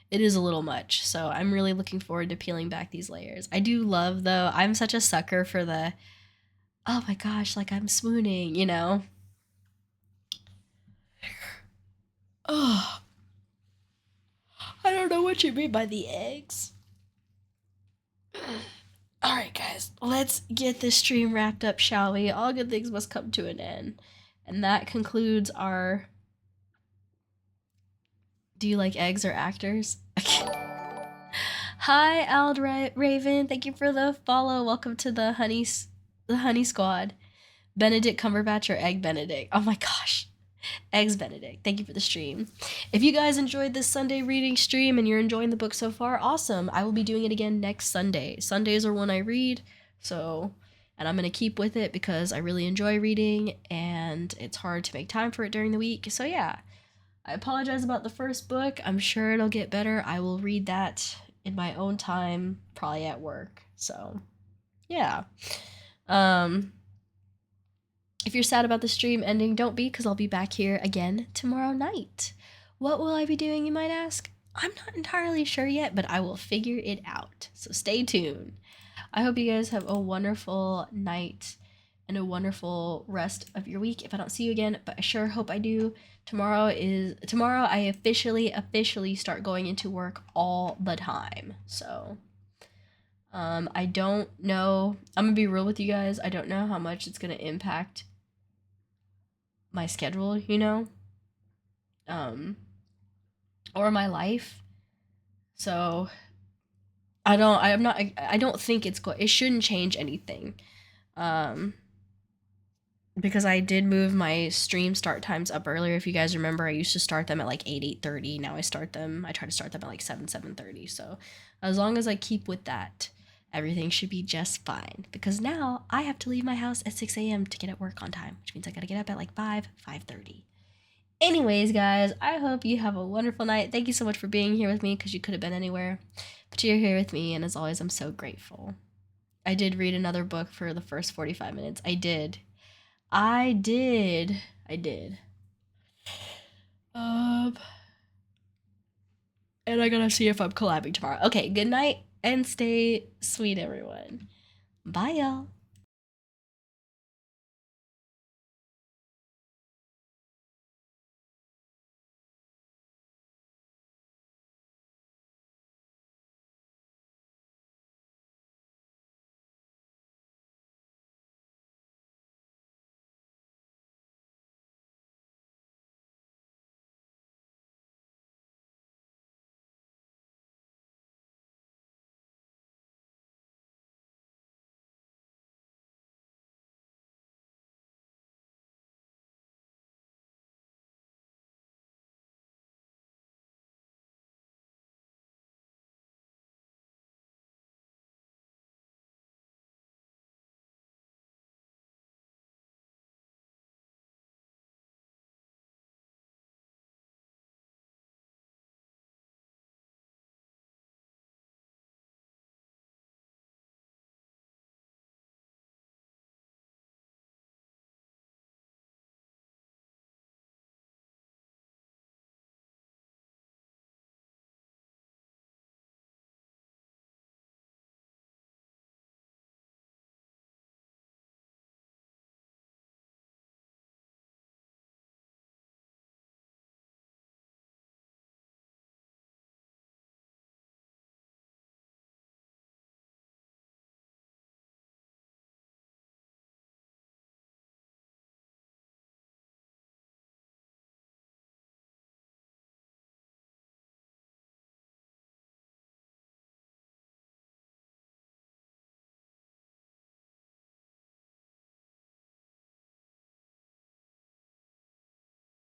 It is a little much. So I'm really looking forward to peeling back these layers. I do love, though, I'm such a sucker for the, oh my gosh, like I'm swooning, you know? Oh, I don't know what you mean by the eggs. All right, guys, let's get this stream wrapped up, shall we? All good things must come to an end. And that concludes our. Do you like eggs or actors? Hi, Ald Raven. Thank you for the follow. Welcome to the honey squad. Benedict Cumberbatch or Egg Benedict? Oh my gosh. Eggs Benedict. Thank you for the stream. If you guys enjoyed this Sunday reading stream and you're enjoying the book so far, awesome. I will be doing it again next Sunday. Sundays are when I read, so, and I'm going to keep with it because I really enjoy reading and it's hard to make time for it during the week. So yeah, I apologize about the first book. I'm sure it'll get better. I will read that in my own time, probably at work. So yeah. If you're sad about the stream ending, don't be, because I'll be back here again tomorrow night. What will I be doing, you might ask? I'm not entirely sure yet, but I will figure it out. So stay tuned. I hope you guys have a wonderful night and a wonderful rest of your week if I don't see you again, but I sure hope I do. Tomorrow I officially start going into work all the time. So I don't know. I'm gonna be real with you guys. I don't know how much it's gonna impact my schedule, you know, or my life. So I don't think it shouldn't change anything. Because I did move my stream start times up earlier. If you guys remember, I used to start them at like 8:30. Now I try to start them at like 7:30. So as long as I keep with that, everything should be just fine. Because now I have to leave my house at 6 a.m. to get at work on time, which means I gotta get up at like 5:30. Anyways, guys, I hope you have a wonderful night. Thank you so much for being here with me, because you could have been anywhere, but you're here with me, and as always, I'm so grateful. I did read another book for the first 45 minutes. I did. And I gotta see if I'm collabing tomorrow. Okay, good night and stay sweet, everyone. Bye, y'all.